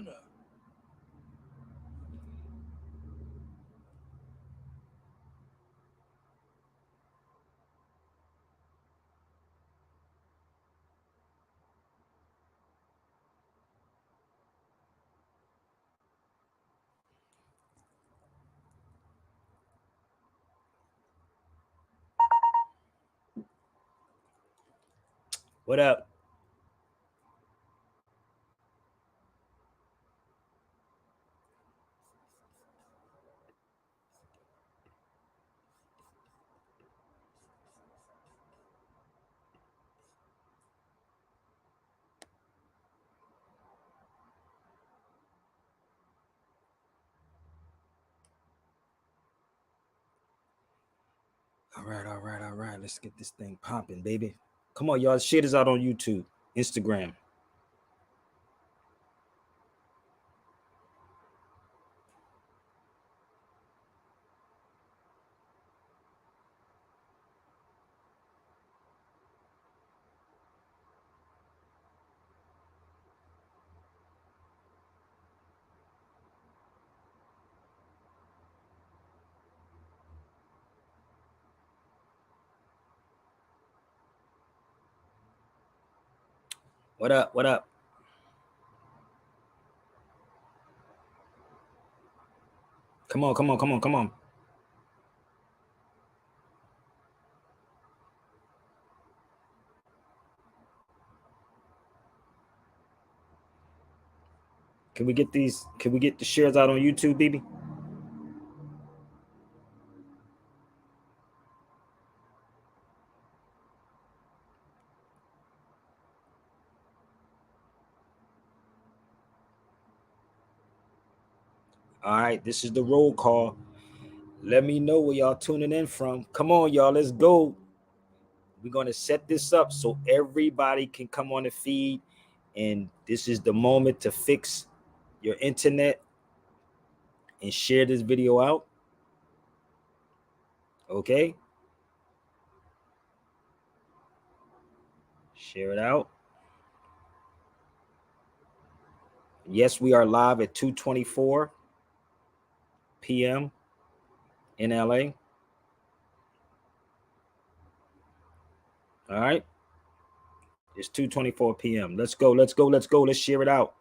What up? All right, all right, all right. Let's get this thing popping, baby. Come on, y'all. Share this out on YouTube, Instagram. What up? What up? Come on, come on, come on, come on. Can we get these? Can we get the shares out on YouTube, baby? All right, this is the roll call. Let me know where y'all tuning in from. Come on, y'all. Let's go. We're gonna set this up so everybody can come on the feed, and this is the moment to fix your internet and share this video out. Okay, share it out. Yes, we are live at 2:24 p.m. in LA. All right, it's 2:24 p.m. Let's go. Let's go. Let's go. Let's share it out.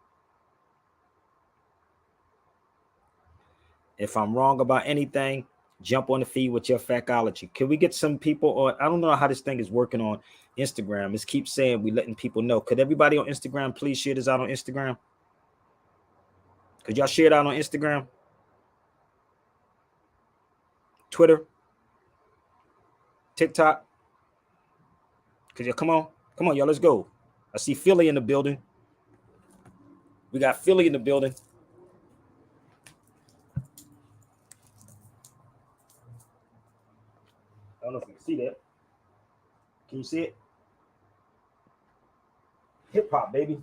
If I'm wrong about anything, jump on the feed with your facology. Can we get some people, or I don't know how this thing is working on Instagram. It keeps saying we letting people know. Could everybody on Instagram please share this out on Instagram? Could y'all share it out on Instagram, Twitter, TikTok? Could you come on, y'all, let's go. I see Philly in the building. We got Philly in the building. I don't know if you can see that. Can you see it? Hip hop, baby.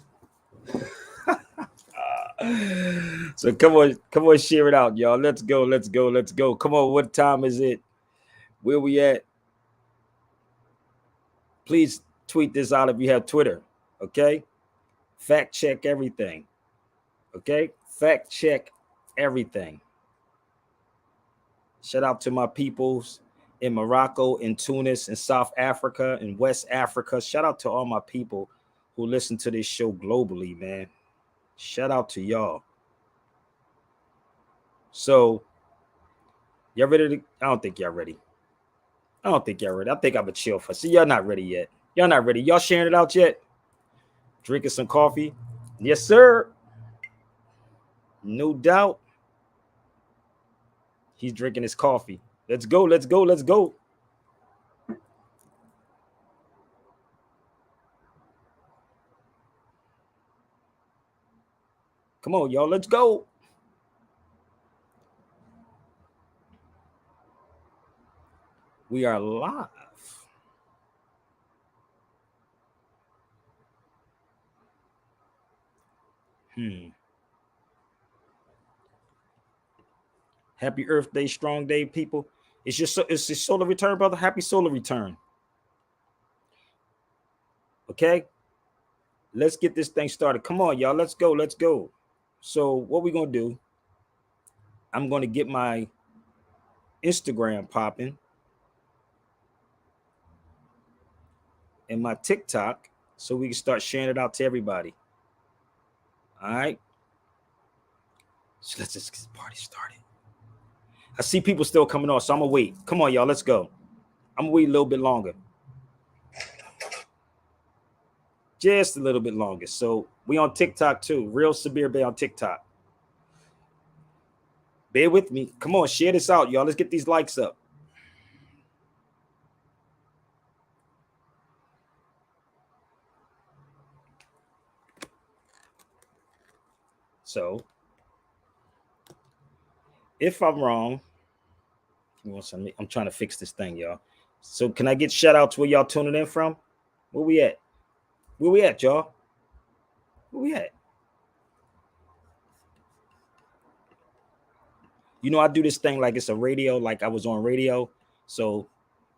So come on, share it out, y'all. Let's go, let's go, let's go. Come on, what time is it? Where we at? Please tweet this out if you have Twitter. Okay. Fact check everything. Okay. Fact check everything. Shout out to my peoples in Morocco, in Tunis, in South Africa, in West Africa. Shout out to all my people who listen to this show globally, man. Shout out to y'all. So, y'all ready to? I don't think y'all ready. I don't think y'all ready. I think I'm a chill for. See, y'all not ready yet. Y'all not ready. Y'all sharing it out yet? Drinking some coffee? Yes, sir. No doubt. He's drinking his coffee. Let's go. Let's go. Let's go. Come on, y'all. Let's go. We are live. Happy Earth Day, strong day, people. It's your solar return, brother. Happy solar return. Okay. Let's get this thing started. Come on, y'all. Let's go. Let's go. So what we're gonna do, I'm gonna get my Instagram popping and my TikTok so we can start sharing it out to everybody. All right. So let's just get the party started. I see people still coming on, so I'm gonna wait. Come on, y'all, let's go. I'm gonna wait a little bit longer. Just a little bit longer. So we on TikTok too. Real Sabir Bey on TikTok. Bear with me. Come on, share this out, y'all. Let's get these likes up. So if I'm wrong, I'm trying to fix this thing, y'all. So can I get shout out to where y'all tuning in from? Where we at? Where we at, y'all? Where we at? You know, I do this thing like it's a radio, like I was on radio. So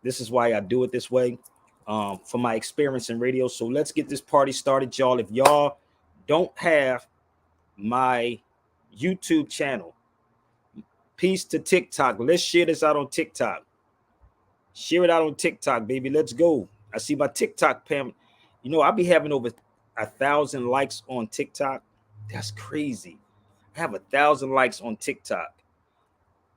this is why I do it this way, from my experience in radio. So let's get this party started, y'all. If y'all don't have my YouTube channel, peace to TikTok. Let's share this out on TikTok. Share it out on TikTok, baby. Let's go. I see my TikTok, Pam. You know, I'll be having over 1,000 likes on TikTok. That's crazy. I have 1,000 likes on TikTok.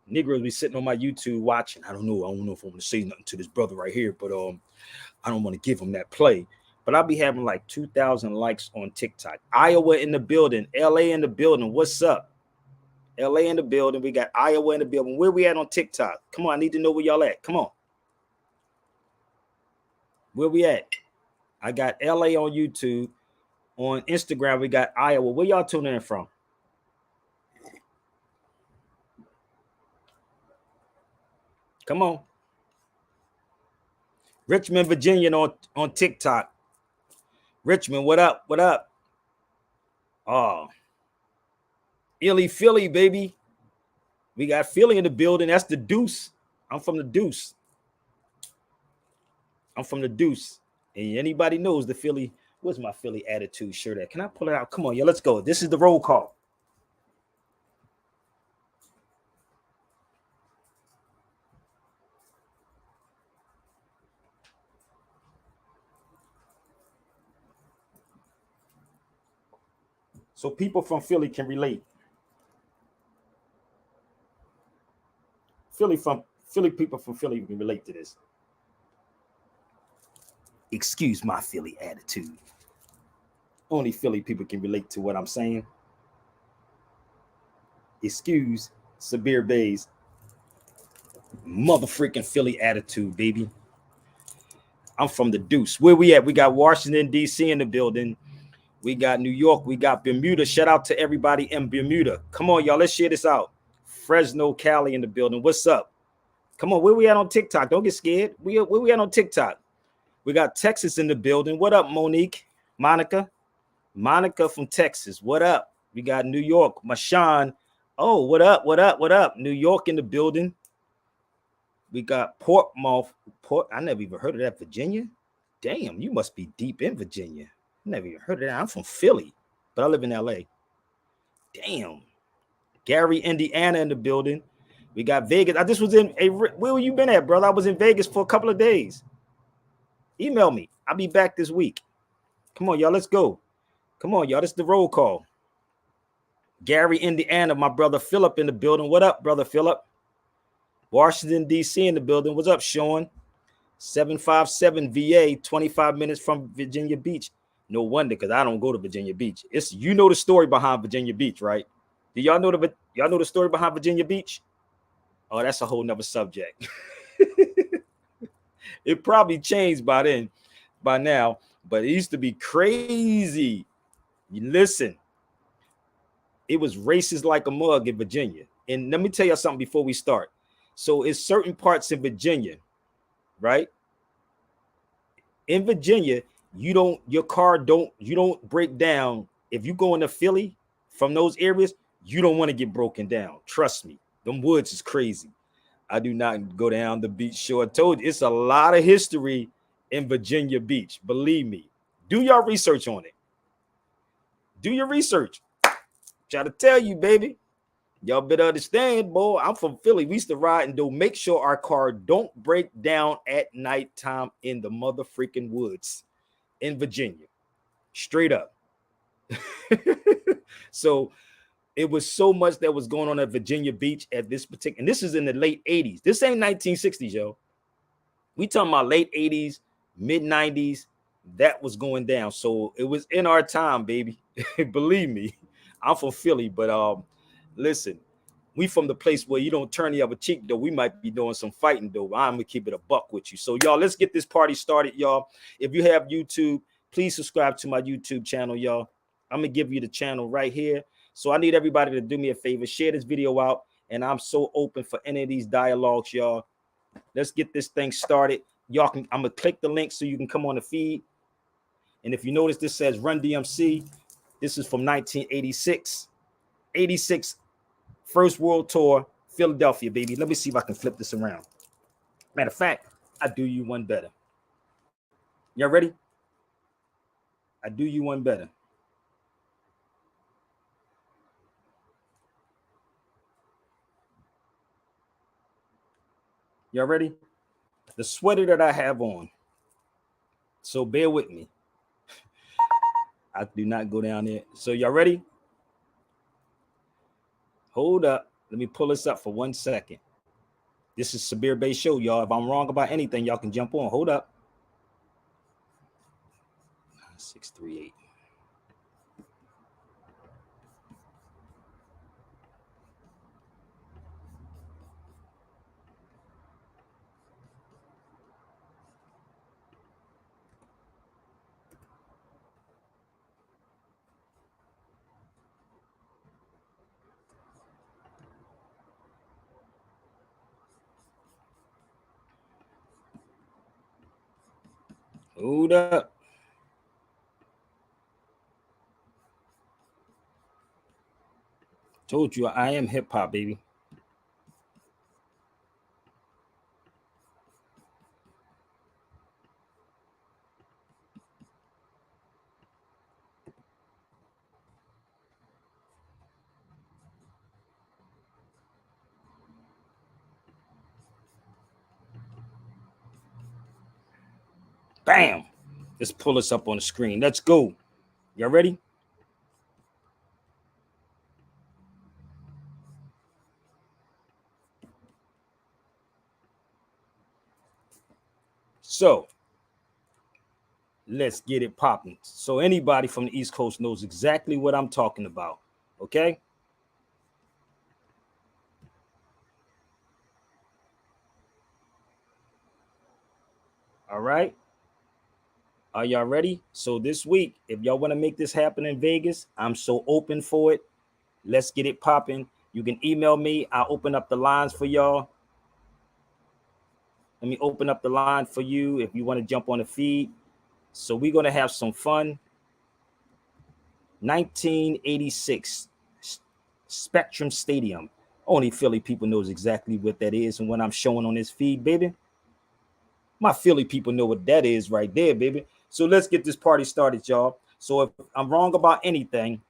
Negroes be sitting on my YouTube watching. I don't know if I'm gonna say nothing to this brother right here, but I don't want to give him that play. But I'll be having like 2,000 likes on TikTok. Iowa in the building, LA in the building. What's up? LA in the building. We got Iowa in the building. Where we at on TikTok? Come on, I need to know where y'all at. Come on. Where we at? I got LA on YouTube. On Instagram, we got Iowa. Where y'all tuning in from? Come on. Richmond, Virginia on TikTok. Richmond, what up? What up? Oh, Illy Philly, baby. We got Philly in the building. That's the Deuce. I'm from the Deuce. I'm from the Deuce. And anybody knows the Philly. Where's my Philly attitude shirt at? Can I pull it out? Come on, yeah, let's go. This is the roll call. So people from Philly can relate. Philly people from Philly can relate to this. Excuse my Philly attitude. Only Philly people can relate to what I'm saying. Excuse Sabir Bey's motherfucking Philly attitude, baby. I'm from the Deuce. Where we at? We got Washington, D.C. in the building. We got New York. We got Bermuda. Shout out to everybody in Bermuda. Come on, y'all. Let's share this out. Fresno, Cali in the building. What's up? Come on. Where we at on TikTok? Don't get scared. Where we at on TikTok? We got Texas in the building. What up, Monique? Monica? Monica from Texas. What up? We got New York. Mashawn. Oh, what up? What up? What up? New York in the building. We got Portsmouth. I never even heard of that. Virginia? Damn, you must be deep in Virginia. Never even heard of that. I'm from Philly, but I live in LA. Damn. Gary, Indiana in the building. We got Vegas. I just was in where you been at, brother? I was in Vegas for a couple of days. Email me. I'll be back this week. Come on, y'all. Let's go. Come on, y'all. This is the roll call. Gary, Indiana. My brother Philip in the building. What up, brother Philip? Washington, D.C. in the building. What's up, Sean? 757 VA, 25 minutes from Virginia Beach. No wonder, because I don't go to Virginia Beach. It's you know the story behind Virginia Beach, right? Do y'all know the story behind Virginia Beach? Oh, that's a whole nother subject. It probably changed by now, but it used to be crazy. You listen, it was racist like a mug in Virginia. And let me tell you something before we start. So it's certain parts in Virginia, right? In Virginia, you don't break down. If you go into Philly from those areas, you don't want to get broken down. Trust me, them woods is crazy. I do not go down the beach shore. I told you, it's a lot of history in Virginia Beach. Believe me. Do your research on it. Do your research. Try to tell you, baby. Y'all better understand, boy. I'm from Philly. We used to ride and do make sure our car don't break down at nighttime in the mother freaking woods in Virginia. Straight up. So it was so much that was going on at Virginia Beach at this particular, and this is in the late 80s. This ain't 1960s, yo. We talking about late 80s, mid 90s. That was going down. So it was in our time, baby. Believe me. I'm from Philly, but listen, we from the place where you don't turn the other cheek, though. We might be doing some fighting, though. I'm gonna keep it a buck with you. So y'all, let's get this party started, y'all. If you have YouTube, please subscribe to my YouTube channel, y'all. I'm gonna give you the channel right here. So I need everybody to do me a favor, share this video out, and I'm so open for any of these dialogues, y'all. Let's get this thing started. Y'all can, I'm gonna click the link so you can come on the feed. And if you notice, this says Run DMC. This is from 1986. 86 First World Tour, Philadelphia, baby. Let me see if I can flip this around. Matter of fact, I do you one better. Y'all ready? I do you one better. Y'all ready? The sweater that I have on. So bear with me. I do not go down there. So y'all ready? Hold up. Let me pull this up for 1 second. This is Sabir Bey Show, y'all. If I'm wrong about anything, y'all can jump on. Hold up. 638. Hold up. Told you I am hip hop, baby. Bam. Let's pull this up on the screen. Let's go. Y'all ready? So let's get it popping. So anybody from the East Coast knows exactly what I'm talking about. Okay. All right. Are y'all ready? So this week, if y'all want to make this happen in Vegas, I'm so open for it. Let's get it popping. You can email me. I'll open up the lines for y'all. Let me open up the line for you if you want to jump on the feed. So we're going to have some fun. 1986 Spectrum Stadium. Only Philly people knows exactly what that is and what I'm showing on this feed, baby. My Philly people know what that is right there, baby. So let's get this party started, y'all. So if I'm wrong about anything,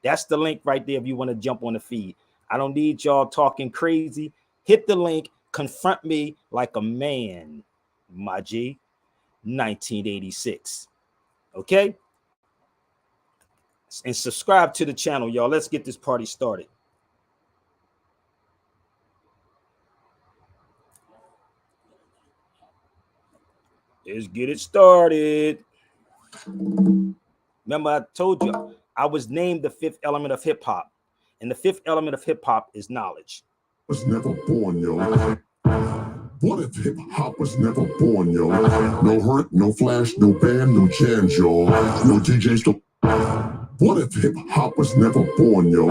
that's the link right there if you want to jump on the feed. I don't need y'all talking crazy. Hit the link. Confront me like a man, my G. 1986. Okay? And subscribe to the channel, y'all. Let's get this party started. Let's get it started. Remember, I told you I was named the fifth element of hip hop, and the fifth element of hip hop is knowledge. Was never born, yo. What if hip hop was never born, yo? No hurt, no flash, no band, no jams, yo. No DJs, no. What if hip hop was never born, yo?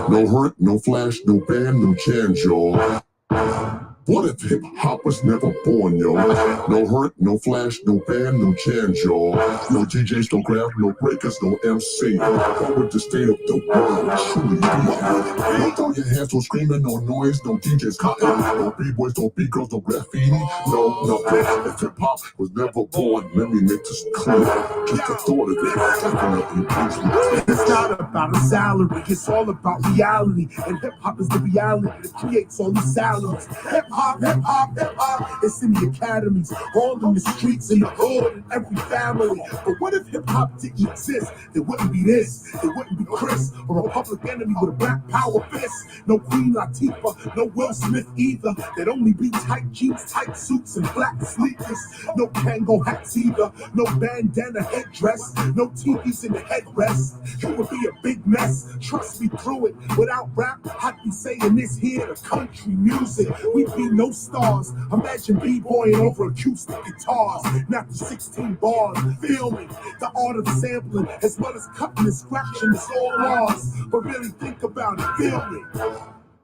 No hurt, no flash, no band, no jams, yo. What if hip hop was never born, yo? No hurt, no flash, no band, no jam, yo. No DJs, no grab, no breakers, no MC. What would the state of the world truly be? No throw your hands, no screaming, no noise, no DJs cutting, no b-boys, no b-girls, no graffiti, no nothing. If hip hop was never born, let me make this clear. Just the thought of it, definitely brings me tears. It's not about a salary, it's all about reality. And hip hop is the reality that creates all these salaries. Hip hop, hip hop, hip hop. It's in the academies, all in the streets, in the hood, in every family. But what if hip hop didn't exist? There wouldn't be this, there wouldn't be Chris, or a public enemy with a black power fist. No Queen Latifah, no Will Smith either. There'd only be tight jeans, tight suits, and black sneakers. No Kango hats either, no bandana headdress, no TVs in the headrest. It would be a big mess, trust me through it. Without rap, I'd be saying this here to country music. We'd be no stars. Imagine b-boying over acoustic guitars, not the 16 bars. Feel me, the art of sampling, as well as cutting and scratching is all ours. But really think about it, feel me.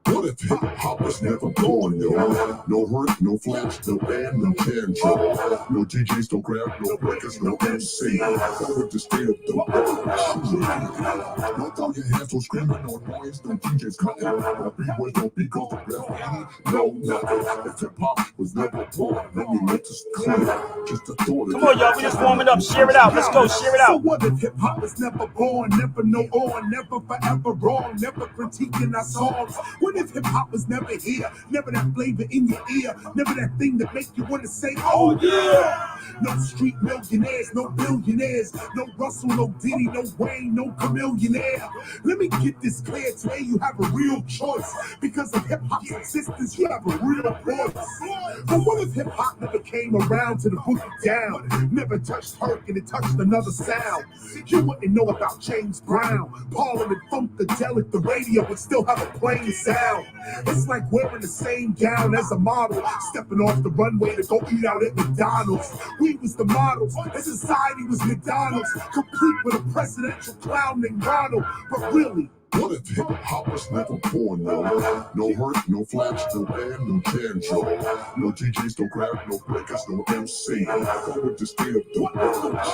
What if hip hop was never born, yo? No hurt, no flash, no band, no jam, yo. No DJs, no grab, no breakers, no MC. What would the state of the world truly be? No throw your hands, no screaming, no noise, no DJs cutting, no b-boys, no b-girls, no graffiti, no nothing. If hip hop was never born, let me make this clear. Just the thought of it. Come on, y'all, we just warming up. Share it out. Let's go. Share it So out. what if hip hop was never born, never no on, never forever wrong, never critiquing our songs? What if hip hop was never here, never that flavor in your ear, never that thing that make you want to say, oh yeah? No street millionaires, no billionaires, no Russell, no Diddy, no Wayne, no chameleonaire. Let me get this clear, today you have a real choice. Because of hip hop's existence, you have a real voice. But what if hip hop never came around to the boogie down, never touched Herc and it touched another sound? You wouldn't know about James Brown, Parliament Funkadelic, the radio would still have a plain sound. It's like wearing the same gown as a model, stepping off the runway to go eat out at McDonald's. We was the models, and society was McDonald's, complete with a presidential clown named Ronald. But really, what if hip hop was never born, yo? No hurt, no flash, no band, no jam, yo. No DJs, no grab, no breakers, no MC. What would the state of the world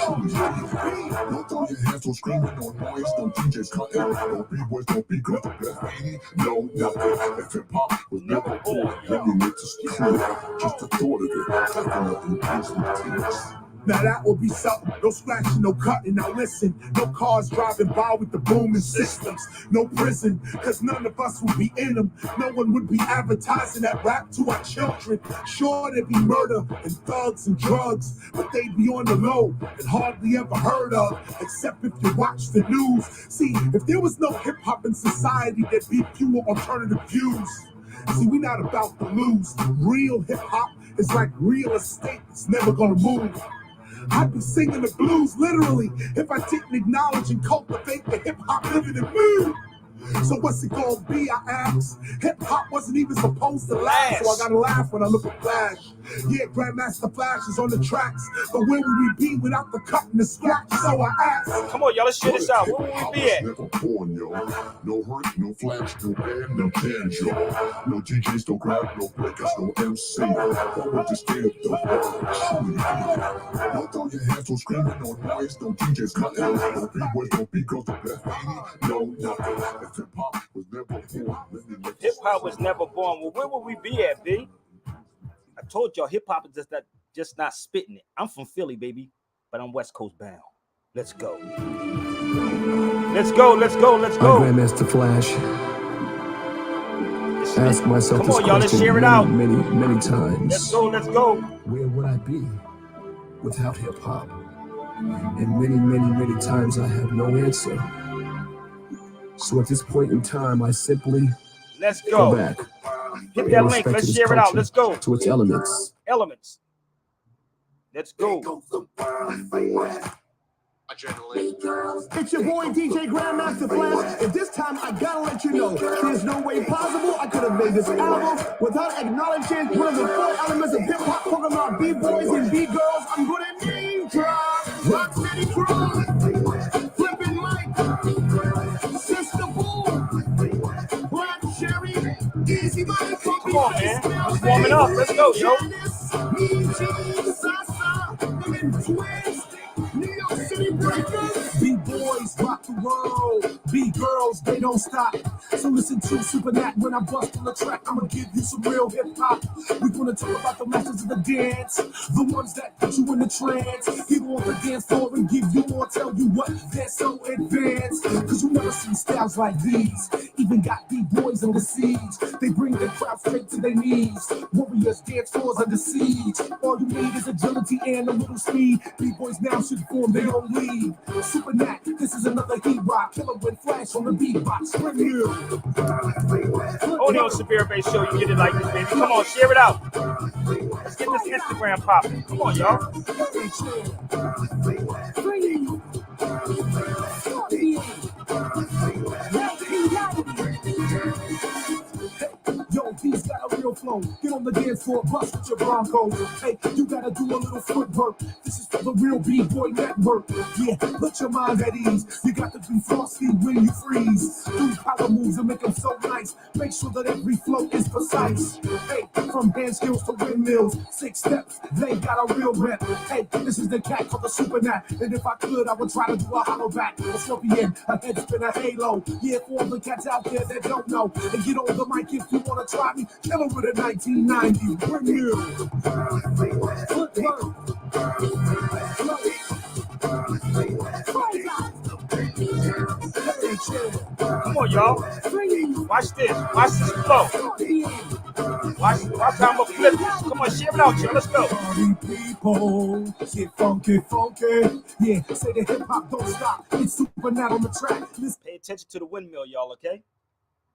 truly be? No throw your hands, no screaming, no noise, no DJs cutting, no b-boys, no b-girls, no graffiti, no nothing. If hip hop was never born, let me make this clear. Just the thought of it, definitely brings me tears. now that would be something. No scratching, no cutting. Now listen, no cars driving by with the booming systems. No prison, cause none of us would be in them. No one would be advertising that rap to our children. Sure, there'd be murder and thugs and drugs, but they'd be on the low and hardly ever heard of, except if you watch the news. See, if there was no hip hop in society, there'd be fewer alternative views. See, we not about to lose. Real hip hop is like real estate, it's never gonna move. I'd be singing the blues literally if I didn't acknowledge and cultivate the hip hop living in me. So what's it gonna be, I ask? Hip hop wasn't even supposed to last, so I gotta laugh when I look at Flash. Yeah, Grandmaster Flash is on the tracks, but where would we be without the cut and the scratch? So I ask. Come on, y'all, let's share this out. Where would we be at? Never born, yo. No hurt, no flash, no band, no jam, yo. No DJs, no grab, no breakers, no MC. What would the state of the world truly be? No throw your hands, no screaming, no noise, no DJs cutting, no b-boys, no b-girls, no graffiti, no nothing. If hip hop was never born, hip hop was never born. Well, where would we be at, B? I told y'all hip hop is just not spitting it. I'm from Philly, baby, but I'm West Coast bound. Let's go. Let's go. Let's go. Let's go. I'm Grandmaster Flash. Ask myself this y'all, let's share it out. Many times. Let's go. Let's go. Where would I be without hip hop? And many times I have no answer. So at this point in time, I simply let's go back. Hit that link. Let's share it out. Let's go. To its elements. Let's go. It's your boy DJ Grandmaster Flash, and this time I gotta let you know there's no way possible I could have made this album without acknowledging one of the 4 elements of hip hop, talking about b-boys and b-girls. I'm gonna name drop Rock City Cross, Flippin' Mike, Sister Boom, Black Cherry, Easy Money, come on, man. Just warming up. Let's go, yo. B-boys rock the world. B-girls, they don't stop. So listen to Super Nat when I bust on the track. I'ma give you some real hip-hop. We're gonna talk about the masters of the dance, the ones that put you in the trance. People on the dance floor and give you more, tell you what they're so advanced. Cause you never seen styles like these. Even got B-boys under siege. They bring the crowd straight to their knees. Warriors dance floors under siege. All you need is agility and a little speed. B-boys now should form their own league. Super Nat, this is another heat rock. Killer with flash on the beatbox. Bring you. Only on Sabir Bey show you get it like this, baby. Come on, share it out. Let's get this Instagram popping. Come on, y'all. Yo, these got a real flow. Get on the dance floor, bust with your Broncos. Hey, you gotta do a little footwork. This is for the real B-boy network. Yeah, put your mind at ease. You got to be frosty when you freeze. Do power moves and make them so nice. Make sure that every flow is precise. Hey, from hand skills to windmills, 6 steps, they got a real rep. Hey, this is the cat called the Super Nat. And if I could, I would try to do a hollow back, a scorpion, a head spin, a halo. Yeah, for all the cats out there that don't know. And get on the mic if you wanna try me. Kill 'em with a 1990. Bring you. Come on, y'all. Watch this. Watch this flow. Watch how I'm gonna flip this. Come on, share it out, y'all. Let's go. Party people, get funky, funky. Yeah, say the hip hop don't stop. It's Super Nat on the track. Listen. Pay attention to the windmill, y'all, okay?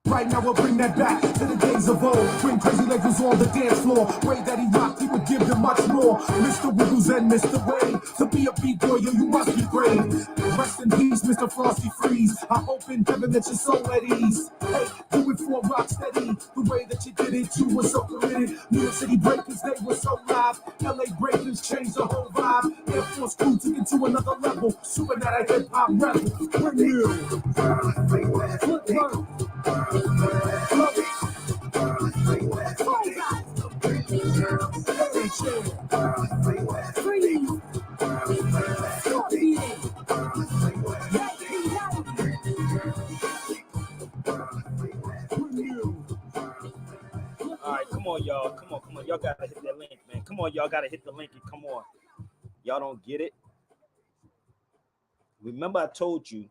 Right now we'll bring that back to the days of old, when Crazy Legs was on the dance floor. Way that he rocked, he would give them much more. Mr. Wiggles and Mr. Wade, to be a B-boy, yo, you must be great. Rest in peace, Mr. Frosty Freeze. I hope in heaven that you're so at ease. Hey, do it for rock steady. The way that you did it, you were so committed. New York City Breakers, they were so live. LA Breakers changed the whole vibe. Air Force Crew took it to another level. Super Nat, a hip-hop rebel. Bring you. All right, come on, y'all. Come on. Y'all gotta hit that link, man. Come on, y'all gotta hit the link and come on. Y'all don't get it. Remember, I told you.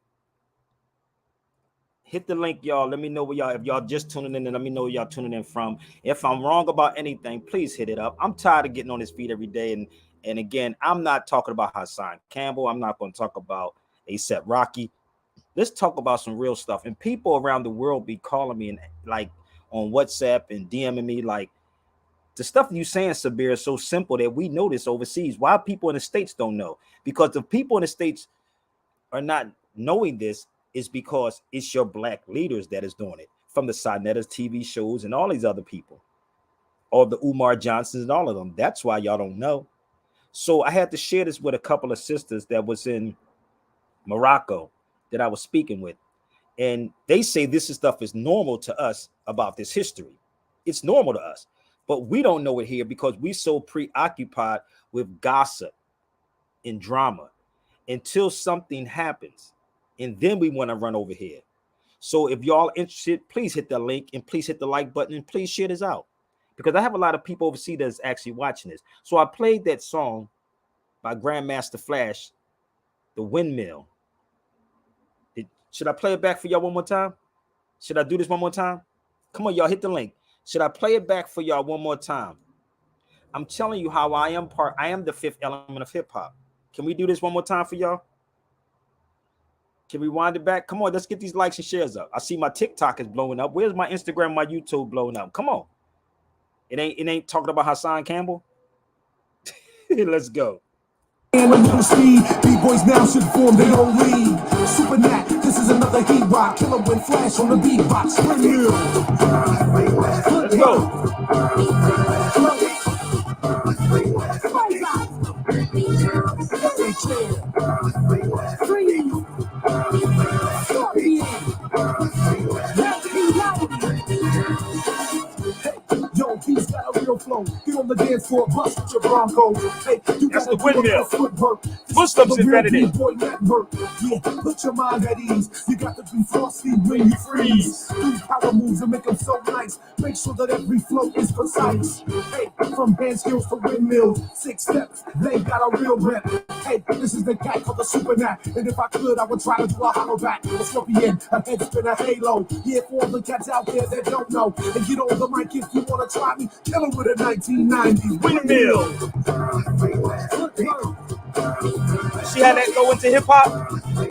Hit the link, y'all. Let me know where y'all, if y'all just tuning in, and let me know where y'all tuning in from. If I'm wrong about anything, please hit it up. I'm tired of getting on this feed every day. And again, I'm not talking about Hassan Campbell. I'm not going to talk about A$AP Rocky. Let's talk about some real stuff. And people around the world be calling me and like on WhatsApp and DMing me like, the stuff you saying, Sabir, is so simple that we know this overseas. Why people in the States don't know? Because the people in the States are not knowing this, is because it's your black leaders that is doing it, from the Sinettas TV shows and all these other people, all the Umar Johnsons and all of them. That's why y'all don't know. So I had to share this with a couple of sisters that was in Morocco that I was speaking with. And they say this stuff is normal to us about this history. It's normal to us, but we don't know it here because we're so preoccupied with gossip and drama until something happens. And then we want to run over here. So if y'all interested, please hit the link and please hit the like button and please share this out, because I have a lot of people overseas that's actually watching this. So I played that song by Grandmaster Flash, the Windmill. Should I play it back for y'all one more time? Should I do this one more time? Come on, y'all, hit the link. Should I play it back for y'all one more time? I'm telling you how I am the fifth element of hip hop. Can we do this one more time for y'all? Can we wind it back? Come on, let's get these likes and shares up. I see my TikTok is blowing up. Where's my Instagram, my YouTube blowing up? Come on. It ain't talking about Hassan Campbell. Let's go. And a little speed, B-boys now should form their own league. Super Nat, this is another heat rock. Killer with flash on the beatbox. Bring you. Let's go. Yo, he's got a on the dance floor, bust with your Broncos. Hey, you That's gotta the WindMill. footwork. Muslims invented it. Boy network. Yeah, put your mind at ease. You got to be frosty when you freeze. Do power moves and make them so nice. Make sure that every flow is precise. Hey, from hand skills to windmills, 6 steps, they got a real rep. Hey, this is the cat called the super nap. And if I could, I would try to do a hollow back, a scorpion, a head spin, a halo. Yeah, for all the cats out there that don't know, and get on the mic if you wanna try me. Kill 'em with a 1990s WindMill. See how that go into hip hop?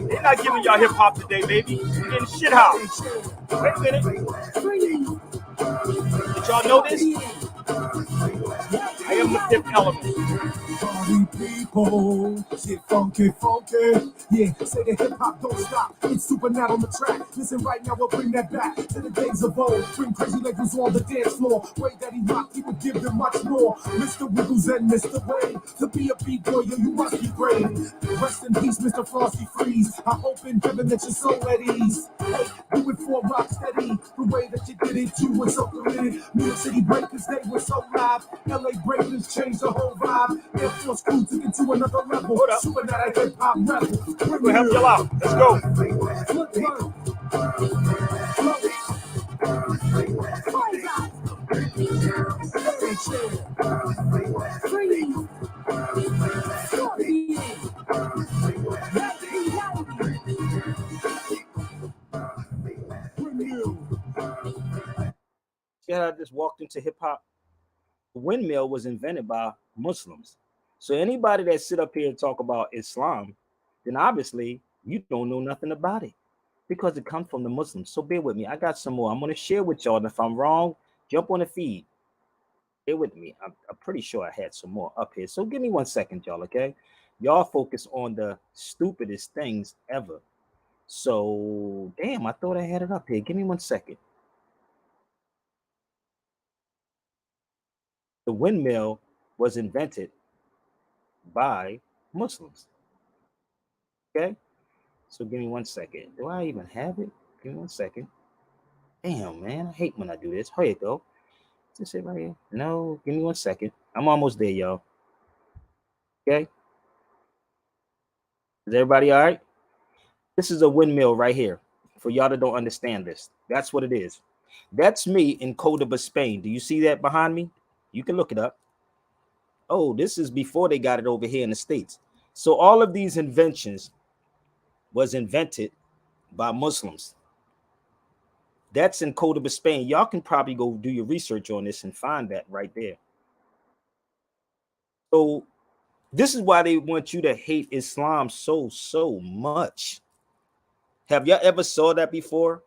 They're not giving y'all hip hop today, baby. You're getting shit house. Wait a minute. Did y'all know this? I am the fifth element. Party people, shit funky, funky. Yeah, say the hip hop don't stop. It's super nat on the track. Listen right now, we'll bring that back to the days of old. Bring crazy legends on the dance floor. Way that he rocked, he would give them much more. Mr. Wiggles and Mr. Wayne. To be a beat boy, yo, you must be brave. Rest in peace, Mr. Frosty Freeze. I hope in heaven that you're so at ease. Hey, do it for rock steady. The way that you did it, you were so committed. New York City breakers, they were so live. LA breakers changed the whole vibe. Air Force crew took it to another level. Hold up. Super Nat hip hop rebel. We'll help y'all out. Let's go. Yeah, I just walked into hip hop. The windmill was invented by Muslims. So anybody that sit up here and talk about Islam, then obviously you don't know nothing about it because it comes from the Muslims. So bear with me. I got some more. I'm going to share with y'all. And if I'm wrong, jump on the feed. Bear with me. I'm pretty sure I had some more up here. So give me 1 second, y'all, okay? Y'all focus on the stupidest things ever. So, damn, I thought I had it up here. Give me 1 second. The windmill was invented by Muslims. Okay, so give me 1 second. Do I even have it? Give me 1 second. Damn, man, I hate when I do this. Here you go. Is this it right here? No, give me 1 second. I'm almost there, y'all. Okay, is everybody all right? This is a windmill right here. For y'all that don't understand this, that's what it is. That's me in Cordoba, Spain. Do you see that behind me? You can look it up. Oh, this is before they got it over here in the States. So all of these inventions was invented by Muslims. That's in Cordoba, Spain. Y'all can probably go do your research on this and find that right there. So this is why they want you to hate Islam so much. Have y'all ever saw that before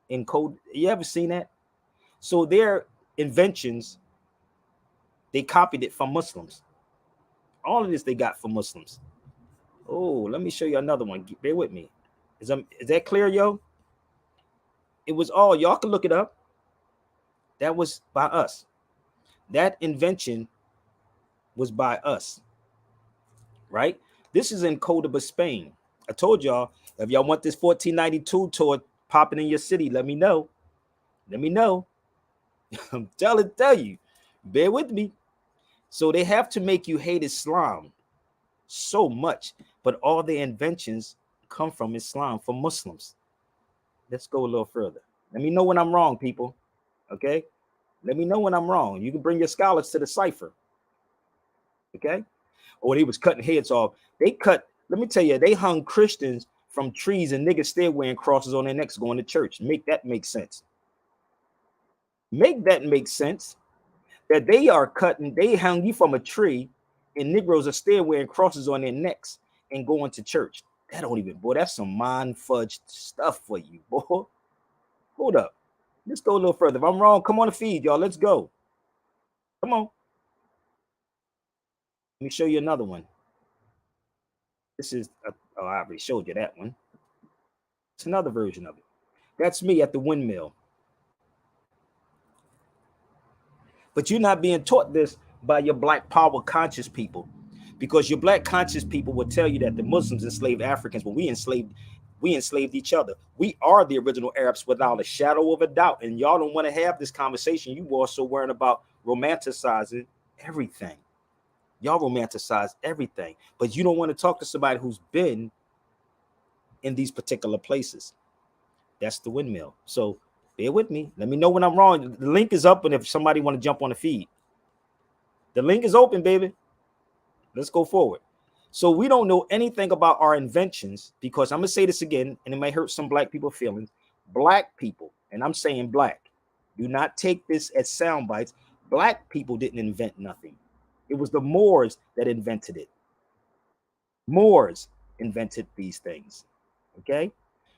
in code? You ever seen that? So their inventions, they copied it from Muslims. All of this they got from Muslims. Oh, let me show you another one. Bear with me. Is that clear, yo? It was all, y'all can look it up. That was by us. That invention was by us, right? This is in Cordoba, Spain. I told y'all, if y'all want this 1492 tour popping in your city, let me know. Let me know. I'm tell you. Bear with me. So they have to make you hate Islam so much, but all the inventions come from Islam, from Muslims. Let's go a little further. Let me know when I'm wrong, people. Okay? Let me know when I'm wrong. You can bring your scholars to the cipher. Okay? Or they was cutting heads off. They cut, let me tell you, they hung Christians from trees and niggas still wearing crosses on their necks going to church. Make that make sense. Make that make sense. That they are cutting, they hung you from a tree and Negroes are still wearing crosses on their necks and going to church. That don't even, boy, that's some mind fudged stuff for you, boy. Hold up. Let's go a little further. If I'm wrong, come on the feed, y'all. Let's go. Come on. Let me show you another one. This is, oh, I already showed you that one. It's another version of it. That's me at the windmill. But you're not being taught this by your black power conscious people, because your black conscious people will tell you that the Muslims enslaved Africans, but we enslaved each other. We are the original Arabs without a shadow of a doubt. And y'all don't want to have this conversation. You also worrying about romanticizing everything. Y'all romanticize everything, but you don't want to talk to somebody who's been in these particular places. That's the windmill. So bear with me. Let me know when I'm wrong. The link is up, and if somebody want to jump on the feed, the link is open, baby. Let's go forward. So we don't know anything about our inventions because I'm gonna say this again, and it may hurt some black people feelings. Black people, and I'm saying black, do not take this as sound bites. Black people didn't invent nothing. It was the Moors that invented it. Moors invented these things. Okay.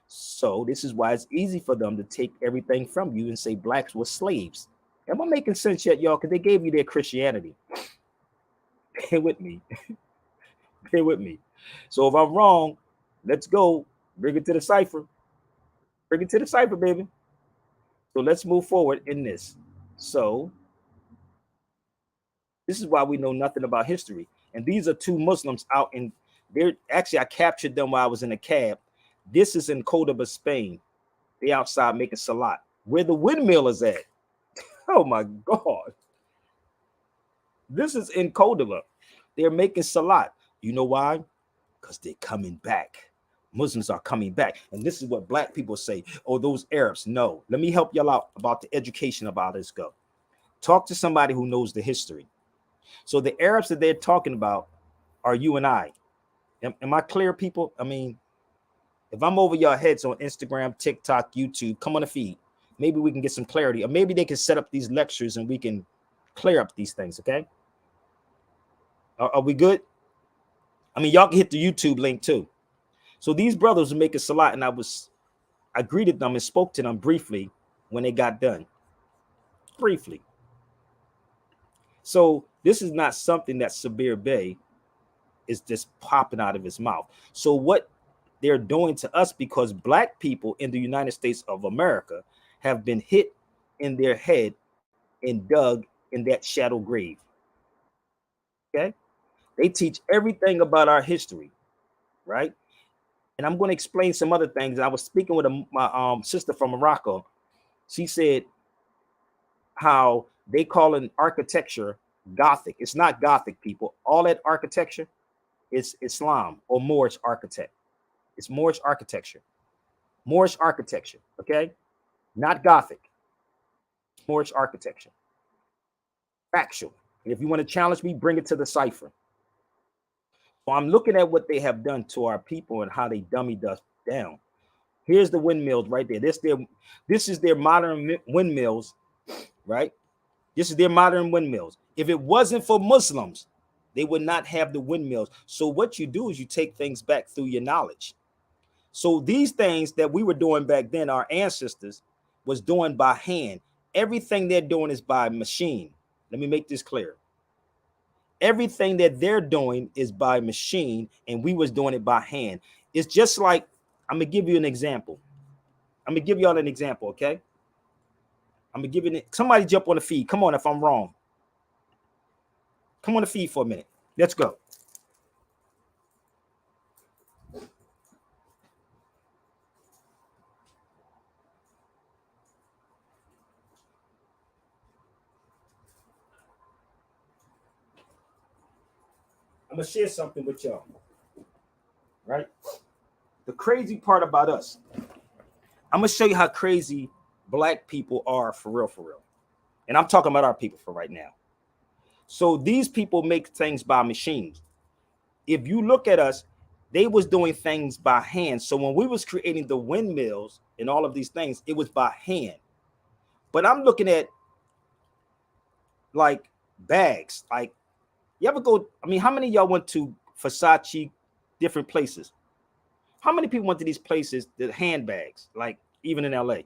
So this is why it's easy for them to take everything from you and say blacks were slaves. Am I making sense yet, y'all? Because they gave you their Christianity. Bear with me. Bear with me. So if I'm wrong, let's go. Bring it to the cipher. Bring it to the cipher, baby. So let's move forward in this. So this is why we know nothing about history. And these are two Muslims out in there. Actually, I captured them while I was in a cab. This is in Cordoba, Spain. They outside making salat. Where the windmill is at. Oh my God. This is in Cordoba. They're making salat. You know why? Because they're coming back. Muslims are coming back. And this is what black people say. Oh, those Arabs. No. Let me help y'all out about the education about this go. Talk to somebody who knows the history. So the Arabs that they're talking about are you and I. Am I clear, people? I mean, if I'm over your heads on Instagram, TikTok, YouTube, come on the feed. Maybe we can get some clarity. Or maybe they can set up these lectures and we can clear up these things, okay? Are we good? I mean, y'all can hit the YouTube link too. So these brothers were making salat, and I greeted them and spoke to them briefly when they got done. Briefly. So this is not something that Sabir Bey is just popping out of his mouth. So what they're doing to us, because black people in the United States of America have been hit in their head and dug in that shadow grave. Okay? They teach everything about our history, right? And I'm going to explain some other things. I was speaking with my sister from Morocco. She said how they call an architecture Gothic. It's not Gothic, people. All that architecture is Islam or Moorish architect. It's Moorish architecture. Moorish architecture, okay? Not Gothic. Moorish architecture. Factual. And if you want to challenge me, bring it to the cipher. So I'm looking at what they have done to our people and how they dummied us down. Here's the windmills right there. This is their modern windmills, right? This is their modern windmills. If it wasn't for Muslims, they would not have the windmills. So what you do is you take things back through your knowledge. So these things that we were doing back then, our ancestors was doing by hand. Everything they're doing is by machine. Let me make this clear. Everything that they're doing is by machine, and we was doing it by hand. It's just like, I'm gonna give you an example. I'm gonna give y'all an example, okay? I'm gonna give you somebody jump on the feed. Come on, if I'm wrong. Come on the feed for a minute. Let's go. I'm gonna share something with y'all. Right? The crazy part about us, I'm gonna show you how crazy black people are for real, for real. And I'm talking about our people for right now. So these people make things by machines. If you look at us, they was doing things by hand. So when we was creating the windmills and all of these things, it was by hand. But I'm looking at like bags. Like, you ever go? I mean, how many of y'all went to Versace, different places? How many people went to these places, the handbags, like even in LA?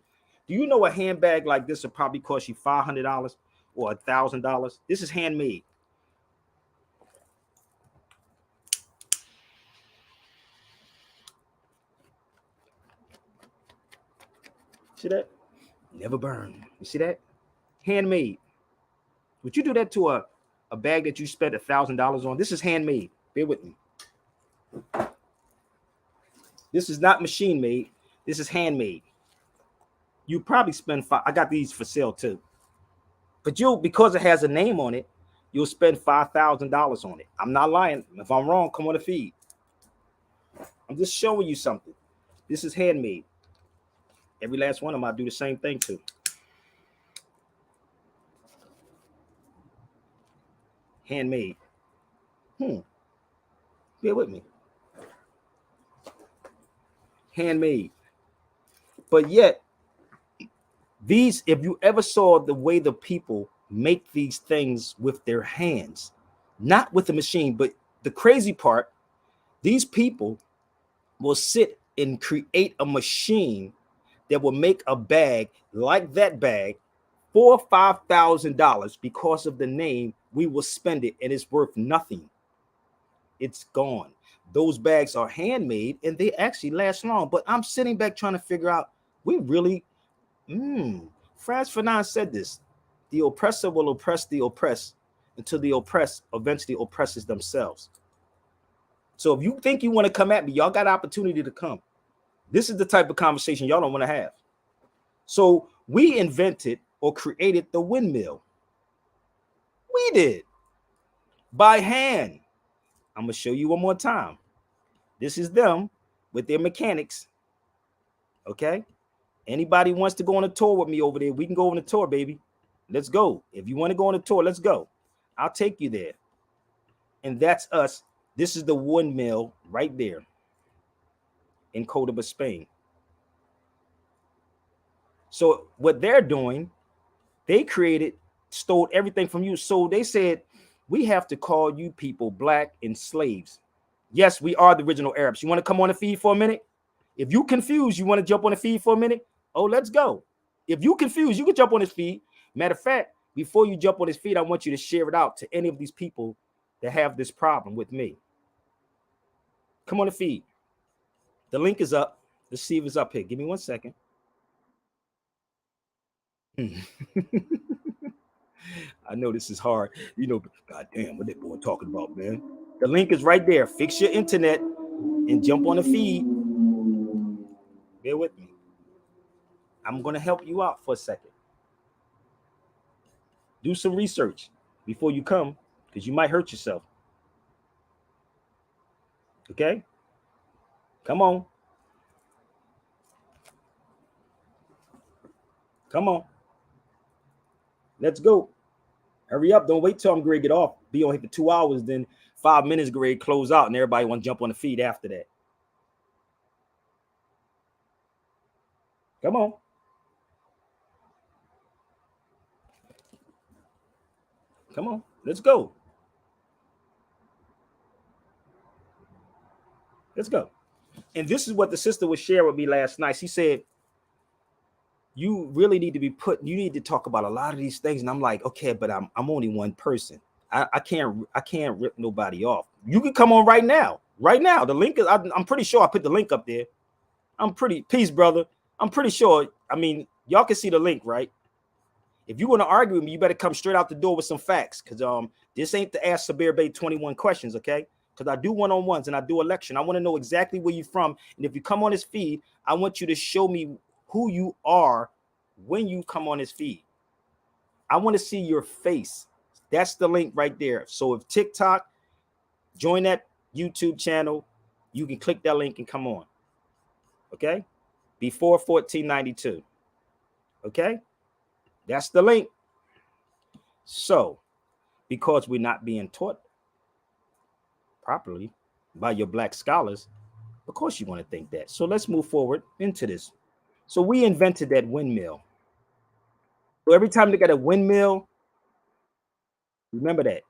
Do you know a handbag like this will probably cost you $500 or $1,000? This is handmade. See that? Never burn. You see that? Handmade. Would you do that to a bag that you spent $1,000 on? This is handmade. Bear with me. This is not machine made. This is handmade. You probably spend I got these for sale too. But because it has a name on it, you'll spend $5,000 on it. I'm not lying. If I'm wrong, come on the feed. I'm just showing you something. This is handmade. Every last one of them I do the same thing to. Handmade. Bear with me. Handmade. But yet, these, if you ever saw the way the people make these things with their hands, not with the machine, but the crazy part, these people will sit and create a machine that will make a bag like that bag $4,000 or $5,000 because of the name. We will spend it and it's worth nothing. It's gone. Those bags are handmade and they actually last long. But I'm sitting back trying to figure out, we really, Franz Fanon said this, the oppressor will oppress the oppressed until the oppressed eventually oppresses themselves. So if you think you want to come at me, y'all got opportunity to come. This is the type of conversation y'all don't want to have. So we invented or created the windmill. We did. By hand. I'm going to show you one more time. This is them with their mechanics. Okay? Anybody wants to go on a tour with me over there, we can go on a tour, baby. Let's go. If you want to go on a tour, let's go. I'll take you there. And that's us. This is the windmill right there in Cordoba, Spain. So what they're doing, they stole everything from you. So they said, we have to call you people black and slaves. Yes, we are the original Arabs. You want to come on the feed for a minute? If you confused, you want to jump on the feed for a minute? Oh, let's go. If you confused, you can jump on this feed. Matter of fact, before you jump on this feed, I want you to share it out to any of these people that have this problem with me. Come on the feed. The link is up. Let's see if it's up here. Give me 1 second. I know this is hard. You know, God damn, what that boy talking about, man? The link is right there. Fix your internet and jump on the feed. Bear with me. I'm going to help you out for a second. Do some research before you come, because you might hurt yourself. Okay? Come on. Come on. Let's go. Hurry up. Don't wait till I'm grade get off. Be on here for 2 hours, then 5 minutes grade close out, and everybody want to jump on the feed after that. Come on. Come on. Let's go. Let's go. And this is what the sister was sharing with me last night. She said, you really need to you need to talk about a lot of these things. And I'm like, okay, but I'm only one person. I can't rip nobody off. You can come on right now. Right now. The link is, I'm pretty sure I put the link up there. Peace, brother. I'm pretty sure. I mean, y'all can see the link, right? If you want to argue with me, you better come straight out the door with some facts. Because this ain't to ask Sabir Bey 21 questions, okay? Because I do one-on-ones and I do election. I want to know exactly where you're from. And if you come on this feed, I want you to show me who you are when you come on this feed. I want to see your face. That's the link right there. So if TikTok, join that YouTube channel, you can click that link and come on. Okay? Before 1492. Okay? That's the link. So, because we're not being taught properly by your black scholars, of course you want to think that. So let's move forward into this. So we invented that windmill. So every time you look at a windmill, remember that.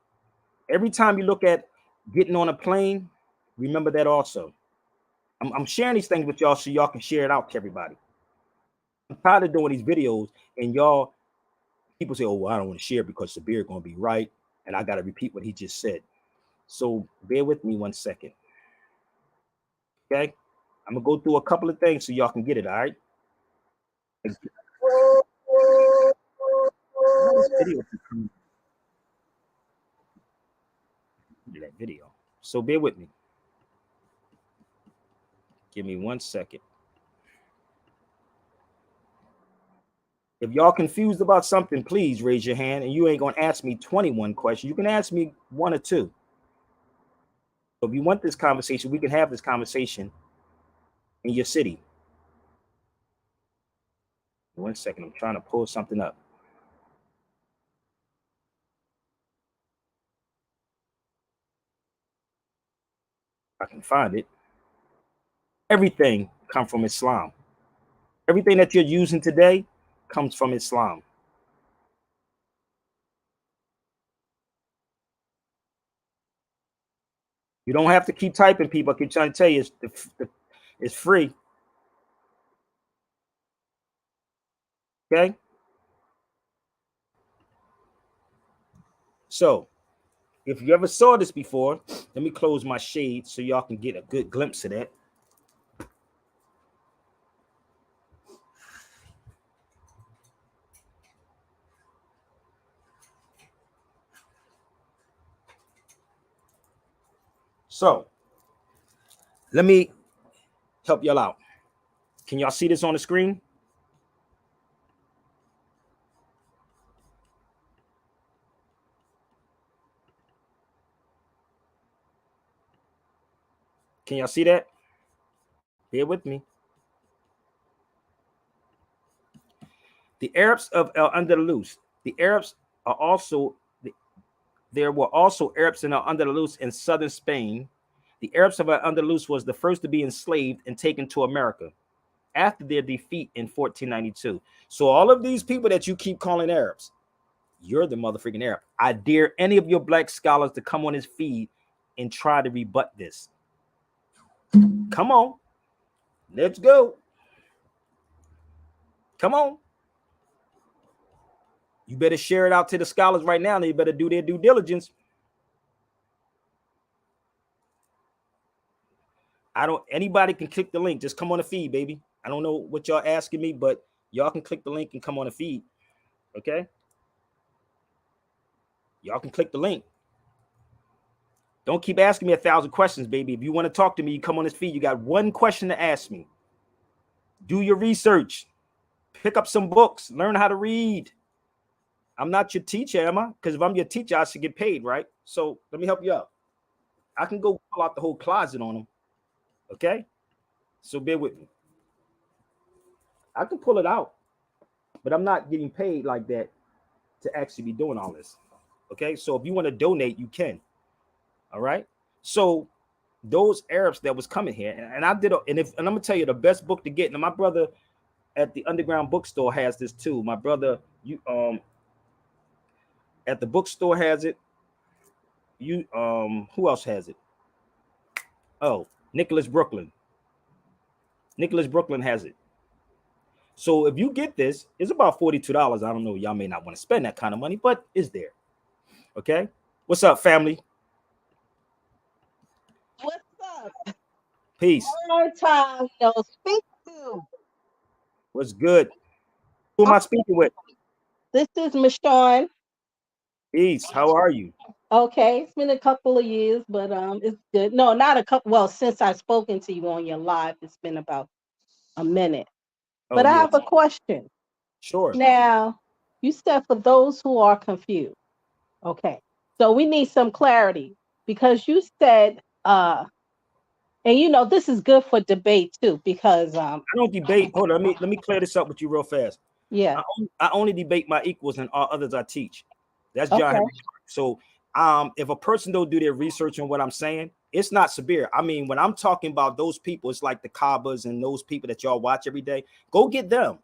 Every time you look at getting on a plane, remember that also. I'm sharing these things with y'all so y'all can share it out to everybody. I'm tired of doing these videos and y'all, people say, oh, well, I don't want to share because Sabir going to be right. And I got to repeat what he just said. So bear with me 1 second. Okay? I'm going to go through a couple of things so y'all can get it, all right? That video. So bear with me. Give me 1 second. If y'all confused about something, please raise your hand, and you ain't gonna ask me 21 questions. You can ask me 1 or 2. So if you want this conversation, we can have this conversation in your city. 1 second, I'm trying to pull something up. I can find it. Everything comes from Islam. Everything that you're using today comes from Islam. You don't have to keep typing, people. I keep trying to tell you, it's free. Okay? So, if you ever saw this before, let me close my shade so y'all can get a good glimpse of that. So, let me help y'all out. Can y'all see this on the screen? Can y'all see that? Bear with me. The Arabs of Al-Andalus. The Arabs are also, there were also Arabs in Al-Andalus in southern Spain. The Arabs of Al-Andalus was the first to be enslaved and taken to America after their defeat in 1492. So all of these people that you keep calling Arabs, you're the motherfucking Arab. I dare any of your black scholars to come on his feed and try to rebut this. Come on. Let's go. Come on. You better share it out to the scholars right now. And they better do their due diligence. Anybody can click the link. Just come on the feed, baby. I don't know what y'all asking me, but y'all can click the link and come on the feed. Okay? Y'all can click the link. Don't keep asking me 1,000 questions, baby. If you want to talk to me, you come on this feed. You got one question to ask me. Do your research. Pick up some books. Learn how to read. I'm not your teacher, am I? Because if I'm your teacher, I should get paid, right? So let me help you out. I can go pull out the whole closet on them. Okay? So bear with me. I can pull it out, but I'm not getting paid like that to actually be doing all this. Okay? So if you want to donate, you can. All right? So those Arabs that was coming here, and I did, and I'm gonna tell you the best book to get. Now my brother at the underground bookstore has this too. My brother, at the bookstore has it. Who else has it? Oh, Nicholas Brooklyn. Nicholas Brooklyn has it. So if you get this, it's about $42. I don't know, y'all may not want to spend that kind of money, but it's there. Okay. What's up, family? What's up? Peace. Long time no speak to. What's good? Who am I speaking with? This is Michonne. Peace. How are you? Okay, it's been a couple of years, but it's good. No, not a couple. Well, since I've spoken to you on your live, it's been about a minute. Oh But I yeah. have a question. Sure. Now, you said for those who are confused. Okay, so we need some clarity because you said, and you know this is good for debate too because I don't debate. Hold on. Let me clear this up with you real fast. yeah. I only debate my equals and all others I teach. That's John Okay. Henry. So if a person don't do their research on what I'm saying, it's not severe. I mean, when I'm talking about those people, it's like the Kabbas and those people that y'all watch every day. Go get them.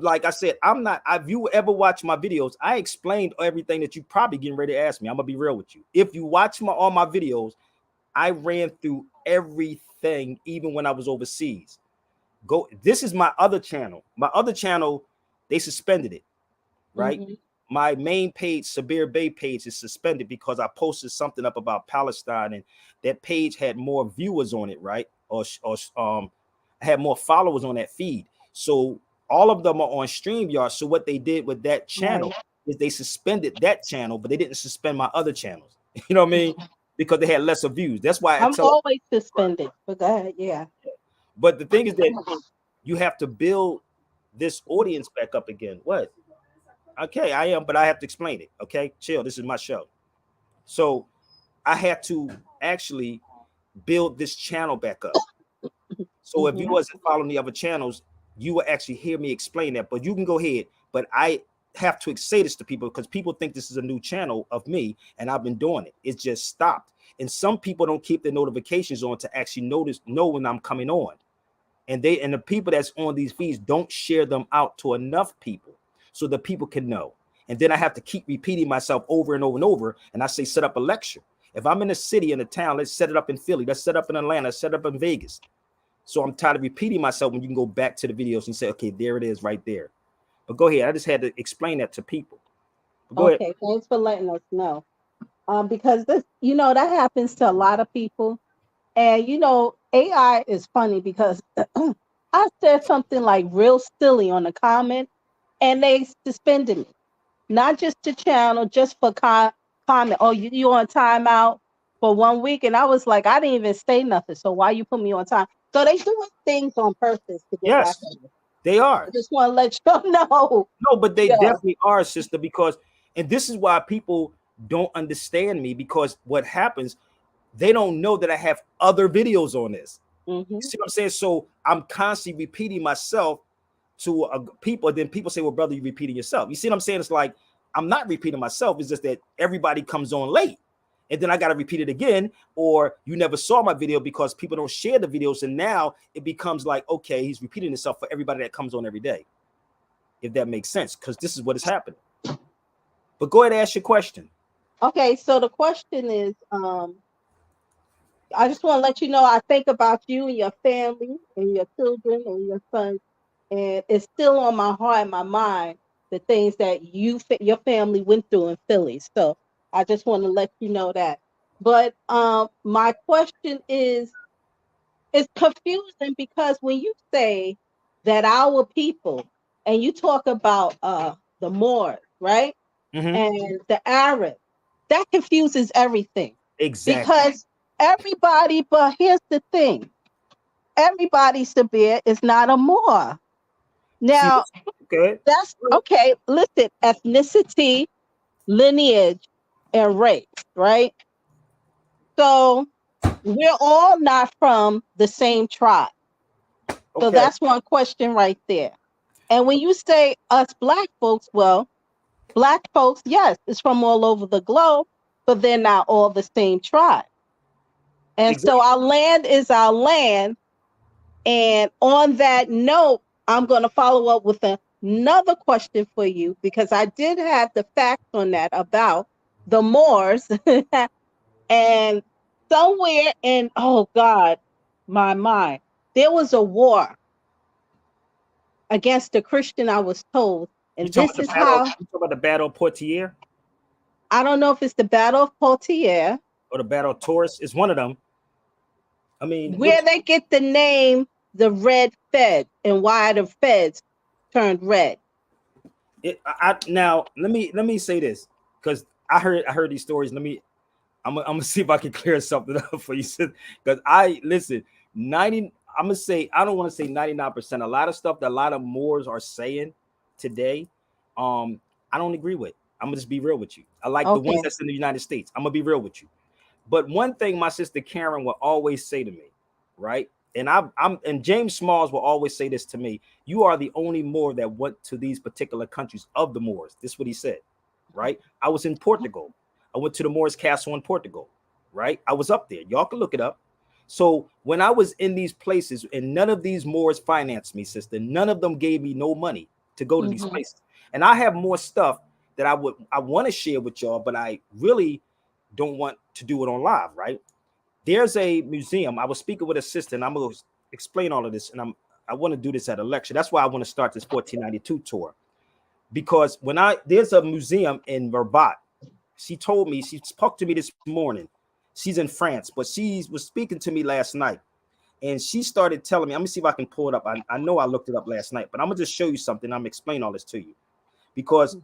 Like I said, I'm not. If you ever watch my videos, I explained everything that you probably getting ready to ask me. I'm gonna be real with you. If you watch all my videos, I ran through everything, even when I was overseas. Go. This is my other channel. My other channel, they suspended it. Right. Mm-hmm. My main page, Sabir Bey page, is suspended because I posted something up about Palestine, and that page had more viewers on it, right? Or had more followers on that feed. So all of them are on StreamYard. So what they did with that channel is they suspended that channel, but they didn't suspend my other channels. You know what I mean? Because they had lesser views. That's why I I'm tell. always suspended. But go ahead. Yeah. But the thing is that you have to build this audience back up again. What? Okay, I am, but I have to explain it. Okay, chill. This is my show. So I had to actually build this channel back up. So if you Mm-hmm. wasn't following the other channels, you will actually hear me explain that. But you can go ahead. But I have to say this to people because people think this is a new channel of me, and I've been doing it. It's just stopped. And some people don't keep their notifications on to actually know when I'm coming on. And the people that's on these feeds don't share them out to enough people so the people can know. And then I have to keep repeating myself over and over and over. And I say, set up a lecture. If I'm in a city, in a town, let's set it up in Philly. Let's set up in Atlanta. Let's set up in Vegas. So I'm tired of repeating myself when you can go back to the videos and say, okay, there it is right there. But go ahead. I just had to explain that to people. But go ahead. Okay, thanks for letting us know. Because this, that happens to a lot of people. And AI is funny because I said something like real silly on the comment, and they suspended me. Not just the channel, just for comment. Oh, you on timeout for 1 week, and I was like, I didn't even say nothing. So why you put me on time? So they doing things on purpose to get back Yes, at me. they I are. just want to let you know. No, but they Yeah. definitely are, sister, because, and this is why people don't understand me, because what happens, they don't know that I have other videos on this. Mm-hmm. You see what I'm saying? So I'm constantly repeating myself to people. Then people say, well, brother, you're repeating yourself. You see what I'm saying? It's like, I'm not repeating myself. It's just that everybody comes on late. And then I got to repeat it again, or you never saw my video because people don't share the videos. And now it becomes like, okay, he's repeating himself for everybody that comes on every day. If that makes sense, because this is what is happening. But go ahead and ask your question. Okay, so the question is, I just want to let you know I think about you and your family and your children and your sons, and it's still on my heart and my mind the things that your family went through in Philly. So I just want to let you know that. But my question is, it's confusing because when you say that our people and you talk about the Moors, right, Mm-hmm. and the Arabs, that confuses everything Exactly. because everybody, but here's the thing, everybody, Sabir, is not a Moor. See Now, this? Okay. that's okay. Listen, ethnicity, lineage, and race, right? So we're all not from the same tribe. So Okay. that's one question right there. And when you say us black folks, well, black folks, yes, it's from all over the globe, but they're not all the same tribe. And so Exactly. our land is our land. And on that note, I'm going to follow up with another question for you because I did have the facts on that about the Moors. And somewhere in, oh God, my mind, there was a war against the Christian, I was told. You And talking this about is the battle? how, You talking about the battle of Poitiers I don't know if it's the Battle of Poitiers, or the battle of Taurus? It's one of them. I mean, where they get the name the Red Fed and why the Feds turned red. now let me say this because I heard these stories. I'm gonna see if I can clear something up for you because I listen 90. I'm gonna say I don't want to say 99%. A lot of stuff that a lot of Moors are saying today, I don't agree with. I'm gonna just be real with you. I like the ones Okay. that's in the United States. I'm gonna be real with you. But one thing my sister Karen will always say to me, right? And I'm and James Smalls will always say this to me: "You are the only Moor that went to these particular countries of the Moors." This is what he said, right? I was in Portugal. I went to the Moors Castle in Portugal, right? I was up there. Y'all can look it up. So when I was in these places, and none of these Moors financed me, sister. None of them gave me no money to go to these Mm-hmm. places. And I have more stuff that I want to share with y'all, but I really don't want to do it on live, right? There's a museum. I was speaking with a sister, and I'm going to explain all of this, and I want to do this at a lecture. That's why I want to start this 1492 tour, because when there's a museum in Verbat. She told me, she spoke to me this morning. She's in France, but she was speaking to me last night, and she started telling me. Let me see if I can pull it up. I know I looked it up last night, but I'm gonna just show you something. I'm gonna explain all this to you because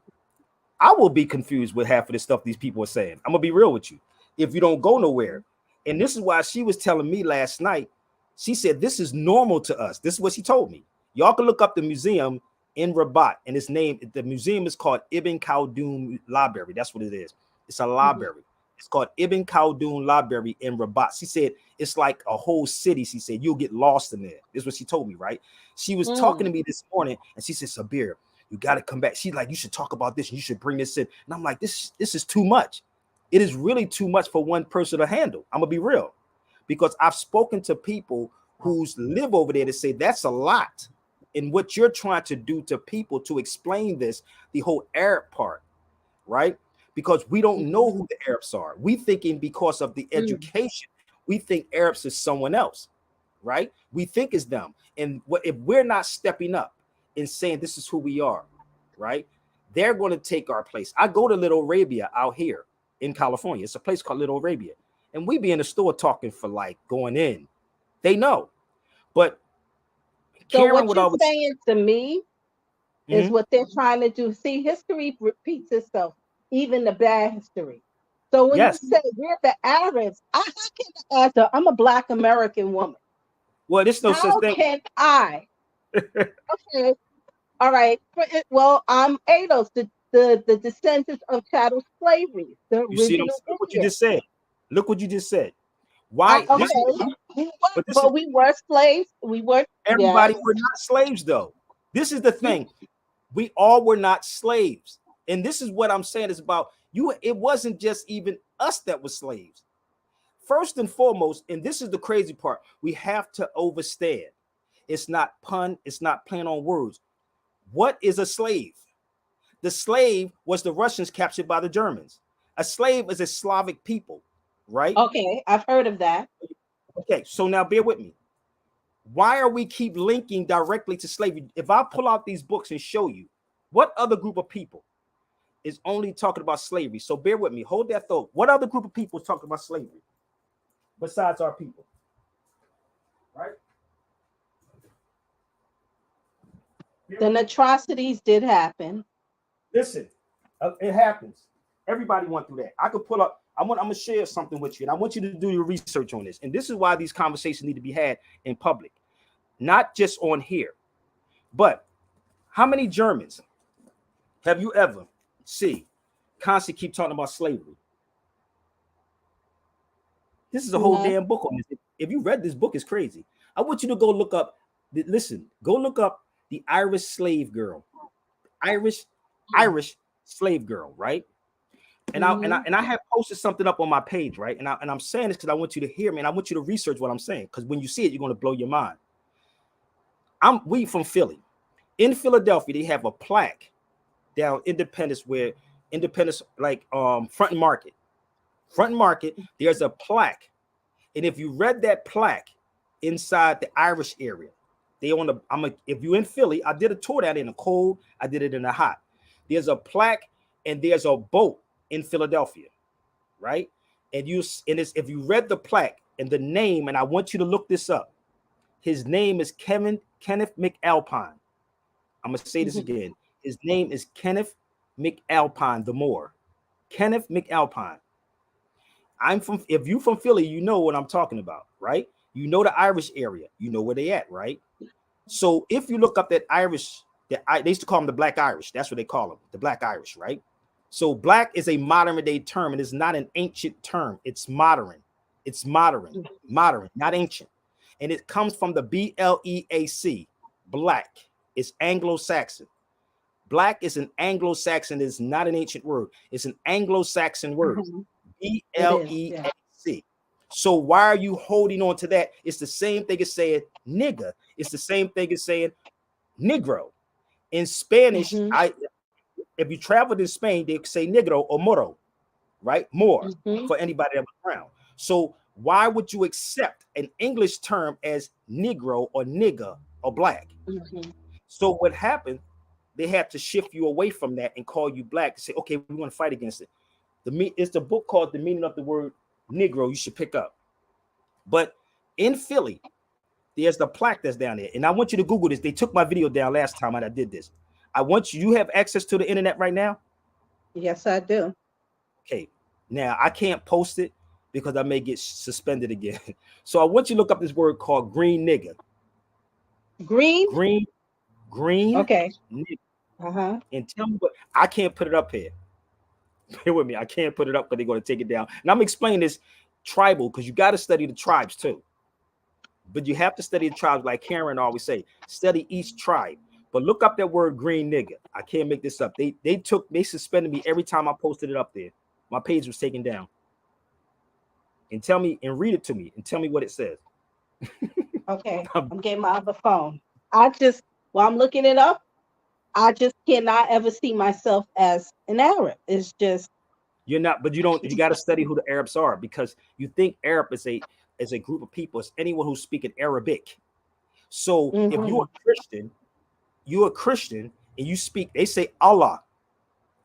I will be confused with half of the stuff these people are saying. I'm gonna be real with you. If you don't go nowhere, and this is why she was telling me last night. She said this is normal to us. This is what she told me. Y'all can look up the museum. in Rabat, and its name, the museum is called Ibn Khaldun Library. That's what it is. It's a library. It's called Ibn Khaldun Library in Rabat. She said it's like a whole city. She said you'll get lost in there. This is what she told me, right? She was talking to me this morning, and she said, Sabir, you got to come back. She's like, you should talk about this, and you should bring this in. And I'm like, this is too much. It is really too much for one person to handle. I'm gonna be real, because I've spoken to people who live over there to say that's a lot. And what you're trying to do to people to explain this, the whole Arab part, right? Because we don't know who the Arabs are. We thinking because of the education, we think Arabs is someone else, right? We think it's them. And if we're not stepping up and saying this is who we are, right? They're going to take our place. I go to Little Arabia out here in California. It's a place called Little Arabia. And we be in the store talking for like going in. They know. But so Karen what you're saying to me is what they're trying to do. See, history repeats itself, even the bad history. So when you say we're the Arabs, how can I'm a Black American woman. Well, there's no such thing. How can I? Okay, all right. Well, I'm ADOS, the descendants of chattel slavery. The you see what you just said. Look what you just said. Why? Okay. But we were slaves. We were. Everybody were not slaves, though. This is the thing. We all were not slaves. And this is what I'm saying is about you. It wasn't just even us that were slaves. First and foremost, and this is the crazy part, we have to understand. It's not pun. It's not playing on words. What is a slave? The slave was the Russians captured by the Germans. A slave is a Slavic people, right? Okay, I've heard of that. Okay, so now bear with me. Why are we keep linking directly to slavery? If I pull out these books and show you what other group of people is only talking about slavery, so bear with me. Hold that thought. What other group of people is talking about slavery besides our people? Right? Then atrocities did happen. Listen, it happens. Everybody went through that. I could pull up. I'm gonna share something with you, and I want you to do your research on this. And this is why these conversations need to be had in public, not just on here. But how many Germans have you ever constantly keep talking about slavery? This is a whole damn book on this. If you read this book, it's crazy. I want you to go look up. Go look up the Irish slave girl, Irish slave girl, right? And I have posted something up on my page, right? And I'm saying this because I want you to hear me, and I want you to research what I'm saying, because when you see it, you're going to blow your mind. We from Philly. In Philadelphia, they have a plaque down Independence, like Front and Market. Front and Market, there's a plaque. And if you read that plaque inside the Irish area, if you're in Philly, I did a tour down in the cold, I did it in the hot. There's a plaque and there's a boat in Philadelphia, right? And if you read the plaque and the name, and I want you to look this up, his name is Kenneth McAlpine. I'm gonna say this again. His name is Kenneth McAlpine, the Moor. Kenneth McAlpine. If you from Philly, you know what I'm talking about, right? You know the Irish area, you know where they at, right? So if you look up that Irish, they used to call them the Black Irish. That's what they call them, the Black Irish, right? So black is a modern day term. It is not an ancient term. It's modern. It's modern, not ancient. And it comes from the BLEAC, black. It's Anglo-Saxon. Black is an Anglo-Saxon. It's not an ancient word. It's an Anglo-Saxon word. BLEAC. So why are you holding on to that? It's the same thing as saying nigga. It's the same thing as saying Negro. In Spanish, if you traveled in Spain, they say negro or moro, right? More for anybody that was around. So why would you accept an English term as negro or nigga or black? So what happened, they had to shift you away from that and call you black and say, okay, we want to fight against it. It's the book called The Meaning of the Word Negro, you should pick up. But in Philly, there's the plaque that's down there. And I want you to Google this. They took my video down last time I did this. I want you have access to the internet right now? Yes, I do. Okay. Now, I can't post it because I may get suspended again. So I want you to look up this word called green nigger. Green Green Okay. nigga. Uh-huh. And tell me what, I can't put it up here. Bear with me. I can't put it up, but they're going to take it down. And I'm explaining this tribal because you got to study the tribes too. But you have to study the tribes, like Karen always say, study each tribe. But look up that word green nigga. I can't make this up. They suspended me every time I posted it up there. My page was taken down. And tell me and read it to me and tell me what it says. Okay. I'm getting my other phone. While I'm looking it up, I just cannot ever see myself as an Arab. It's just You're not, but you got to study who the Arabs are because you think Arab is a group of people. It's anyone who's speaking Arabic. So if you're a Christian and you speak, they say Allah.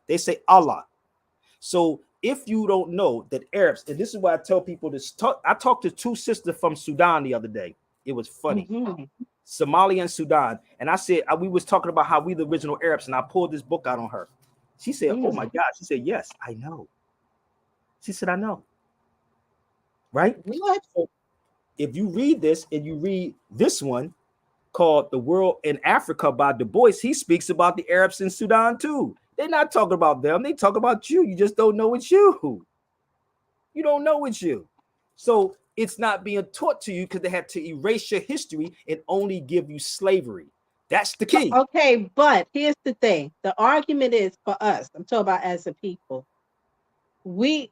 They say Allah. So if you don't know that Arabs, and this is why I tell people this, I talked to two sisters from Sudan the other day. It was funny. Somalia and Sudan. And I said, we was talking about how we the original Arabs, and I pulled this book out on her. She said, oh my God. She said, yes, I know. She said, I know. Right? What? So if you read this and you read this one called The World in Africa by Du Bois, he speaks about the Arabs in Sudan too. They're not talking about them. They talk about you. You just don't know it's you. You don't know it's you. So it's not being taught to you because they had to erase your history and only give you slavery. That's the key. Okay, but here's the thing. The argument is for us. I'm talking about as a people. They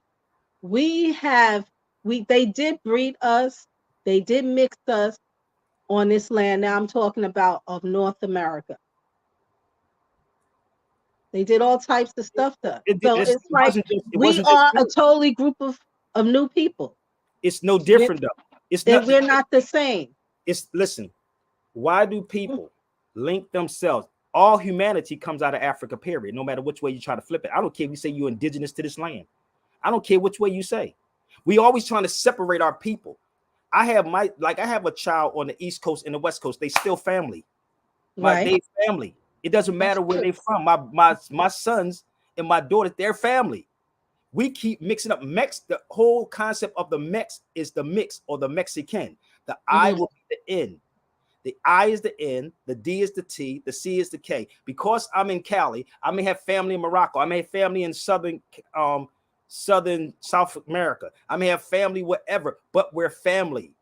did breed us. They did mix us on this land. Now I'm talking about of North America. They did all types of stuff to us. It's like we are a totally group of new people. It's no different though. We're not the same. Listen, why do people link themselves? All humanity comes out of Africa, period. No matter which way you try to flip it. I don't care if you say you're indigenous to this land. I don't care which way you say. We always trying to separate our people. I have a child on the East Coast and the West Coast. They still family. They family. It doesn't matter where they're from. My sons and my daughter, they're family. We keep mixing up. The whole concept of the Mex is the mix or the Mexican. The I will be the N. The I is the N, the D is the T, the C is the K. Because I'm in Cali, I may have family in Morocco. I may have family in Southern South America. I may have family wherever, but we're family.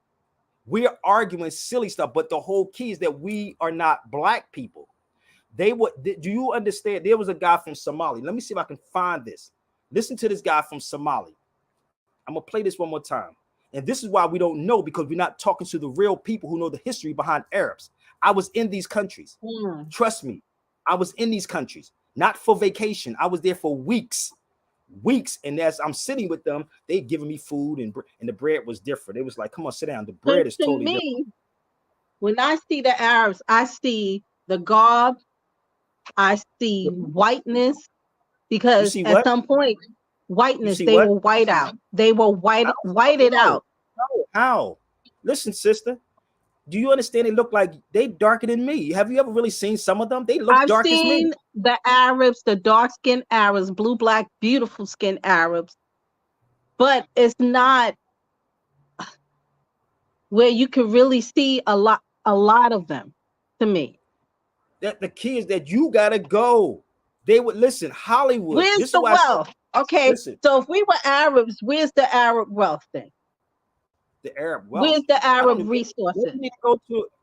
We're arguing silly stuff, but the whole key is that we are not black people. Do you understand? There was a guy from Somalia. Let me see if I can find this. Listen to this guy from Somalia. I'm gonna play this one more time. And this is why we don't know, because we're not talking to the real people who know the history behind Arabs. I was in these countries. Trust me, I was in these countries, not for vacation. I was there for weeks. And as I'm sitting with them, they giving me food and the bread was different. It was like, come on, sit down. The bread is totally different. When I see the Arabs, I see the garb, I see whiteness, because at some point, whiteness, they were white out. They were whited out. How? Listen, sister. Do you understand? They look like they darker than me. Have you ever really seen some of them? They look dark as me. I've seen the Arabs, the dark-skinned Arabs, blue, black, beautiful skinned Arabs. But it's not where you can really see a lot of them, to me. That the key is that you gotta go. They would listen. Hollywood. Where's the wealth? Okay, so if we were Arabs, where's the Arab wealth then? The Arab wealth. Where's the Arab resources?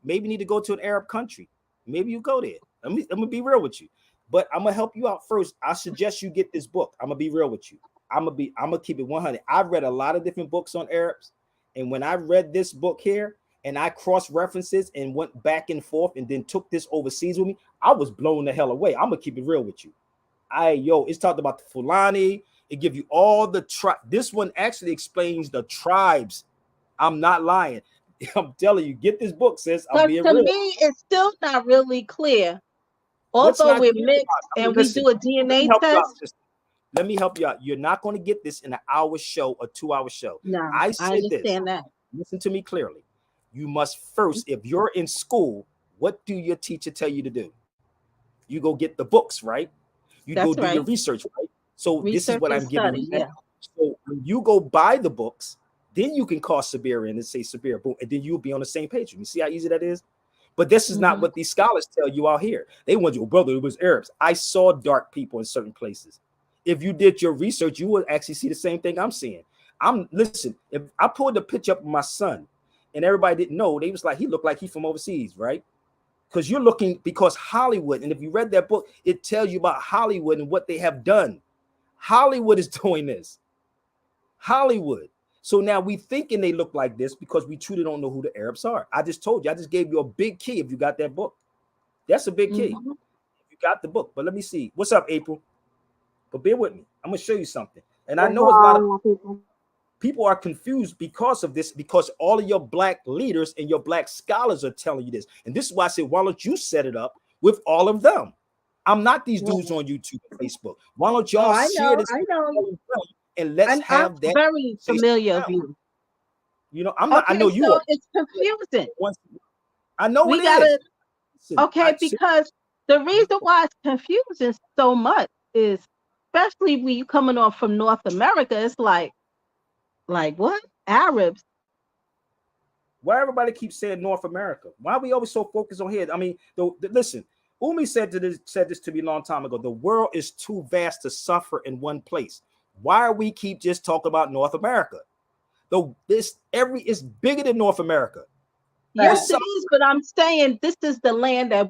Maybe need to go to an Arab country. Maybe you go there. I'm gonna be real with you, but I'm gonna help you out first. I suggest you get this book. I'm gonna be real with you. I'm gonna keep it 100. I've read a lot of different books on Arabs, and when I read this book here and I cross references and went back and forth and then took this overseas with me, I was blown the hell away. I'm gonna keep it real with you. It's talked about the Fulani. It give you all the This one actually explains the tribes. I'm not lying. I'm telling you, get this book, sis. But to me, it's still not really clear. Although we're mixed and we do a DNA test. Let me help you out. You're not going to get this in an hour show or 2 hour show. No, I understand that. Listen to me clearly. You must first, if you're in school, what do your teacher tell you to do? You go get the books, right? You go do your research, right? So this is what I'm giving you. Yeah. So when you go buy the books, then you can call Sabir in and say, Sabir, boom, and then you'll be on the same page. You see how easy that is? But this is not what these scholars tell you out here. They want you, brother, it was Arabs. I saw dark people in certain places. If you did your research, you would actually see the same thing I'm seeing. Listen, if I pulled the picture up of my son and everybody didn't know, they was like, he looked like he from overseas, right? Because you're looking, because Hollywood, and if you read that book, it tells you about Hollywood and what they have done. Hollywood is doing this. Hollywood. So now we thinking they look like this because we truly don't know who the Arabs are. I just told you, I just gave you a big key if you got that book. That's a big key. If you got the book. But let me see. What's up, April? But bear with me. I'm going to show you something. And I know a lot of people are confused because of this, because all of your black leaders and your black scholars are telling you this. And this is why I said, why don't you set it up with all of them? I'm not these dudes on YouTube and Facebook. Why don't y'all share this with all of them and let's have that? Very familiar of you. You know, I'm not. Okay, I know you so are. it's confusing. I know We it gotta, is. Listen, okay, because the reason why it's confusing so much is, especially when you coming off from North America, it's like what? Arabs? Why everybody keeps saying North America? Why are we always so focused on here? I mean, listen, Umi said this to me a long time ago. The world is too vast to suffer in one place. Why are we keep just talking about North America? Though it's bigger than North America. Yes, it is, but I'm saying this is the land that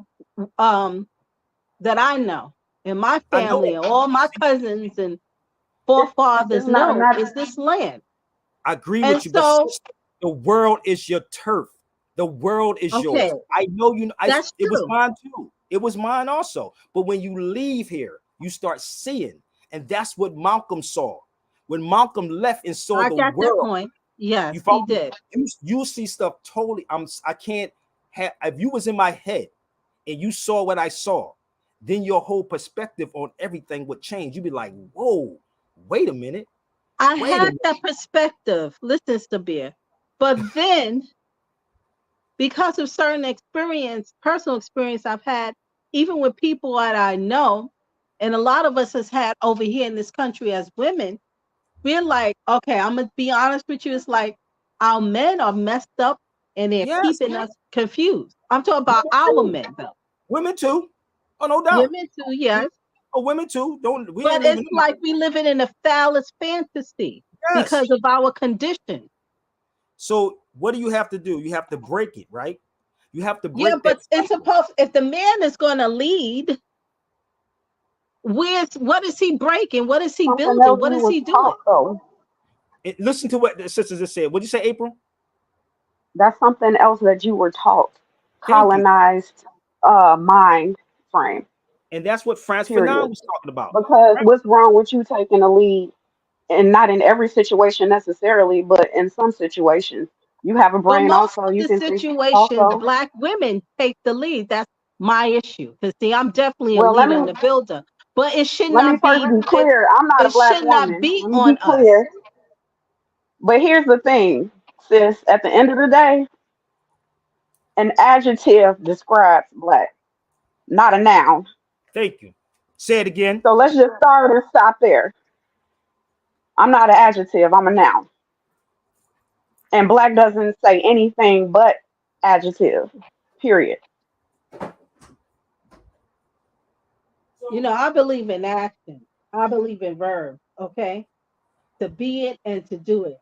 I know, and my family and all my cousins and forefathers know is this land. I agree And with you, so, but the world is your turf. The world is yours. I know you. That's it was true. mine too. It was mine also. But when you leave here, you start seeing, and that's what Malcolm saw. When Malcolm left and saw I the got world, that point. Yes, he did. You see stuff totally. I can't have. If you was in my head and you saw what I saw, then your whole perspective on everything would change. You'd be like, "Whoa, wait a minute." I had that perspective. Listen, Sabir, but then because of certain personal experience I've had, even with people that I know, and a lot of us has had over here in this country as women, we're like, okay, I'm gonna be honest with you. It's like our men are messed up and they're keeping us confused. I'm talking about our men, though. Women too. Oh, no doubt. Women too, yes. Oh, women too. But it's like we living in a phallus fantasy because of our condition. So what do you have to do? You have to break it, right? You have to break. Yeah, but it's supposed, if the man is going to lead, what is he breaking? What is he building? What is he doing? Listen to what the sisters just said. What'd you say, April? That's something else that you were taught. Colonized mind frame. And that's what Frantz Fanon was talking about. Because what's wrong with you taking the lead, and not in every situation necessarily, but in some situations, you have a brain. But most also, of you the can situations, Black women take the lead. That's my issue. Because see, I'm definitely a leader and a builder. But it should not be. Let me first be clear. I'm not a Black woman. It should not be on us. But here's the thing, sis. At the end of the day, an adjective describes Black, not a noun. Thank you. Say it again. So let's just start and stop there. I'm not an adjective, I'm a noun. And Black doesn't say anything but adjective, period. You know, I believe in action. I believe in verbs, okay? To be it and to do it.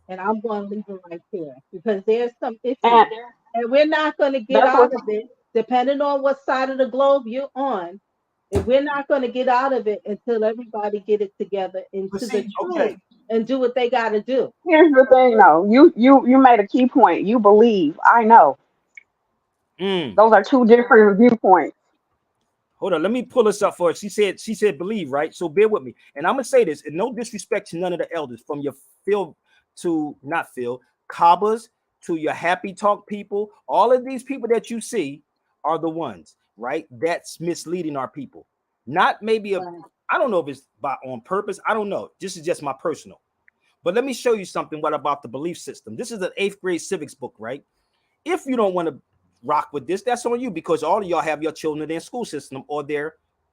And I'm going to leave it right there because there's some issues. And we're not going to get out of it, depending on what side of the globe you're on. If we're not going to get out of it until everybody get it together into the truth and do what they got to do. Here's the thing, though. You made a key point. You believe. I know. Those are two different viewpoints. Hold on, let me pull this up for her. She said believe, right? So bear with me. And I'm gonna say this, and no disrespect to none of the elders, from your Phil to not Phil, Kabbas to your happy talk people, all of these people that you see are the ones, right? That's misleading our people. Not maybe I don't know if it's on purpose. I don't know. This is just my personal. But let me show you something. What about the belief system? This is an 8th grade civics book, right? If you don't want to rock with this, that's on you, because all of y'all have your children in their school system or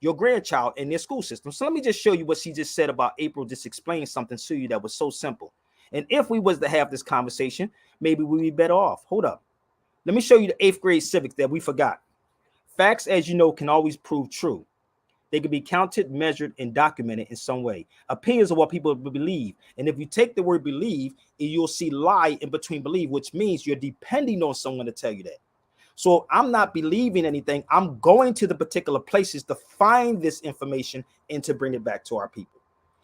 your grandchild in their school system. So let me just show you what she just said about April. Just explain something to you that was so simple. And if we was to have this conversation, maybe we'd be better off. Hold up. Let me show you the 8th grade civics that we forgot. Facts, as you know, can always prove true. They can be counted, measured, and documented in some way. Opinions are what people believe. And if you take the word believe, you'll see lie in between believe, which means you're depending on someone to tell you that. So I'm not believing anything. I'm going to the particular places to find this information and to bring it back to our people.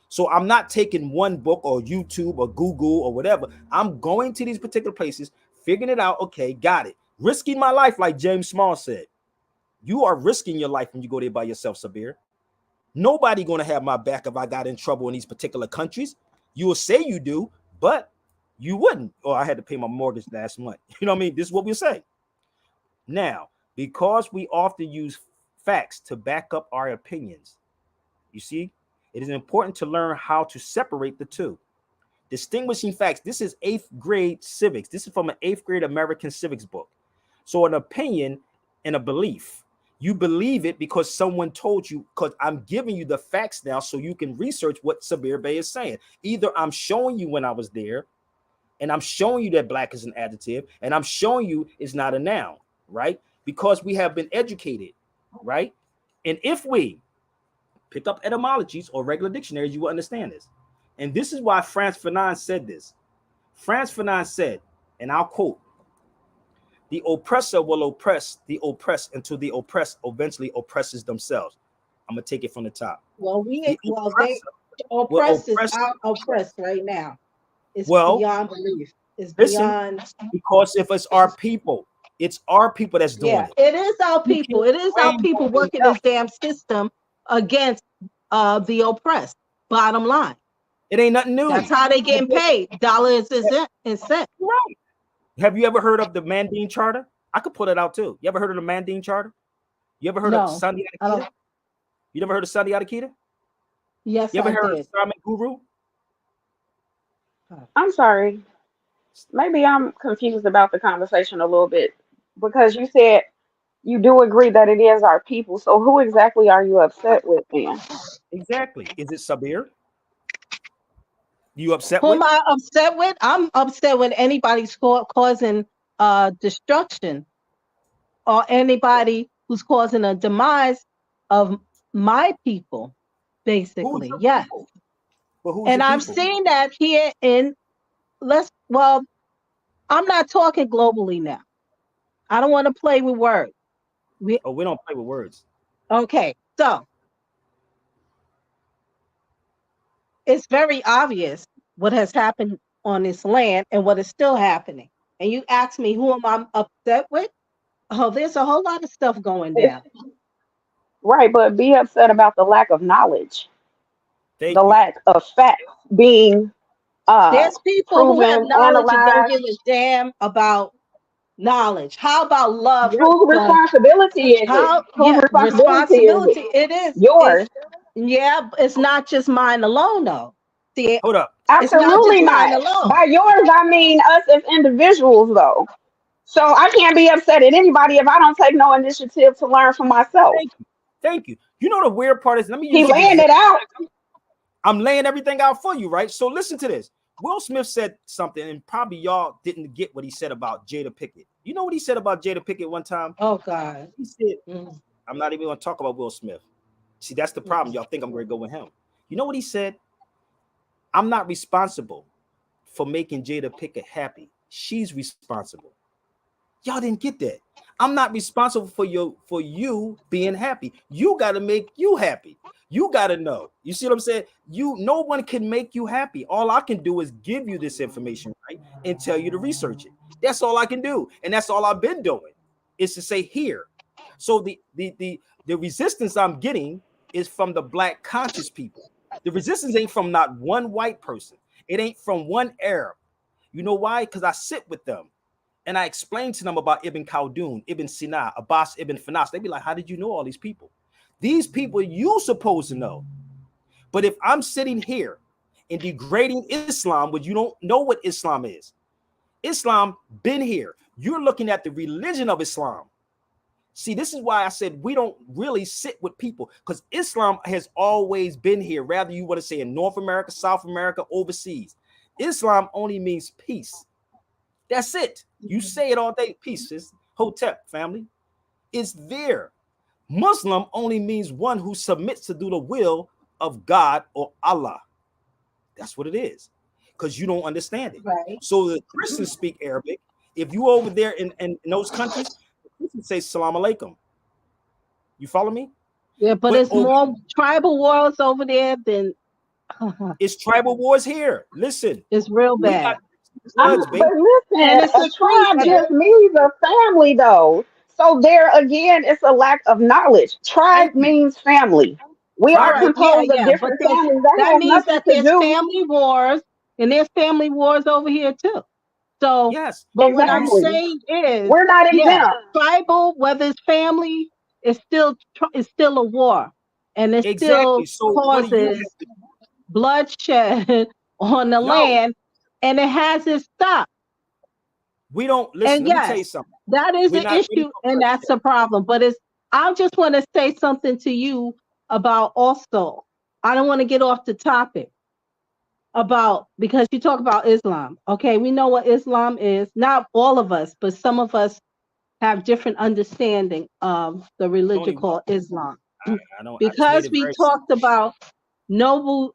So I'm not taking one book or YouTube or Google or whatever. I'm going to these particular places, figuring it out. Okay, got it. Risking my life, like James Small said. You are risking your life when you go there by yourself, Sabir. Nobody going to have my back if I got in trouble in these particular countries. You will say you do, but you wouldn't. Or I had to pay my mortgage last month. You know what I mean? This is what we say. Now, because we often use facts to back up our opinions, you see, it is important to learn how to separate the two. Distinguishing facts. This is 8th grade civics. This is from an 8th grade American civics book. So an opinion and a belief. You believe it because someone told you, because I'm giving you the facts now so you can research what Sabir Bey is saying. Either I'm showing you when I was there, and I'm showing you that black is an adjective, and I'm showing you it's not a noun, right? Because we have been educated, right? And if we pick up etymologies or regular dictionaries, you will understand this. And this is why Frantz Fanon said this. Frantz Fanon said, and I'll quote, "The oppressor will oppress the oppressed until the oppressed eventually oppresses themselves." I'm gonna take it from the top. Well, The they will oppressed is oppress. out oppressed right now. It's Well, beyond belief. It's listen, beyond. because if it's our people, it's our people that's doing Yeah, it. it is our You people. can't It is our blame people nobody working else. this damn system against the oppressed. Bottom line, It ain't nothing that's new. how they getting paid. Dollars and cent. Right. Have you ever heard of the Mandine Charter? I could pull it out too. You ever heard of the Mandine Charter? You ever heard of No, Sandy I Adakita? don't. You never heard of Sandy Adakita? Yes, You ever I heard of did. Simon Guru? I'm sorry. Maybe I'm confused about the conversation a little bit because you said you do agree that it is our people. So who exactly are you upset with then? Exactly. Is it Sabir? You upset Who am with? I upset with? I'm upset when anybody's causing destruction or anybody who's causing a demise of my people, Who's basically. your Yes. people? But who's And your I've people? seen that here in well, I'm not talking globally now. I don't want to play with words. We Oh, we don't play with words. okay. So it's very obvious what has happened on this land and what is still happening. And you ask me who am I upset with? Oh, there's a whole lot of stuff going down. Right, but be upset about the lack of knowledge, the Thank you. lack of facts being uh There's people who have proven, knowledge and don't analyzed. give a damn about knowledge. How about love? Whose responsibility is it? How Whose yeah, responsibility is it? responsibility. It is. It's Yours. yeah, it's not just mine alone though. See, Hold up. it's not just Absolutely mine not. alone. By yours, I mean us as individuals, though. So I can't be upset at anybody if I don't take no initiative to learn for myself. Thank you. Thank you. You know the weird part is, let me He use an laying it example. out. I'm laying everything out for you, right? So listen to this. Will Smith said something, and probably y'all didn't get what he said about Jada Pickett. You know what he said about Jada Pickett one time? Oh God. He said, Mm, I'm not even going to talk about Will Smith. See, that's the problem. mm, Y'all think I'm going to go with him. You know what he said? I'm not responsible for making Jada Pickett happy. She's responsible. Y'all didn't get that. I'm not responsible for you being happy. You got to make you happy. You got to know. You see what I'm saying? No one can make you happy. All I can do is give you this information, right? And tell you to research it. That's all I can do. And that's all I've been doing, is to say here. So the resistance I'm getting is from the black conscious people. The resistance ain't from not one white person. It ain't from one Arab. You know why? Because I sit with them. And I explained to them about Ibn Khaldun, Ibn Sina, Abbas Ibn Fanas. They'd be like, how did you know all these people? These people you supposed to know. But if I'm sitting here and degrading Islam, which you don't know what Islam is, Islam been here. You're looking at the religion of Islam. See, this is why I said we don't really sit with people, because Islam has always been here. Rather, you want to say in North America, South America, overseas. Islam only means peace. That's it. You say it all day. Peace, sis. Hotep, family. It's there. Muslim only means one who submits to do the will of God or Allah. That's what it is. Because you don't understand it. Right. So the Christians speak Arabic. If you over there in those countries, the Christians say Salam Alaikum. You follow me? Yeah, but But it's more tribal wars over there than it's tribal wars here. Listen, it's real we got bad. floods, baby. But listen, And it's a a free tribe state. just means a family, though. So there again, it's a lack of knowledge. Thank Tribe you. means family. We All are Tribe. right, yeah, composed of yeah. But different families. That that has means nothing that to there's do. family wars and there's family wars over here too. So, Yes. but what And you I'm Exactly. see, saying is, We're not yeah, exempt. tribal, whether it's family, it's still a war, and it exactly. still So what do you causes have to do? bloodshed on the No, land, and it hasn't stopped. we don't listen. And Let me tell yes, you something. that is We're an not ready issue, for and that's bloodshed. a problem. But I just want to say something to you about also. I don't want to get off the topic about because you talk about Islam. Okay, we know what Islam is. Not all of us, but some of us have different understanding of the religion Tony, called Islam. I don't. I just made Because it we very simple. talked about Noble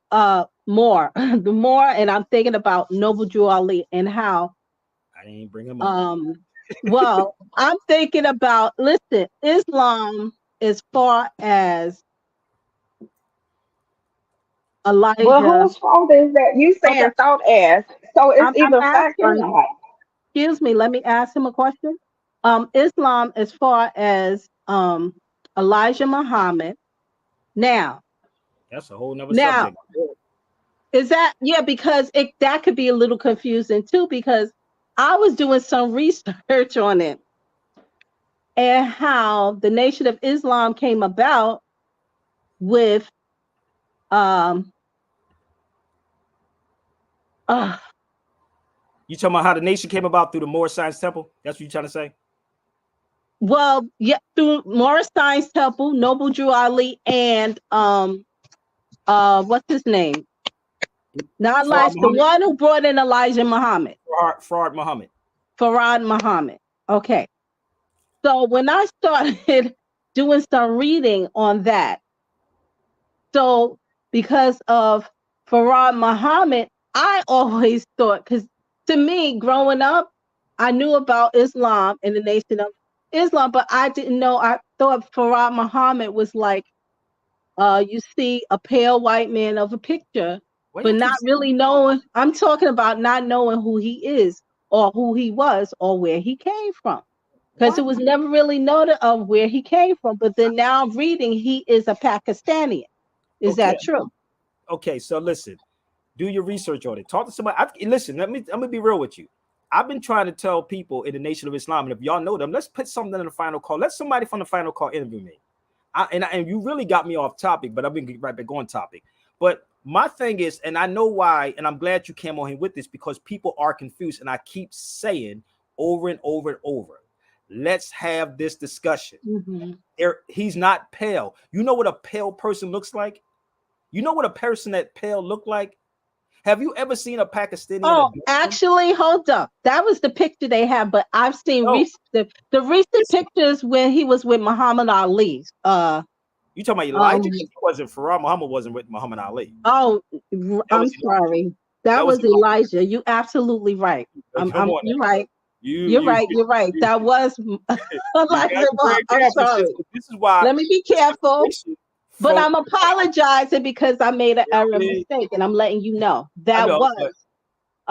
Moore, the Moore, and I'm thinking about Noble Drew Ali and how I didn't bring him up. um well, I'm thinking about listen, Islam as far as But Elijah. whose fault is that? You Okay, saying thought ass. So it's I'm either fact or asking him. not. Excuse me, let me ask him a question. Islam as far as Elijah Muhammad. Now, That's a whole nother now subject. is that yeah, because that could be a little confusing too, because I was doing some research on it and how the Nation of Islam came about with um uh, You talking about how the nation came about through the Moorish Science Temple? That's what you trying to say? well, yeah, through Morris Science Temple, Noble Drew Ali, and what's his name? Not Farad Elijah, the Muhammad. one who brought in Elijah Muhammad, Farad Muhammad. Farad Muhammad. Okay. So when I started doing some reading on that, so because of Farad Muhammad, I always thought, because to me, growing up, I knew about Islam and the Nation of Islam, but I didn't know. I thought Farad Muhammad was like, you see a pale white man of a picture, Why but y'all not keep saying really knowing. I'm talking about not knowing who he is or who he was or where he came from. Because it what? was never really noted of where he came from. But then now I'm reading he is a Pakistani. Is Okay. that true? Okay. So listen, do your research on it. Talk to somebody. Listen, I'm gonna be real with you. I've been trying to tell people in the Nation of Islam, and if y'all know them, let's put something in the final call. Let somebody from the final call interview me. And you really got me off topic, but I've been right back on topic. But my thing is, and I know why, and I'm glad you came on here with this because people are confused, and I keep saying over and over and over, let's have this discussion. Mm-hmm. He's not pale. You know what a pale person looks like? You know what a person that pale look like? Have you ever seen a Pakistani in a Oh, dark room? actually, hold up. That was the picture they had, but I've seen No, the recent listen. pictures when he was with Muhammad Ali. You talking about Elijah? Um, Because he wasn't Farah Muhammad wasn't with Muhammad Ali. oh, That I'm was Elijah. sorry. That That was was Elijah. Elijah. You absolutely right. Come on You're now. right. You You're you right. You're right. you, That was you got Elijah. to be very I'm careful. sorry. This is why Let me be the careful. separation But from I'm apologizing because I made an you know error what I mean? mistake, and I'm letting you know I that know, was but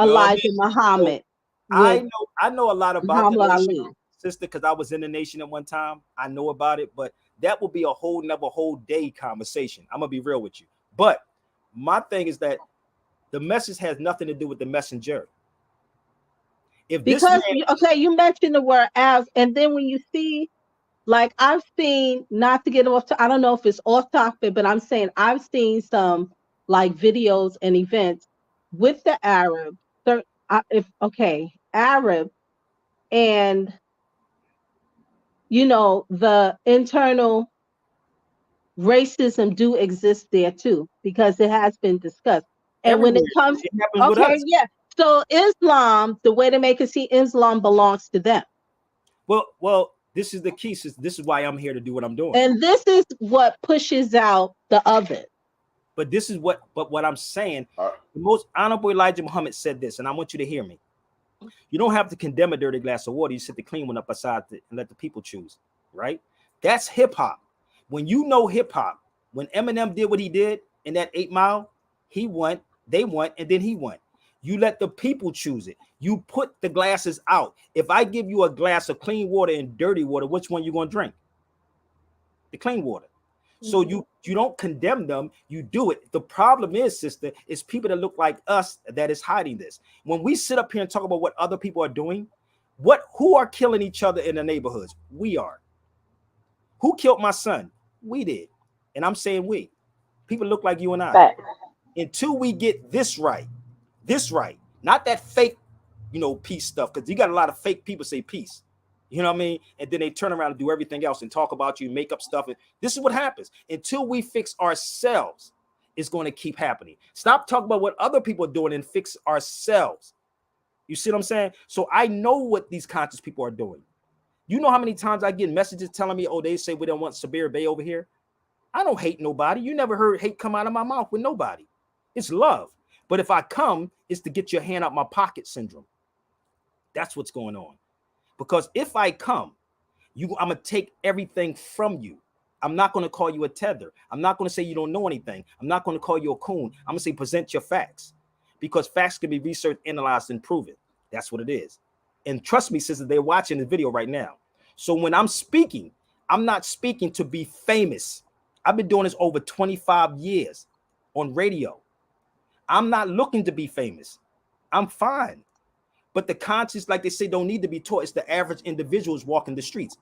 you know what I mean. Elijah So Muhammad with I know a lot about the Muhammad nation, Ali. sister, because I was in the nation at one time. I know about it, but that will be a whole day conversation. I'm gonna be real with you. But my thing is that the message has nothing to do with the messenger. If this man, Because okay, you mentioned the word as, and then when you see, like I've seen, not to get off, I don't know if it's off topic, but I'm saying I've seen some like videos and events with the Arab, if okay, Arab, and the internal racism do exist there too because it has been discussed. And when it everywhere, comes, it happens with okay, us. yeah. So Islam, the way to make it see Islam belongs to them. Well, this is the key. This is why I'm here to do what I'm doing. And this is what pushes out the other. But what I'm saying, the most honorable Elijah Muhammad said this, and I want you to hear me. You don't have to condemn a dirty glass of water. You sit the clean one up beside it and let the people choose, right? That's hip hop. When you know hip hop, when Eminem did what he did in that 8 Mile, he won, they won, and then he won. You let the people choose it. You put the glasses out. If I give you a glass of clean water and dirty water, which one you going to drink? The clean water. So you don't condemn them, you do it. The problem is, sister, is people that look like us that is hiding this. When we sit up here and talk about what other people are doing, who are killing each other in the neighborhoods? We are. Who killed my son? We did. And I'm saying we. People look like you and I. Facts. Until we get this right, not that fake, peace stuff, because you got a lot of fake people say peace. You know what I mean? And then they turn around and do everything else and talk about you, make up stuff. And this is what happens. Until we fix ourselves, it's going to keep happening. Stop talking about what other people are doing and fix ourselves. You see what I'm saying? So I know what these conscious people are doing. You know how many times I get messages telling me, oh, they say we don't want Sabir Bey over here. I don't hate nobody. You never heard hate come out of my mouth with nobody. It's love. But if I come, it's to get your hand out my pocket syndrome. That's what's going on. Because if I come, I'm going to take everything from you. I'm not going to call you a tether. I'm not going to say you don't know anything. I'm not going to call you a coon. I'm going to say present your facts. Because facts can be researched, analyzed, and proven. That's what it is. And trust me, sisters, they're watching the video right now. So when I'm speaking, I'm not speaking to be famous. I've been doing this over 25 years on radio. I'm not looking to be famous. I'm fine. But the conscious, like they say, don't need to be taught. It's the average individuals walking the streets.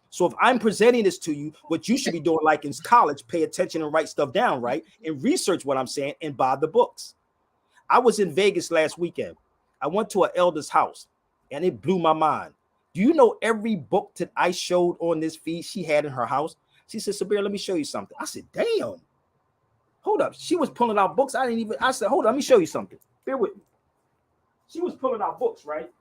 So if I'm presenting this to you, what you should be doing, like in college, pay attention and write stuff down, right? And research what I'm saying and buy the books. I was in Vegas last weekend. I went to an elder's house and it blew my mind. Do you know every book that I showed on this feed she had in her house? She said, Sabir, let me show you something. I said, damn. Hold up. She was pulling out books. I said, hold on, let me show you something. Bear with me. She was pulling out books, right?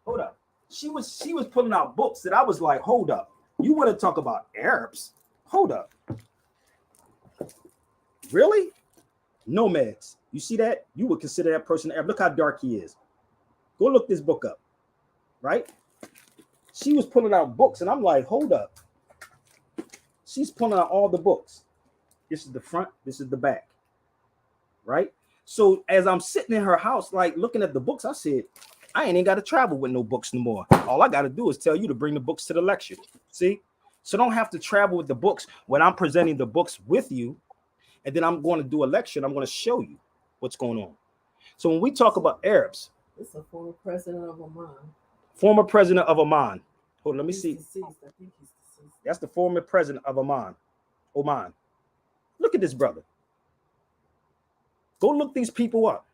Hold up. She was pulling out books that I was like, hold up. You want to talk about Arabs? Hold up. Really? Nomads. You see that? You would consider that person Arab. Look how dark he is. Go look this book up. Right? She was pulling out books, and I'm like, hold up. She's pulling out all the books. This is the front. This is the back. Right? So as I'm sitting in her house, like looking at the books, I said, I ain't got to travel with no books no more. All I got to do is tell you to bring the books to the lecture. See? So don't have to travel with the books when I'm presenting the books with you. And then I'm going to do a lecture and I'm going to show you what's going on. So when we talk about Arabs. It's a former president of Oman. Former president of Oman. Hold on, let me see. Deceased. I think he's deceased. That's the former president of Oman. Oman. Look at this brother. Go look these people up.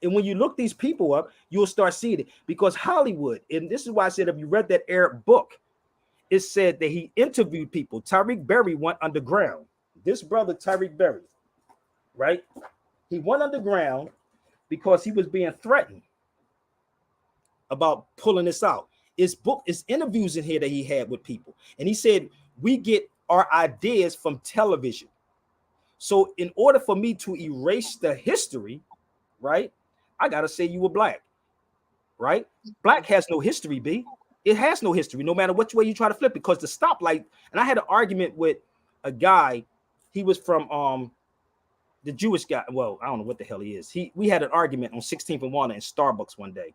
And when you look these people up, you'll start seeing it. Because Hollywood, and this is why I said, if you read that Arab book, it said that he interviewed people. Tariq Berry went underground. This brother, Tariq Berry, right? He went underground because he was being threatened about pulling this out. His book is interviews in here that he had with people. And he said, we get our ideas from television. So in order for me to erase the history, right, I got to say you were black, right? Black has no history, B. It has no history, no matter which way you try to flip it, because the stoplight, and I had an argument with a guy, he was from the Jewish guy, well, I don't know what the hell he is. We had an argument on 16th and Walnut in Starbucks one day.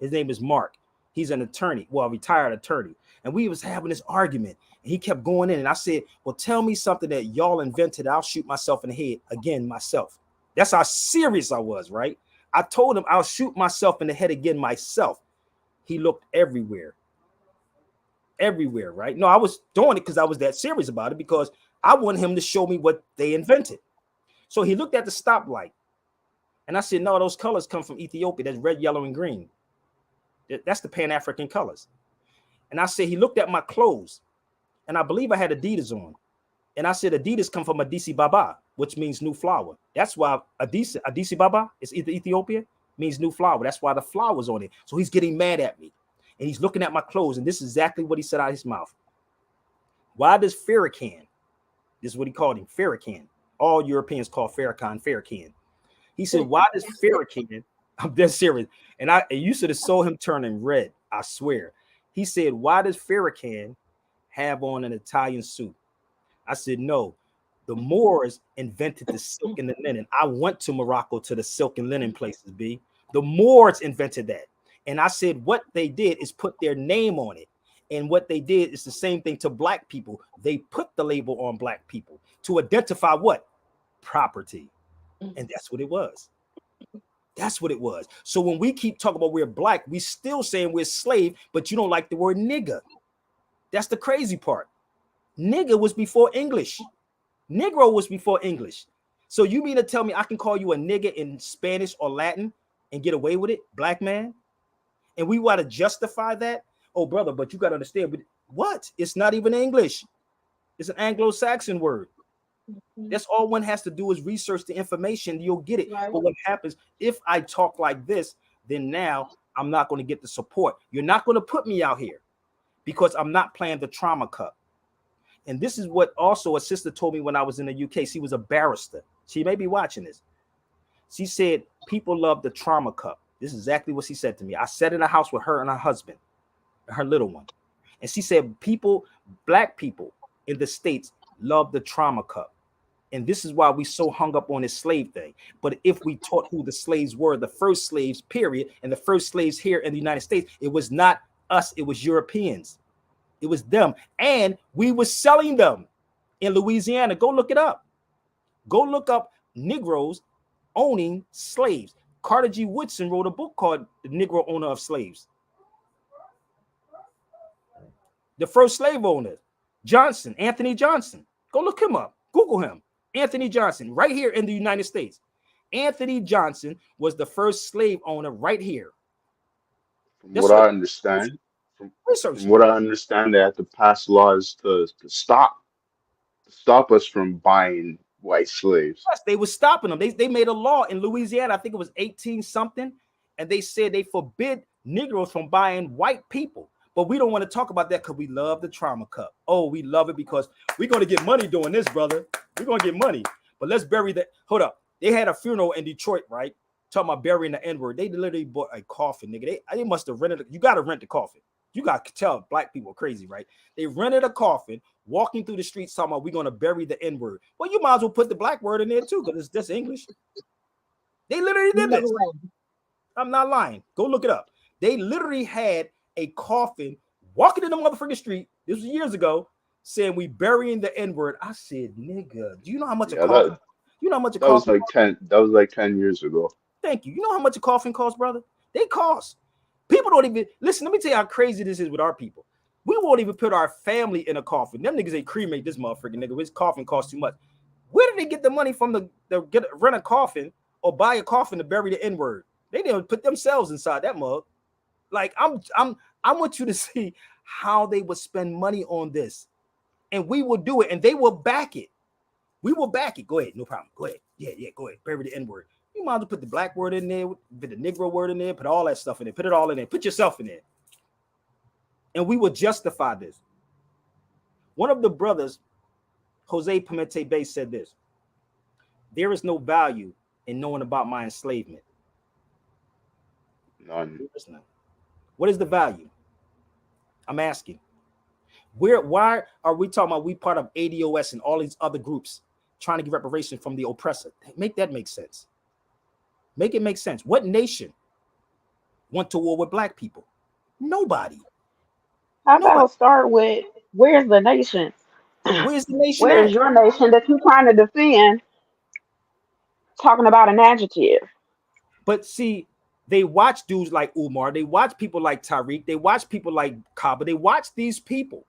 His name is Mark. He's an attorney, well, a retired attorney. And we was having this argument. And he kept going in. And I said, well, tell me something that y'all invented. I'll shoot myself in the head again myself. That's how serious I was, right? I told him I'll shoot myself in the head again myself. He looked everywhere. Everywhere, right? No, I was doing it because I was that serious about it, because I wanted him to show me what they invented. So he looked at the stoplight. And I said, no, those colors come from Ethiopia. That's red, yellow, and green. That's the Pan-African colors. And I said, he looked at my clothes, and I believe I had Adidas on. And I said, Adidas come from Adisi Baba, which means new flower. That's why Adisi Baba is Ethiopia, means new flower. That's why the flower's on it. So he's getting mad at me. and he's looking at my clothes, and this is exactly what he said out of his mouth. Why does Farrakhan, this is what he called him, Farrakhan. All Europeans call Farrakhan. He said, why does Farrakhan, I'm dead serious, and you should have saw him turning red, I swear. He said, why does Farrakhan have on an Italian suit? I said, no, the Moors invented the silk and the linen. I went to Morocco to the silk and linen places, B. The Moors invented that. And I said, what they did is put their name on it. And what they did is the same thing to black people. They put the label on black people to identify what? Property. And that's what it was. That's what it was. So when we keep talking about we're black, we still saying we're slave, but you don't like the word nigga. That's the crazy part. Nigga was before English. Negro was before English. So you mean to tell me I can call you a nigga in Spanish or Latin and get away with it, black man? And we want to justify that? Oh, brother, but you got to understand, but what? It's not even English. It's an Anglo-Saxon word. That's all one has to do is research the information. You'll get it. Right. But what happens if I talk like this, then now I'm not going to get the support. You're not going to put me out here because I'm not playing the trauma cup. And this is what also a sister told me when I was in the UK. She was a barrister. She may be watching this. She said, people love the trauma cup. This is exactly what she said to me. I sat in a house with her and her husband, her little one. And she said, black people in the States love the trauma cup. And this is why we so hung up on this slave thing. But if we taught who the slaves were, the first slaves, period, and the first slaves here in the United States, it was not us, it was Europeans. It was them. And we were selling them in Louisiana. Go look it up. Go look up Negroes owning slaves. Carter G. Woodson wrote a book called The Negro Owner of Slaves. The first slave owner, Johnson, Anthony Johnson. Go look him up. Google him. Anthony Johnson, right here in the United States. Anthony Johnson was the first slave owner right here. From what I understand, they had to pass laws to stop us from buying white slaves. Yes, they were stopping them. They made a law in Louisiana, I think it was 18 something, and they said they forbid Negroes from buying white people. But we don't want to talk about that because we love the trauma cup. Oh, we love it because we're going to get money doing this, brother. We're going to get money. But let's bury that. Hold up. They had a funeral in Detroit, right? Talking about burying the N-word. They literally bought a coffin, nigga. They must have rented. You got to rent the coffin. You got to tell black people are crazy, right? They rented a coffin, walking through the streets talking about we're going to bury the N-word. Well, you might as well put the black word in there too because it's just English. They literally did this. I'm not lying. Go look it up. They literally had a coffin walking in the motherfucking street. This was years ago, saying we burying the N-word. I said, nigga, do you know how much a coffin? You know how much a coffin? That was like 10 years ago. Thank you. You know how much a coffin costs, brother? They cost. People don't even listen. Let me tell you how crazy this is with our people. We won't even put our family in a coffin. Them niggas ain't cremate this motherfucking nigga. His coffin costs too much. Where did they get the money from to rent a coffin or buy a coffin to bury the N-word? They didn't put themselves inside that mug. Like I want you to see how they would spend money on this, and we will do it, and they will back it. We will back it. Go ahead, no problem. Go ahead. Yeah, go ahead. Bury the N-word. You might as well put the black word in there, put the Negro word in there, put all that stuff in there, put it all in there, put yourself in there, and we will justify this. One of the brothers, Jose Pimente Bey, said this: "There is no value in knowing about my enslavement." None. What is the value? I'm asking. Why are we talking about we part of ADOS and all these other groups trying to get reparation from the oppressor? Make that make sense. Make it make sense. What nation went to war with black people? Nobody. How about start with where's the nation? Where's the nation Where's at? your nation that you're trying to defend? Talking about an adjective. But see, they watch dudes like Umar. They watch people like Tariq. They watch people like Kaba. They watch these people.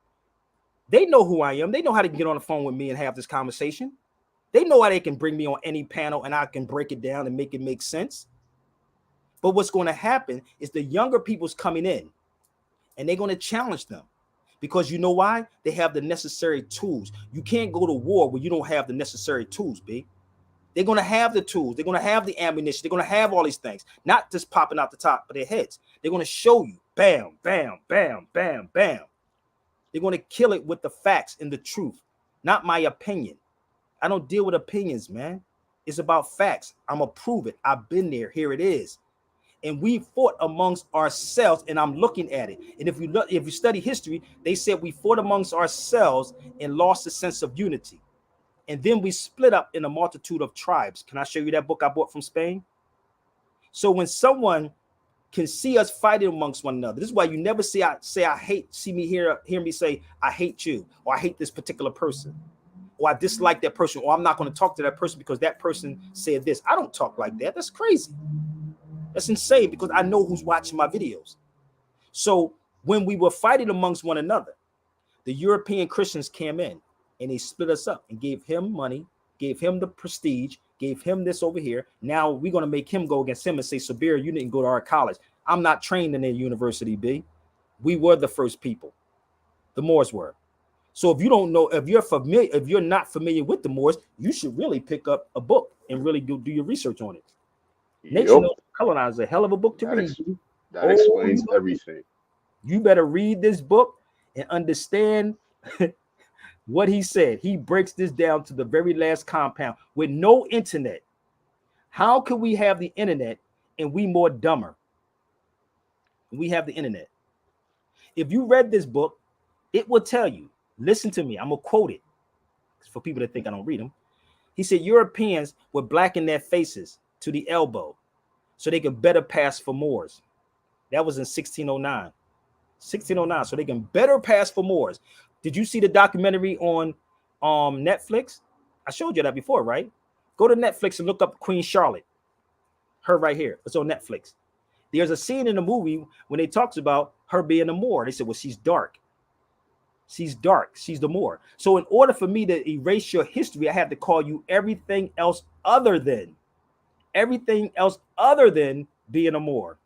They know who I am. They know how to get on the phone with me and have this conversation. They know how they can bring me on any panel and I can break it down and make it make sense. But what's going to happen is the younger people's coming in and they're going to challenge them because you know why? They have the necessary tools. You can't go to war where you don't have the necessary tools, B. They're going to have the tools. They're going to have the ammunition. They're going to have all these things, not just popping out the top of their heads. They're going to show you. Bam, bam, bam, bam, bam. They're going to kill it with the facts and the truth, not my opinion. I don't deal with opinions, man. It's about facts. I'm going to prove it. I've been there. Here it is. And we fought amongst ourselves, and I'm looking at it. And if you study history, they said we fought amongst ourselves and lost a sense of unity. And then we split up in a multitude of tribes. Can I show you that book I bought from Spain? So when someone can see us fighting amongst one another, this is why you never see me hear me say I hate you, or I hate this particular person, or I dislike that person, or I'm not going to talk to that person because that person said this. I don't talk like that. That's crazy. That's insane, because I know who's watching my videos. So when we were fighting amongst one another, the European Christians came in and they split us up and gave him money, gave him the prestige, gave him this over here. Now we're going to make him go against him and say, Sabir, you didn't go to our college. I'm not trained in their university, B. We were the first people. The Moors were. So if you don't know, if you're not familiar with the Moors, you should really pick up a book and really do your research on it. Nature Knows Colonize is a hell of a book to read. That explains everything. You better read this book and understand what he said. He breaks this down to the very last compound with no internet. How can we have the internet and we more dumber? We have the internet. If you read this book, it will tell you, listen to me, I'm going to quote it for people that think I don't read them. He said, Europeans would blacken their faces to the elbow so they can better pass for Moors. That was in 1609. 1609, so they can better pass for Moors. Did you see the documentary on Netflix? I showed you that before, right? Go to Netflix and look up Queen Charlotte. Her right here. It's on Netflix. There's a scene in the movie when they talks about her being a Moor. They said, well, she's dark. She's dark. She's the Moor. So in order for me to erase your history, I have to call you everything else other than being a Moor.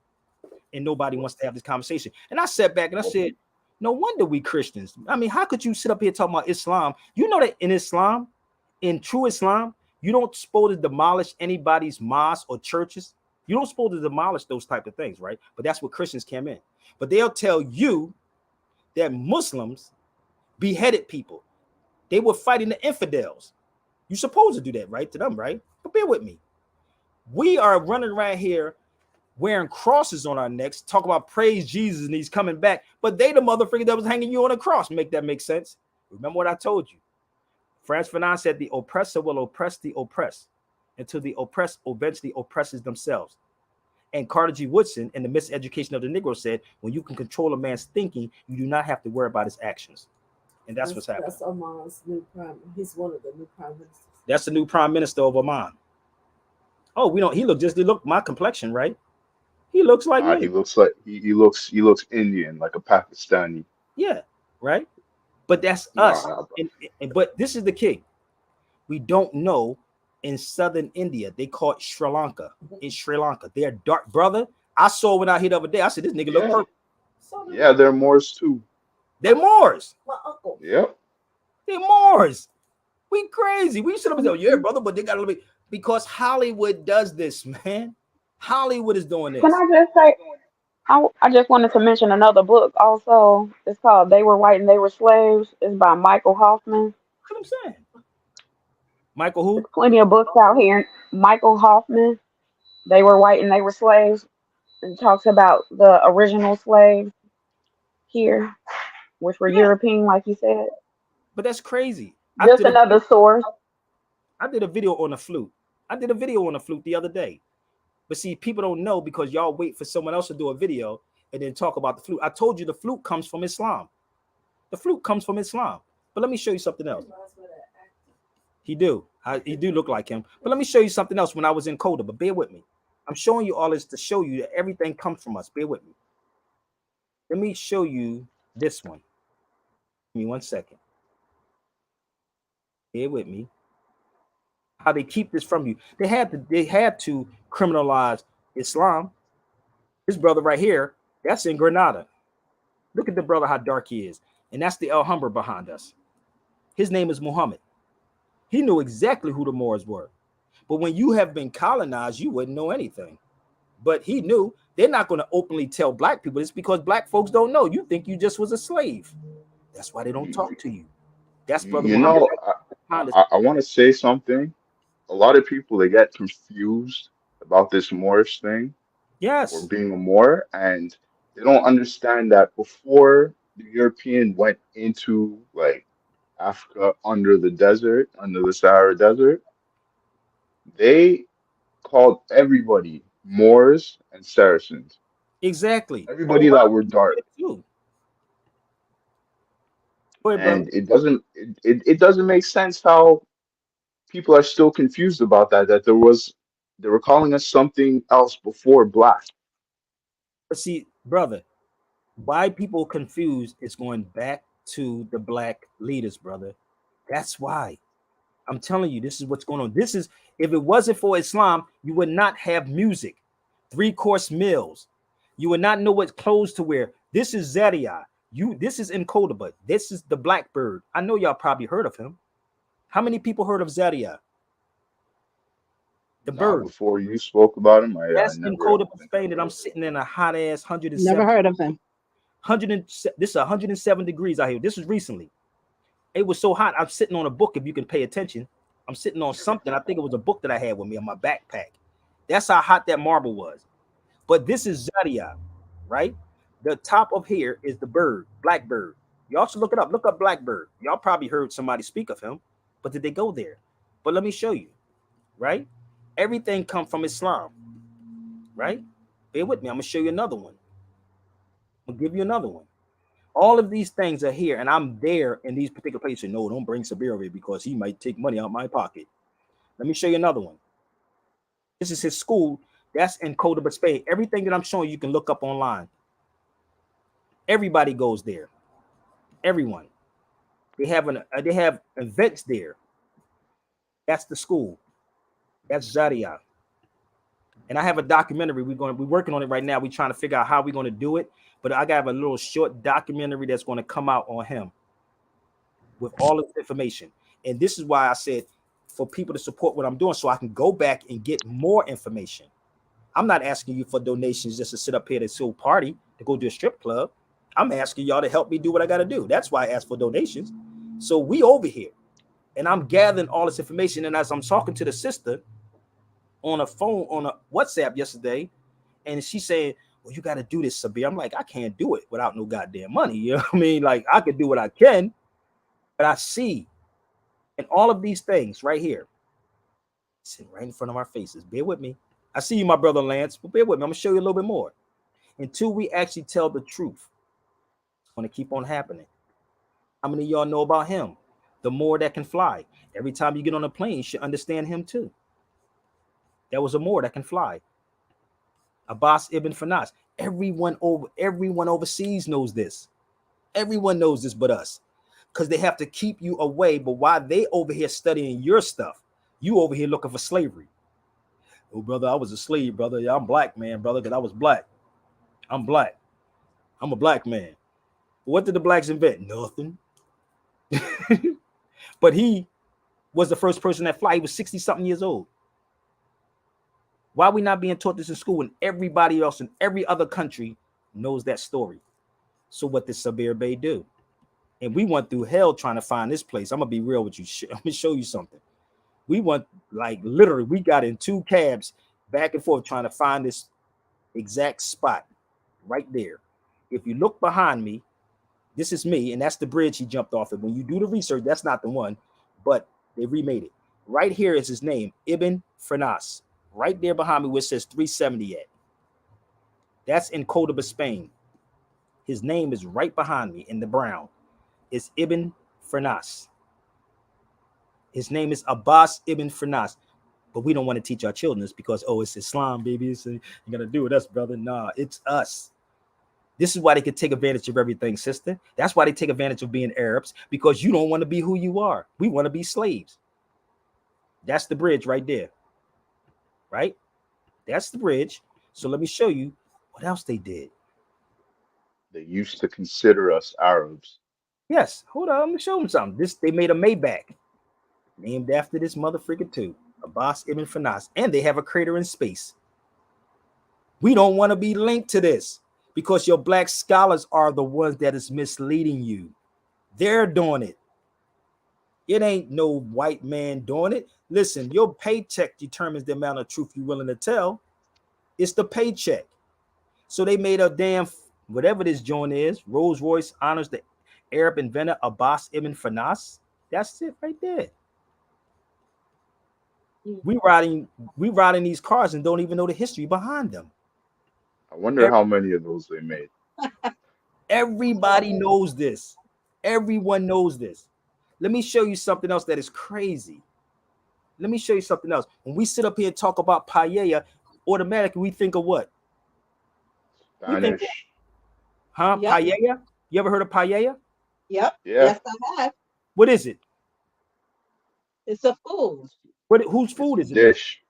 And nobody wants to have this conversation. And I sat back and I said, no wonder we Christians. I mean, how could you sit up here talking about Islam? You know that in Islam, in true Islam, you don't supposed to demolish anybody's mosque or churches. You don't supposed to demolish those type of things, right? But that's what Christians came in. But they'll tell you that Muslims beheaded people. They were fighting the infidels. You're supposed to do that, right? To them, right? But bear with me. We are running around here wearing crosses on our necks, talk about praise Jesus and he's coming back, but they the motherfucker that was hanging you on a cross. Make that make sense? Remember what I told you. Frantz Fanon said the oppressor will oppress the oppressed until the oppressed eventually oppresses themselves. And Carter G. Woodson in The Miseducation of the Negro said, when you can control a man's thinking, you do not have to worry about his actions. And that's what's happening. That's Oman's new prime. He's one of the new prime ministers. That's the new prime minister of Oman. Oh, we don't. He look my complexion, right? He looks like me. He looks like he looks Indian, like a Pakistani. Yeah, right. But that's us. But this is the key. We don't know in southern India. They call it Sri Lanka. In Sri Lanka, they're dark, brother. I saw when I hit the other day. I said, this nigga look purple. Yeah, they're Moors too. They're Moors. My uncle. Yep. They're Moors. We crazy. We should have said, yeah, brother, but they got a little bit because Hollywood does this, man. Hollywood is doing this. Can I just say, I just wanted to mention another book also. It's called They Were White and They Were Slaves. It's by Michael Hoffman. That's what I'm saying. Michael who? There's plenty of books out here. Michael Hoffman. They Were White and They Were Slaves. It talks about the original slaves here, which were European, like you said. But that's crazy. Just another source. I did a video on the flute. The other day. But see, people don't know because y'all wait for someone else to do a video and then talk about the flute. I told you the flute comes from Islam. The flute comes from Islam. But let me show you something else. He do look like him. But let me show you something else when I was in Coda. But bear with me. I'm showing you all this to show you that everything comes from us. Bear with me. Let me show you this one. Give me 1 second. Bear with me. How they keep this from you. They had to criminalize Islam. This brother right here, that's in Grenada. Look at the brother, how dark he is. And that's the Alhambra behind us. His name is Muhammad. He knew exactly who the Moors were. But when you have been colonized, you wouldn't know anything. But he knew they're not going to openly tell black people. It's because black folks don't know. You think you just was a slave. That's why they don't talk to you. That's Brother You Muhammad. know, I want to say something. A lot of people they get confused about this Moorish thing or Yes, being a Moor, and they don't understand that before the European went into like Africa under the desert, under the Sahara Desert, they called everybody Moors and Saracens. exactly. Oh, Everybody wow. that were dark. Too. Go ahead, brother. And it doesn't make sense how people are still confused about that, that they were calling us something else before black. But see, brother, why people confused is going back to the black leaders, brother. That's why. I'm telling you, this is what's going on. This is, if it wasn't for Islam, you would not have music, three-course meals. You would not know what clothes to wear. This is Zaria. This is in Cordoba. This is the Blackbird. I know y'all probably heard of him. How many people heard of Zaria? The Now, bird. before you spoke about him, I That's in never, I Cordoba, don't think I Spain, and heard I'm of it. sitting in a hot ass Never 107, heard of him. this is 107 degrees out here. This was recently. It was so hot. I'm sitting on a book. If you can pay attention, I'm sitting on something. I think it was a book that I had with me on my backpack. That's how hot that marble was. But this is Zaria, right? The top of here is the bird, blackbird. Y'all should look it up. Look up blackbird. Y'all probably heard somebody speak of him, but did they go there? But let me show you, right? Everything come from Islam, right? Bear with me. I'm gonna show you another one. I'm gonna give you another one. All of these things are here, and I'm there in these particular places. No, don't bring Sabir over because he might take money out my pocket. Let me show you another one. This is his school. That's in Cordoba, Spain. Everything that I'm showing you can look up online. Everybody goes there. Everyone. They have events there. That's the school. That's Zaria. And I have a documentary. We're working on it right now. We're trying to figure out how we're going to do it. But I got a little short documentary that's going to come out on him with all of the information. And this is why I said for people to support what I'm doing so I can go back and get more information. I'm not asking you for donations just to sit up here to show party, to go to a strip club. I'm asking y'all to help me do what I got to do. That's why I asked for donations. So we over here, and I'm gathering all this information. And as I'm talking to the sister on a phone, on a WhatsApp yesterday, and she's saying, well, you got to do this, Sabir. I'm like, I can't do it without no goddamn money. You know what I mean? Like, I could do what I can, but I see, and all of these things right here, sitting right in front of our faces. Bear with me. I see you, my brother Lance, but bear with me. I'm going to show you a little bit more. Until we actually tell the truth, it's going to keep on happening. How many of y'all know about him? The Moor that can fly. Every time you get on a plane, you should understand him too. That was a Moor that can fly. Abbas ibn Fanas. Everyone overseas knows this. Everyone knows this but us. Because they have to keep you away. But while they over here studying your stuff, you over here looking for slavery. Oh, brother, I was a slave, brother. Yeah, I'm black, man, brother, because I was black. I'm black. I'm a black man. What did the blacks invent? Nothing. But he was the first person that fly. He was 60 something years old. Why are we not being taught this in school? And everybody else in every other country knows that story. So what did Sabir Bey do? And we went through hell trying to find this place. I'm gonna be real with you. I'm gonna show you something. We went, like, literally, we got in two cabs back and forth trying to find this exact spot right there. If you look behind me, this is me, and that's the bridge he jumped off of. When you do the research, that's not the one, but they remade it. Right here is his name, Ibn Fernas. Right there behind me where it says 370 at. That's in Cordoba, Spain. His name is right behind me in the brown. It's Ibn Fernas. His name is Abbas Ibn Fernas. But we don't want to teach our children this because, oh, it's Islam, baby. It's, you got to do with us, brother. Nah, it's us. This is why they could take advantage of everything, sister. That's why they take advantage of being Arabs, because you don't want to be who you are. We want to be slaves. That's the bridge right there, right? That's the bridge. So let me show you what else they did. They used to consider us Arabs. Yes, hold on. Let me show them something. They made a Maybach named after this motherfucker too, Abbas Ibn Fanas, and they have a crater in space. We don't want to be linked to this because your black scholars are the ones that is misleading you. They're doing it. It ain't no white man doing it. Listen, your paycheck determines the amount of truth you're willing to tell. It's the paycheck. So they made a damn whatever this joint is. Rolls Royce honors the Arab inventor Abbas ibn Fanas. That's it right there. We riding these cars and don't even know the history behind them. I wonder how many of those they made. Everybody knows this. Everyone knows this. Let me show you something else that is crazy. Let me show you something else. When we sit up here and talk about paella, automatically we think of what? We think, Spanish. huh? Yep. Paella? You ever heard of paella? Yep. Yeah, Yes, I have. What is it? It's a food. What? Whose it's food a is it? Though? dish.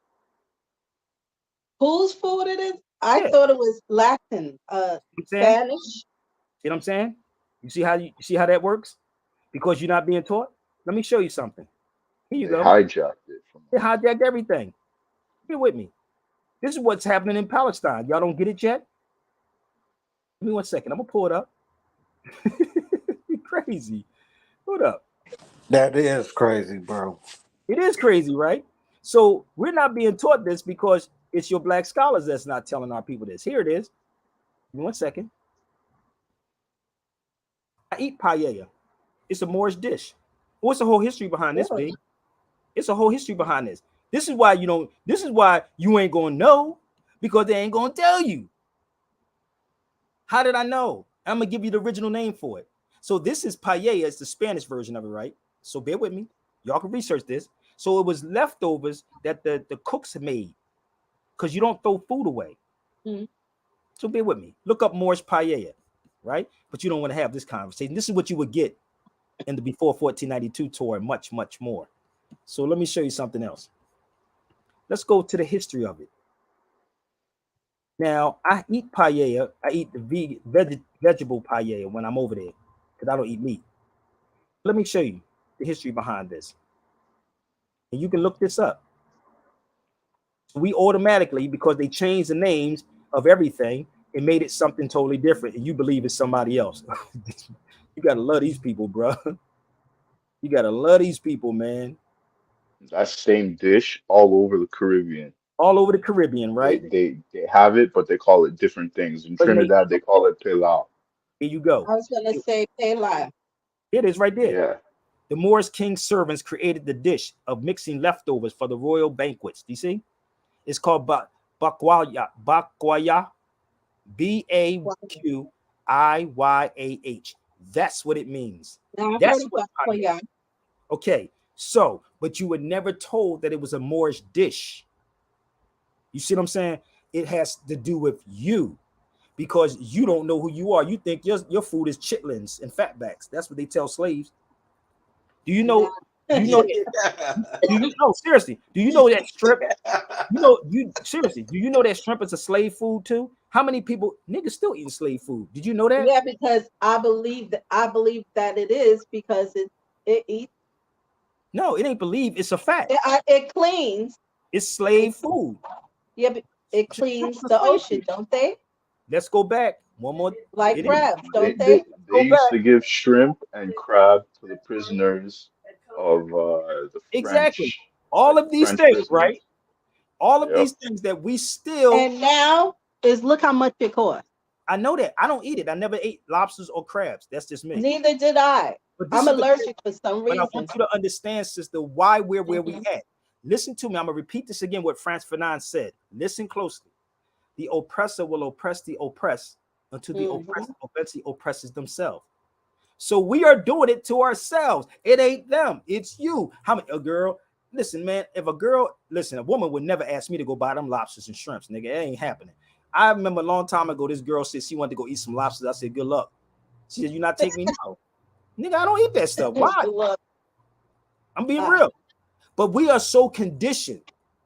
Whose food it is? I Yeah. thought it was Latin, You saying? Spanish. See what I'm saying? You see how that works? Because you're not being taught. Let me show you something. Here you They go. hijacked it from They us. hijacked everything. Get with me. This is what's happening in Palestine. Y'all don't get it yet? Give me 1 second. I'm gonna pull it up. You're crazy. Hold up. That is crazy, bro. It is crazy, right? So we're not being taught this because it's your black scholars that's not telling our people this. Here it is. Give me 1 second. I eat paella. It's a Moorish dish. What's the whole history behind this, Really? Big? It's a whole history behind this. This is why you don't. This is why you ain't gonna know because they ain't gonna tell you. How did I know? I'm gonna give you the original name for it. So this is paella. It's the Spanish version of it, right? So bear with me. Y'all can research this. So it was leftovers that the cooks made because you don't throw food away. Mhm. So bear with me. Look up Moorish paella, right? But you don't want to have this conversation. This is what you would get in the before 1492 tour and much, much more. So let me show you something else. Let's go to the history of it. Now, I eat paella. I eat the vegetable paella when I'm over there because I don't eat meat. Let me show you the history behind this. And you can look this up. So we automatically, because they changed the names of everything, it made it something totally different. And you believe it's somebody else. You got to love these people, bro. You got to love these people, man. That same dish all over the Caribbean. All over the Caribbean, They right? they they have it, but they call it different things. In But Nate, Trinidad, they call it pilau. here you go. I was gonna say Paella. It is right there. Yeah, The Moorish king's servants created the dish of mixing leftovers for the royal banquets. Do you see? It's called bakwaya. Bakwaya. Baquyah. That's what it means. Now I've heard That's of what. Paella. Okay. So, but you were never told that it was a Moorish dish. You see what I'm saying? It has to do with you because you don't know who you are. You think your food is chitlins and fatbacks. That's what they tell slaves. Do you know? Do you know? Do you know? Seriously, do you know that shrimp? You seriously? Do you know that shrimp is a slave food too? How many people niggas still eating slave food? Did you know that? Yeah, because I believe that it is because it eats No, it ain't believe. It's a fact. it cleans It's it slave food. yeah but it Shrimp cleans is a the slave ocean, food. don't they? Let's go back one more. Like It is. crabs, they don't they they? they Go used back. to give shrimp and crab to the prisoners of the Exactly. French, All like of these French things, prisoners. right? All of Yep. these things that we still. And now is look how much it costs. I know that. I don't eat it. I never ate lobsters or crabs. That's just me. Neither did I. But this I'm is the allergic for some but I want reason. you to understand, sister, why we're where we Mhm. at. Listen to me. I'm gonna repeat this again. What Franz Fanon said. Listen closely. The oppressor will oppress the oppressed until the oppressed Mhm. eventually oppresses themselves. So we are doing it to ourselves. It ain't them. It's you. How many a girl? Listen, man. If a girl, listen, a woman would never ask me to go buy them lobsters and shrimps, nigga. It ain't happening. I remember a long time ago, this girl said she wanted to go eat some lobsters. I said, good luck. She said, you not take me now. Nigga, I don't eat that stuff. Why? Look, I'm being ah, real. But we are so conditioned.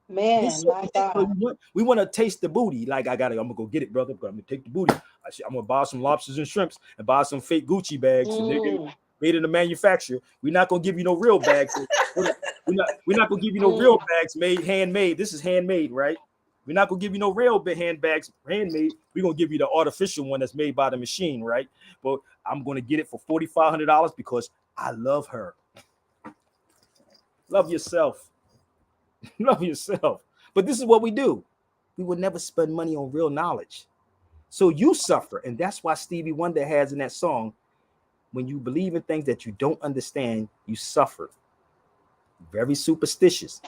We man, so my conditioned. God. We want to taste the booty. Like I'm gonna go get it, brother. I'm gonna take the booty. I'm gonna buy some lobsters and shrimps and buy some fake Gucci bags. And nigga, Mm, made in the manufacturer. We're not gonna give you no real bags. We're not gonna give you no real mm. bags made handmade. This is handmade, right? We're not gonna give you no real handbags, handmade. We're gonna give you the artificial one that's made by the machine, right? But I'm gonna get it for $4,500 because I love her. Love yourself. Love yourself. But this is what we do. We would never spend money on real knowledge. So you suffer. And that's why Stevie Wonder has in that song, when you believe in things that you don't understand, you suffer. Very superstitious.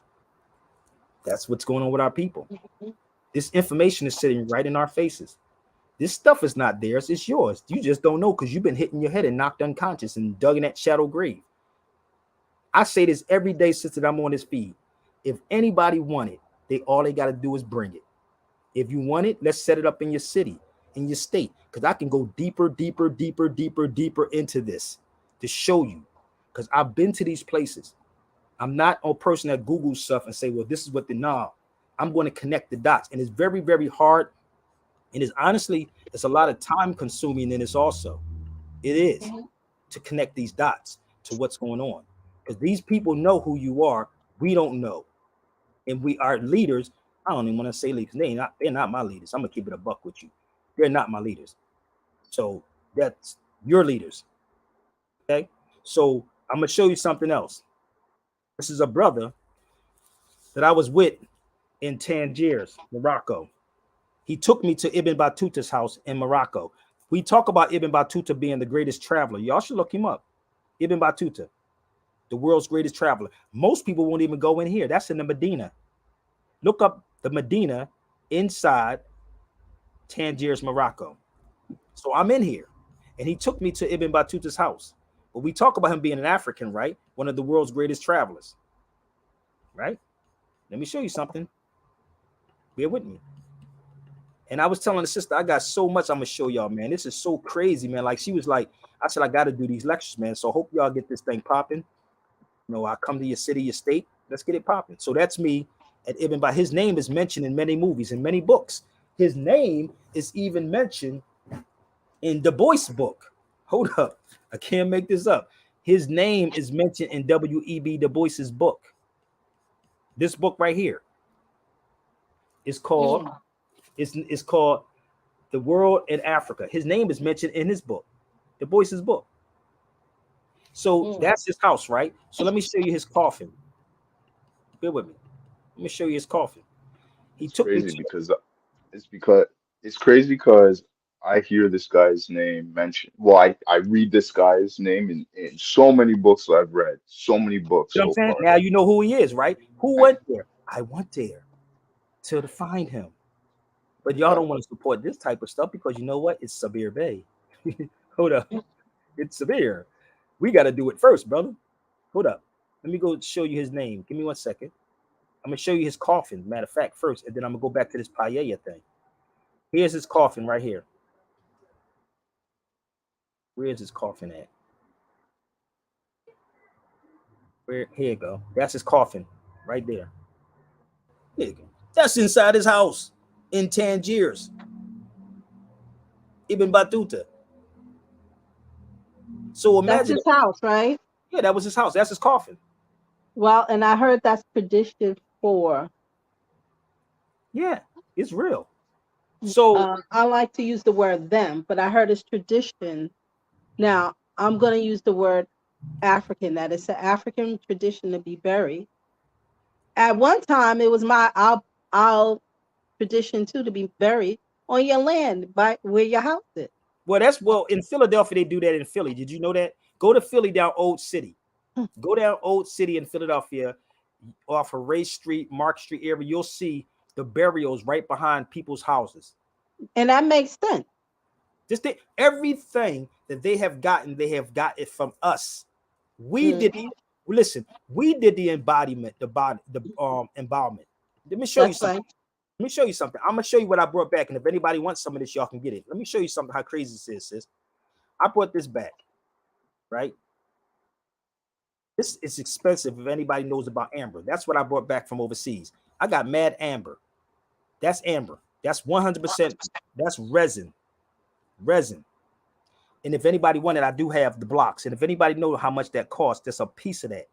That's what's going on with our people. This information is sitting right in our faces. This stuff is not theirs, it's yours. You just don't know because you've been hitting your head and knocked unconscious and dug in that shadow grave. I say this every day since that I'm on this feed. If anybody want it, all they got to do is bring it. If you want it, let's set it up in your city, in your state, because I can go deeper into this to show you, because I've been to these places. I'm not a person that Googles stuff and say, well, this is what the nah. I'm going to connect the dots, and it's very, very hard. And it's honestly, it's a lot of time consuming in this also. It is to connect these dots to what's going on, because these people know who you are. We don't know. And we are leaders. I don't even want to say leaders. They're not my leaders. I'm gonna keep it a buck with you. They're not my leaders. So that's your leaders. Okay. So I'm gonna show you something else. This is a brother that I was with in Tangiers, Morocco. He took me to Ibn Battuta's house in Morocco. We talk about Ibn Battuta being the greatest traveler. Y'all should look him up. Ibn Battuta, the world's greatest traveler. Most people won't even go in here. That's in the Medina. Look up the Medina inside Tangiers, Morocco. So I'm in here, and he took me to Ibn Battuta's house. But we talk about him being an African, right? One of the world's greatest travelers, right? Let me show you something. Bear with me. And I was telling the sister, I got so much I'm gonna show y'all, man. This is so crazy, man. Like she was like, I said, I got to do these lectures, man. So hope y'all get this thing popping. You know, I come to your city, your state. Let's get it popping. So that's me at Ibn Battuta. His name is mentioned in many movies, in many books. His name is even mentioned in Du Bois' book. Hold up, I can't make this up. His name is mentioned in W.E.B. Du Bois's book. This book right here is called it's called The World in Africa. His name is mentioned in his book, Du Bois's book. So that's his house, right? So let me show you his coffin. Bear with me. Let me show you his coffin. He It's took me crazy to. because it's crazy because I hear this guy's name mentioned. Well, I read this guy's name in so many books I've read, so many books You know what so I'm saying? far. Now you know who he is, right? Who And went there? I went there to find him. But y'all yeah, don't want to support this type of stuff because you know what? It's Sabir Bey. Hold up. It's Sabir. We got to do it first, brother. Hold up. Let me go show you his name. Give me 1 second. I'm going to show you his coffin, matter of fact, first. And then I'm going to go back to this Paella thing. Here's his coffin right here. Where's his coffin at? Here you go. That's his coffin right there. Here you go. That's inside his house in Tangiers. Ibn Battuta. So That's imagine, his house, right? yeah, that was his house. That's his coffin. Well, and I heard that's tradition for. Yeah, it's real. So, I like to use the word them, but I heard it's tradition. Now I'm going to use the word African. That it's an African tradition to be buried. At one time, it was our tradition too to be buried on your land by where your house is. well, in Philadelphia, they do that in Philly. Did you know that? Go to Philly down Old City. Go down Old City in Philadelphia off of Ray Street, Mark Street area. You'll see the burials right behind people's houses. And that makes sense. Everything that they have got it from us. We did Mhm. listen, we did the embodiment, the embodiment. Let me show you That's something. right. Let me show you something. I'm gonna show you what I brought back. And if anybody wants some of this, y'all can get it. Let me show you something how crazy this is, sis. I brought this back, right? This is expensive if anybody knows about amber. That's what I brought back from overseas. I got mad amber. That's amber. That's 100%. That's resin. Resin. And if anybody wanted, I do have the blocks. And if anybody knows how much that costs, that's a piece of that.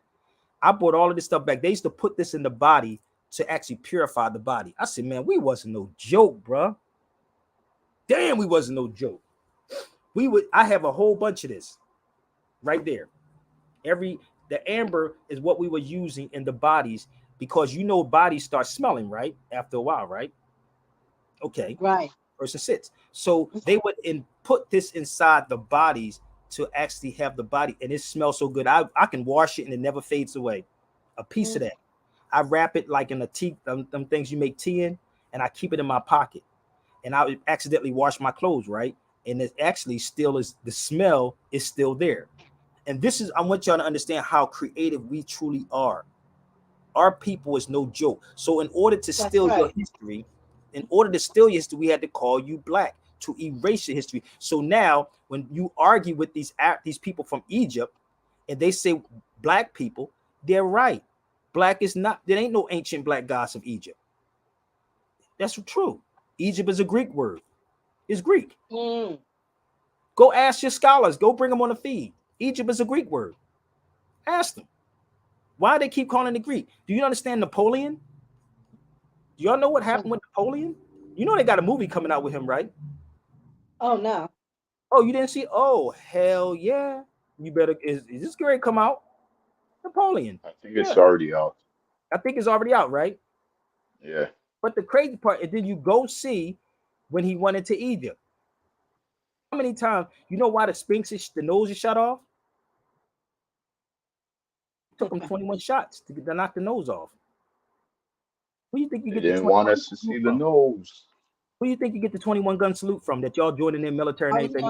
I brought all of this stuff back. They used to put this in the body to actually purify the body. I said, man, we wasn't no joke, bro. Damn, we wasn't no joke. I have a whole bunch of this right there. The amber is what we were using in the bodies, because bodies start smelling, right? After a while, right? Okay. Right. Person sits. So they would put this inside the bodies to actually have the body, and it smells so good. I can wash it and it never fades away. A piece of that. I wrap it like in a tea, them things you make tea in, and I keep it in my pocket. And I would accidentally wash my clothes, right? And it actually still is, the smell is still there. And I want y'all to understand how creative we truly are. Our people is no joke. So in order to steal your history, we had to call you black to erase your history. So now when you argue with these people from Egypt and they say black people, they're right. Black is not, there ain't no ancient black gods of Egypt. That's true. Egypt is a Greek word. It's Greek. Go ask your scholars. Go bring them on the feed. Egypt is a Greek word. Ask them. Why they keep calling it Greek? Do you understand Napoleon? Do y'all know what happened with Napoleon? You know they got a movie coming out with him, right? Oh, no. Oh, you didn't see? Oh, hell yeah. You better, is this going to come out? Napoleon. I think it's already out. I think it's already out, right? Yeah. But the crazy part is, did you go see when he went into Egypt? How many times? You know why the nose is shut off? It took him 21 shots to knock the nose off. Who do you think you They get the didn't 21 want us to see the from? nose. Who do you think you get the 21 gun salute from that y'all joining in military and anything?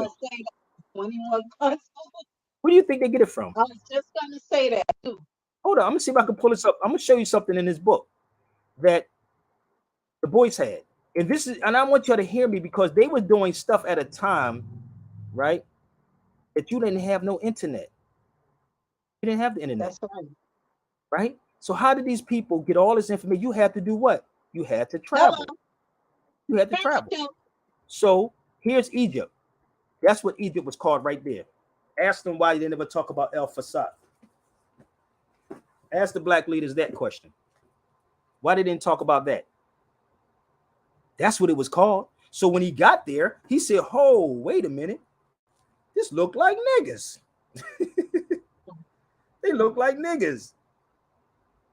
21 gun salute. Who do you think they get it from? I was just going to say that too. Hold on, I'm gonna see if I can pull this up. I'm gonna show you something in this book that the boys had. And I want y'all to hear me, because they were doing stuff at a time, right? That you didn't have no internet. You didn't have the internet. That's right. Right? So how did these people get all this information? You had to do what? You had to travel. Hello. You had to travel. So here's Egypt. That's what Egypt was called right there. Ask them why they never talk about El Fasad. Ask the black leaders that question. Why they didn't talk about that? That's what it was called. So when he got there, he said, oh, wait a minute. This look like niggas. They look like niggas.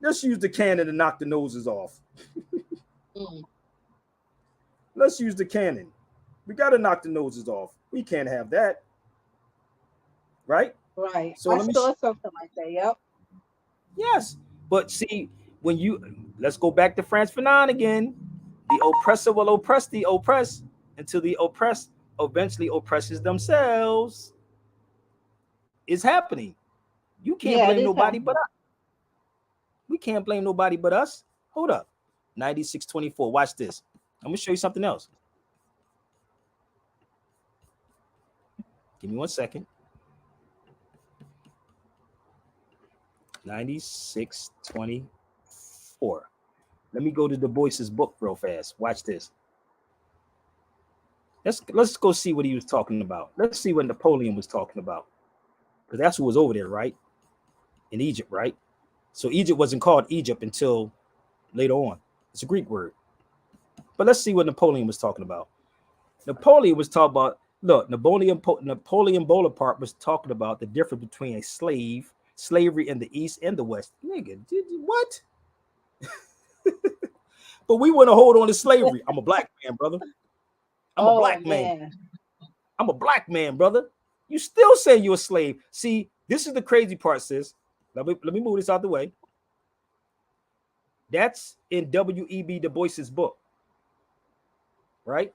Let's use the cannon to knock the noses off. Let's use the cannon. We got to knock the noses off. We can't have that. Right? Right. So I saw something like that. Yep. Yes. But see, let's go back to Frantz Fanon again. The oppressor will oppress the oppressed until the oppressed eventually oppresses themselves. It's happening. You can't blame nobody but us. We can't blame nobody but us. Hold up. 9624. Watch this. I'm going to show you something else. Give me 1 second. 9624. Let me go to Du Bois's book real fast. Watch this. Let's go see what he was talking about. Let's see what Napoleon was talking about. Because that's who was over there, right? In Egypt, right? So Egypt wasn't called Egypt until later on. It's a Greek word. But let's see what Napoleon was talking about. Napoleon was talking about, look, Napoleon Bonaparte was talking about the difference between slavery in the East and the West. Nigga, what? But we want to hold on to slavery. I'm a black man, brother. I'm a black man. I'm a black man, brother. You still say you're a slave. See, this is the crazy part, sis. Let me move this out the way. That's in W.E.B. Du Bois's book. Right?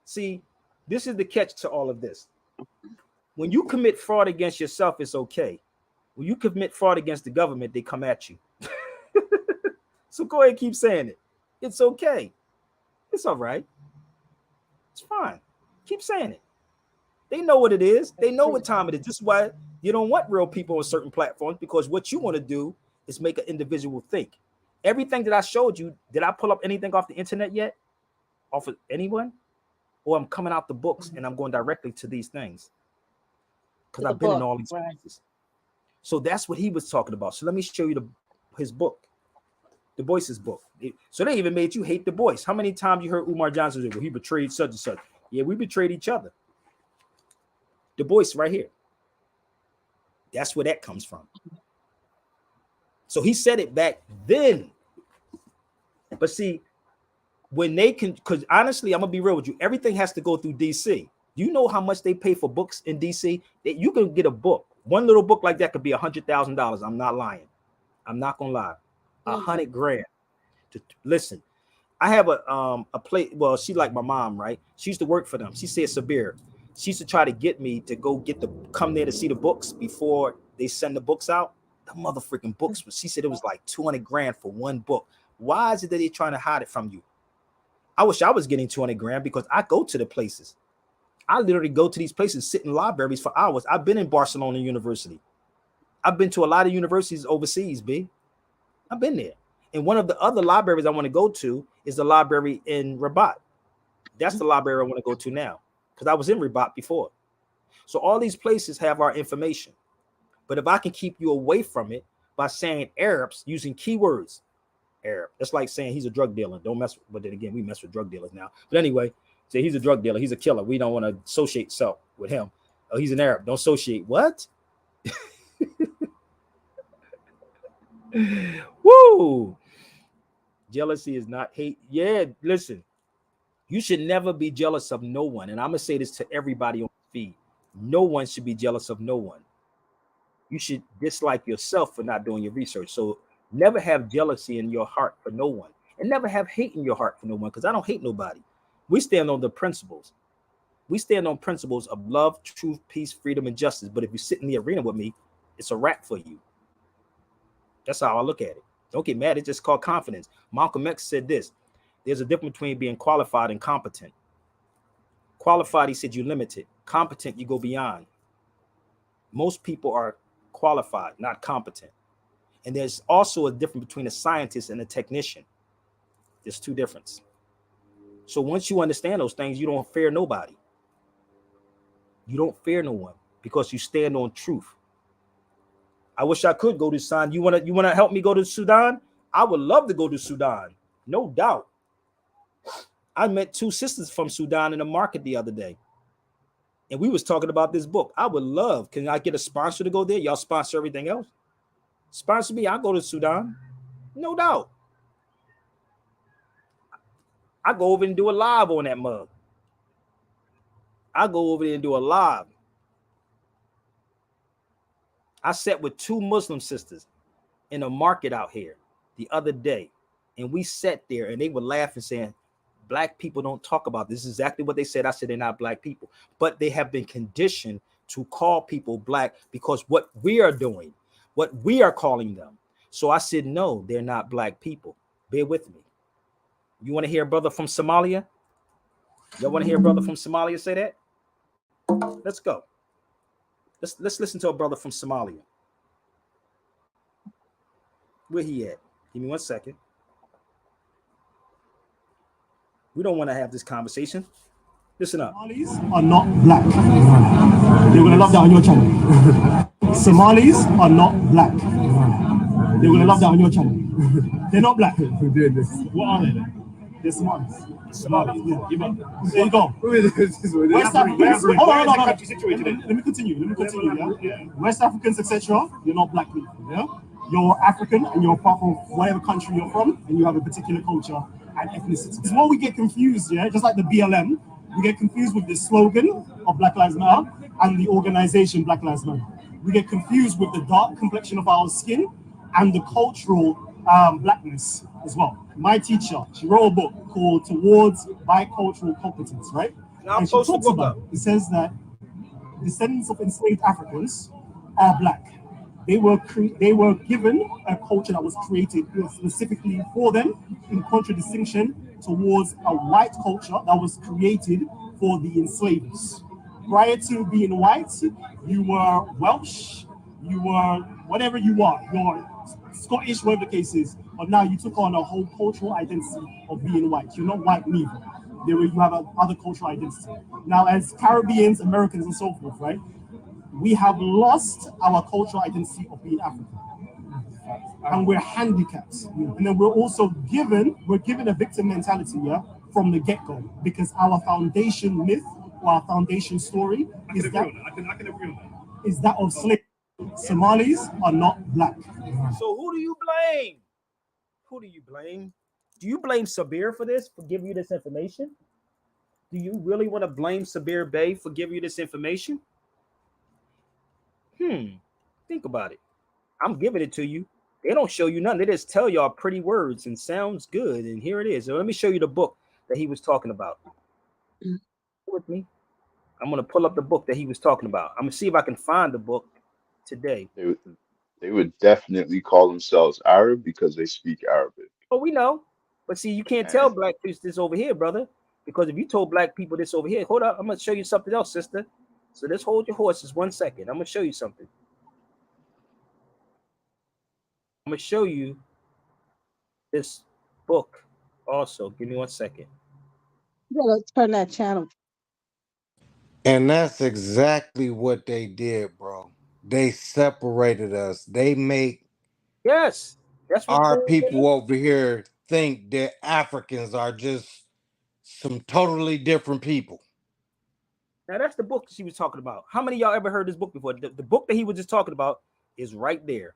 See, this is the catch to all of this. When you commit fraud against yourself, it's okay. When you commit fraud against the government, they come at you. So go ahead and keep saying it. It's okay. It's all right. It's fine. Keep saying it. They know what it is. They know what time it is. This is why you don't want real people on certain platforms, because what you want to do is make an individual think. Everything that I showed you, did I pull up anything off the internet yet? Off of anyone? Or I'm coming out the books and I'm going directly to these things? Because I've been in all these places. So that's what he was talking about. So let me show you his book. Du Bois's book. So they even made you hate Du Bois. How many times you heard Umar Johnson say, well, he betrayed such and such? Yeah, we betrayed each other. Du Bois right here. That's where that comes from. So he said it back then. But see, when they can, because honestly, I'm gonna be real with you, everything has to go through DC. You know how much they pay for books in DC? That you can get a book. One little book like that could be $100,000. I'm not lying. I'm not gonna lie. $100,000 to listen. I have a play. Well, she like my mom, right? She used to work for them. She said Sabir. She used to try to get me to go come there to see the books before they send the books out. The motherfucking books. She said it was like $200,000 for one book. Why is it that they're trying to hide it from you? I wish I was getting $200,000 because I go to the places. I literally go to these places, sit in libraries for hours. I've been in Barcelona University. I've been to a lot of universities overseas, B. I've been there. And one of the other libraries I want to go to is the library in Rabat. That's the library I want to go to now because I was in Rabat before. So all these places have our information. But if I can keep you away from it by saying Arabs using keywords, Arab, that's like saying he's a drug dealer. Don't mess with, but then again, we mess with drug dealers now. But anyway, say he's a drug dealer. He's a killer. We don't want to associate self with him. Oh, he's an Arab. Don't associate. What? Woo! Jealousy is not hate. Yeah, listen. You should never be jealous of no one. And I'm going to say this to everybody on the feed. No one should be jealous of no one. You should dislike yourself for not doing your research. So never have jealousy in your heart for no one. And never have hate in your heart for no one, because I don't hate nobody. We stand on the principles. We stand on principles of love, truth, peace, freedom, and justice. But if you sit in the arena with me, it's a wrap for you. That's how I look at it. Don't get mad. It's just called confidence. Malcolm X said this. There's a difference between being qualified and competent. Qualified, he said, you're limited. Competent, you go beyond. Most people are qualified, not competent. And there's also a difference between a scientist and a technician. There's two differences. So once you understand those things, you don't fear nobody. You don't fear no one because you stand on truth. I wish I could go to Sudan. You wanna help me go to Sudan? I would love to go to Sudan, no doubt. I met two sisters from Sudan in the market the other day, and we was talking about this book. I would love. Can I get a sponsor to go there? Y'all sponsor everything else. Sponsor me. I'll go to Sudan, no doubt. I go over and do a live on that mug. I go over there and do a live. I sat with two Muslim sisters in a market out here the other day, and we sat there and they were laughing, saying, black people don't talk about this. This is exactly what they said. I said, they're not black people, but they have been conditioned to call people black because what we are doing, what we are calling them. So I said, no, they're not black people. Bear with me. You want to hear a brother from Somalia? Y'all want to hear a brother from Somalia say that? Let's go. Let's listen to a brother from Somalia. Where he at? Give me 1 second. We don't want to have this conversation. Listen up. Somalis are not black. They're gonna love that on your channel. Somalis are not black. They're gonna love that on your channel. They're not black. What are they then? They're Somalis. Somalis. Yeah. There you go. West Africans. Hold on. Let me continue. Yeah? West Africans, etc. You're not black people. Yeah. You're African and you're part of whatever country you're from, and you have a particular culture and ethnicity. It's what we get confused, yeah. Just like the BLM, we get confused with the slogan of Black Lives Matter and the organization Black Lives Matter. We get confused with the dark complexion of our skin and the cultural blackness as well. My teacher, she wrote a book called Towards Bicultural Competence, right? And she talks about it. It says that descendants of enslaved Africans are black. They were given a culture that was created specifically for them, in contradistinction towards a white culture that was created for the enslavers. Prior to being white, you were Welsh, you were whatever you are, you're Scottish, whatever the case is, but now you took on a whole cultural identity of being white. You're not white neither. You have other cultural identity. Now, as Caribbeans, Americans, and so forth, right? We have lost our cultural identity of being African. and we're handicapped. And then we're given a victim mentality, yeah, from the get-go, because our foundation myth or our foundation story is that is that of slavery. Somalis are not black. So who do you blame? Who do you blame? Do you blame Sabir for this, for giving you this information? Do you really want to blame Sabir Bey for giving you this information? Think about it. I'm giving it to you. They don't show you nothing. They just tell y'all pretty words and sounds good. And here it is. So let me show you the book that he was talking about. With me. I'm gonna pull up the book that he was talking about. I'm gonna see if I can find the book today. They would definitely call themselves Arab because they speak Arabic. Oh, we know. But see, you can't tell And black people this over here, brother. Because if you told black people this over here, hold up, I'm gonna show you something else, sister. So let's hold your horses 1 second. I'm gonna show you something. I'm gonna show you this book also. Give me 1 second. You gotta turn that channel. And that's exactly what they did, bro. They separated us. They make Yes, that's what's our going people on. over here think that Africans are just some totally different people. Now that's the book she was talking about. How many of y'all ever heard this book before? The book that he was just talking about is right there.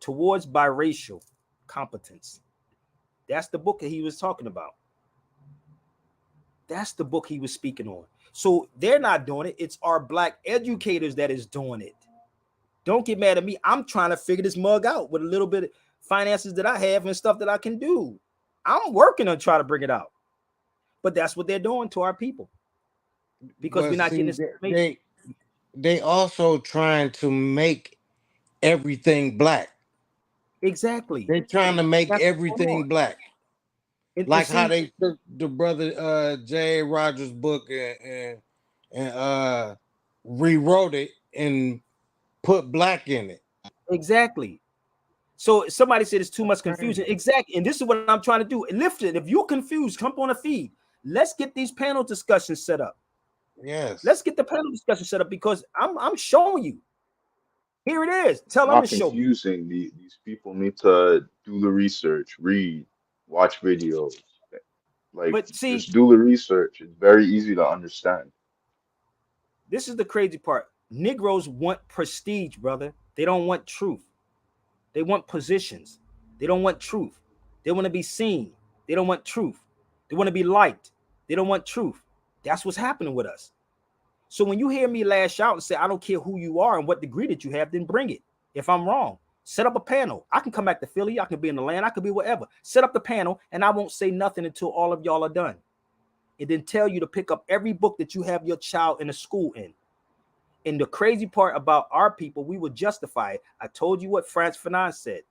Towards Biracial Competence. That's the book that he was talking about. That's the book he was speaking on. So they're not doing it. It's our black educators that is doing it. Don't get mad at me. I'm trying to figure this mug out with a little bit of finances that I have and stuff that I can do. I'm working on trying to bring it out. But that's what they're doing to our people. Because But we're not getting see, this information. they also trying to make everything black. Exactly. They're trying to make That's what's going on. everything black. And Like how see, they took the brother J.A. Rogers book and rewrote it and put black in it. exactly. So somebody said it's too much confusion. Crazy. Exactly. And this is what I'm trying to do. Lift it. If you're confused, come on a feed. Let's get these panel discussions set up. Let's Yes. get the panel discussion set up because I'm showing you. Here it is. it's Tell them not to show me. confusing. These people need to do the research, read, watch videos. Like But see, just do the research. It's very easy to understand. this is the crazy part. Negroes want prestige, brother. They don't want truth. They want positions. They don't want truth. They want to be seen. They don't want truth. They want to be liked. They don't want truth. That's what's happening with us. So when you hear me lash out and say, I don't care who you are and what degree that you have, then bring it. If I'm wrong, set up a panel. I can come back to Philly. I can be in the land. I could be wherever. Set up the panel and I won't say nothing until all of y'all are done. And then tell you to pick up every book that you have your child in a school in. And the crazy part about our people, we will justify it. I told you what Frantz Fanon said.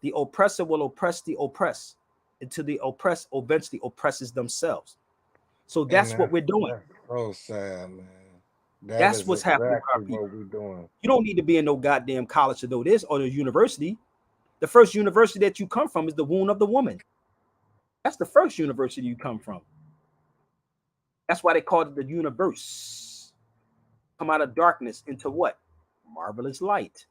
The oppressor will oppress the oppressed until the oppressed eventually oppresses themselves. So And that's what we're doing. that's so sad, man. That That's is what's happening with our exactly people. what we're doing. You don't need to be in no goddamn college to know this or the university. The first university that you come from is the womb of the woman. That's the first university you come from. That's why they called it the universe. Come out of darkness into what? Marvelous light.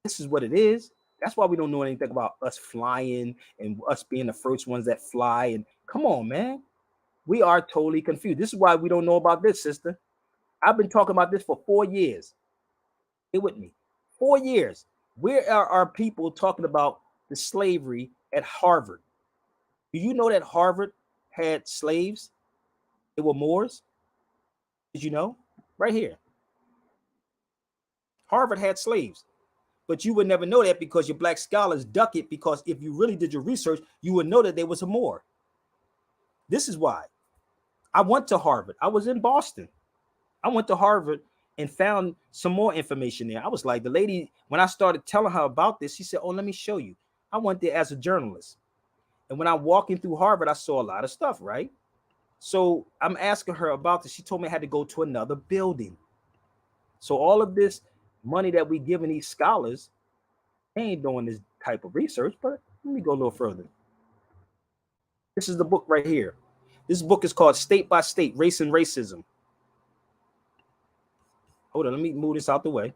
This is what it is. That's why we don't know anything about us flying and us being the first ones that fly. And come on, man. We are totally confused. This is why we don't know about this, sister. I've been talking about this for 4 years. Stay with me. 4 years. Where are our people talking about the slavery at Harvard? Do you know that Harvard had slaves? They were Moors. Did you know? Right here. Harvard had slaves. But you would never know that because your black scholars duck it, because if you really did your research, you would know that there was a Moor. This is why. I went to Harvard. I was in Boston. I went to Harvard and found some more information there. I was like, the lady, when I started telling her about this, she said, oh, let me show you. I went there as a journalist. And when I'm walking through Harvard, I saw a lot of stuff, right? So I'm asking her about this. She told me I had to go to another building. So all of this money that we giving these scholars, they ain't doing this type of research. But let me go a little further. This is the book right here. This book is called State by State, Race and Racism. Hold on, let me move this out the way.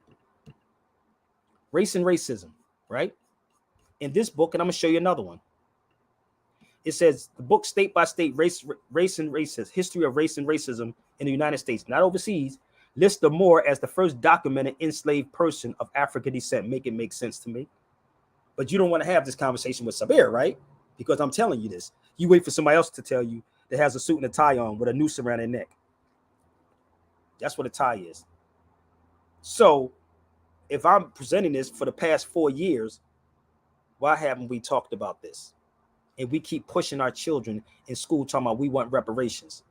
Race and Racism, right? In this book, and I'm gonna show you another one. It says the book State by State, Race and Racism, History of Race and Racism in the United States, not overseas, lists the Moor as the first documented enslaved person of African descent. Make it make sense to me. But you don't want to have this conversation with Sabir, right? Because I'm telling you this. You wait for somebody else to tell you that has a suit and a tie on with a noose around their neck. That's what a tie is. So if I'm presenting this for the past 4 years, why haven't we talked about this? And we keep pushing our children in school talking about we want reparations.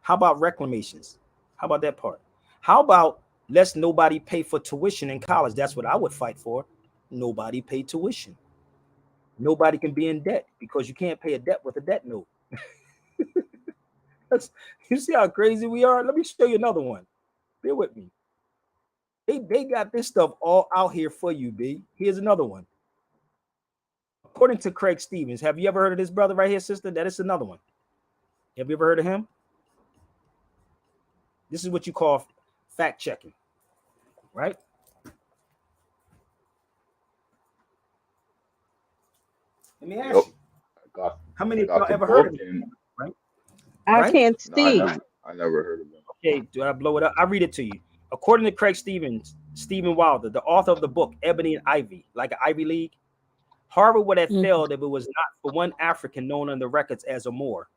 How about reclamations? How about that part? How about let's nobody pay for tuition in college? That's what I would fight for. Nobody pay tuition. Nobody can be in debt because you can't pay a debt with a debt note. You see how crazy we are? Let me show you another one. Bear with me. They got this stuff all out here for you, B. Here's another one. According to Craig Stevens, have you ever heard of this brother right here, sister? That is another one. Have you ever heard of him? This is what you call fact checking, right? Let me ask you. How many of y'all ever heard of him? Right? I can't No, see. I never heard of him. Okay, do I blow it up? I read it to you. According to Craig Stevens, Stephen Wilder, the author of the book Ebony and Ivy, like an Ivy League, Harvard would have failed if it was not for one African known on the records as a Moor.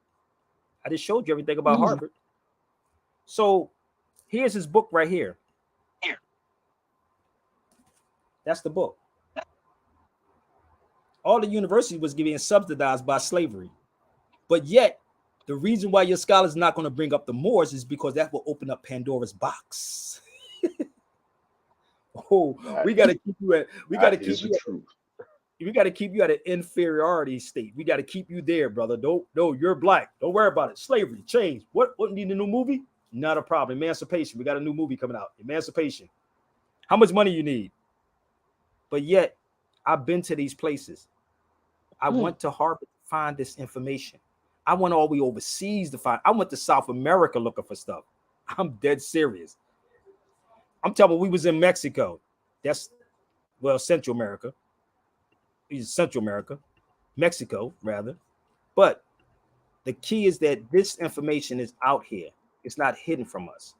I just showed you everything about Harvard. So here's his book right here. That's the book. All the university was being subsidized by slavery. But yet, the reason why your scholars not going to bring up the Moors is because that will open up Pandora's box. We got to keep you at we got to keep you at an inferiority state. We got to keep you there, brother. No, you're black. Don't worry about it. Slavery, change. What need a new movie? Not a problem. Emancipation. We got a new movie coming out. Emancipation. How much money you need? But yet, I've been to these places. I went to Harvard to find this information. I went all the way overseas to find. I went to South America looking for stuff. I'm dead serious. I'm telling you, we was in Mexico. That's, well, Central America. Central America. Mexico, rather. But the key is that this information is out here. It's not hidden from us.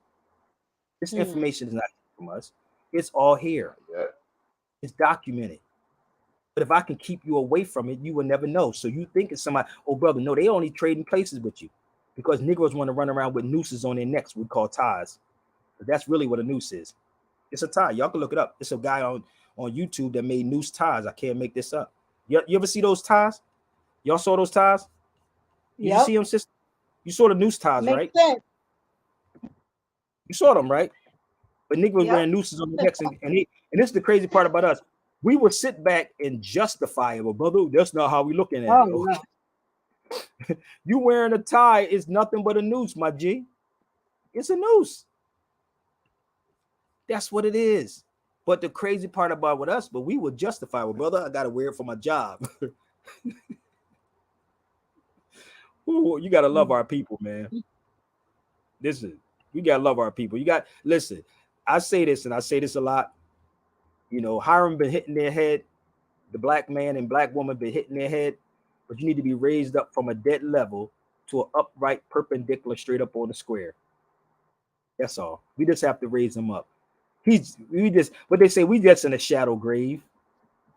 This information is not hidden from us. It's all here. It's documented. But if I can keep you away from it, you will never know. So you think it's somebody, oh, brother, no, they only trading places with you because Negroes want to run around with nooses on their necks we call ties. But that's really what a noose is. It's a tie. Y'all can look it up. It's a guy on YouTube that made noose ties. I can't make this up. You ever see those ties? Y'all saw those ties? You see them, sister? You saw the noose ties, right? Sense. You saw them, right? But Negroes wearing nooses on their necks. And this is the crazy part about us. We would sit back and justify it. Well, brother, that's not how we looking at it. No. You wearing a tie is nothing but a noose, my G. It's a noose. That's what it is. But the crazy part about with us, but we would justify, well, brother, I got to wear it for my job. Ooh, you got to love our people, man. Listen, we got to love our people. Listen, I say this, and I say this a lot. You know, Hiram been hitting their head. The black man and black woman been hitting their head, but you need to be raised up from a dead level to an upright, perpendicular, straight up on the square. That's all. We just have to raise them up. What they say, we just in a shadow grave.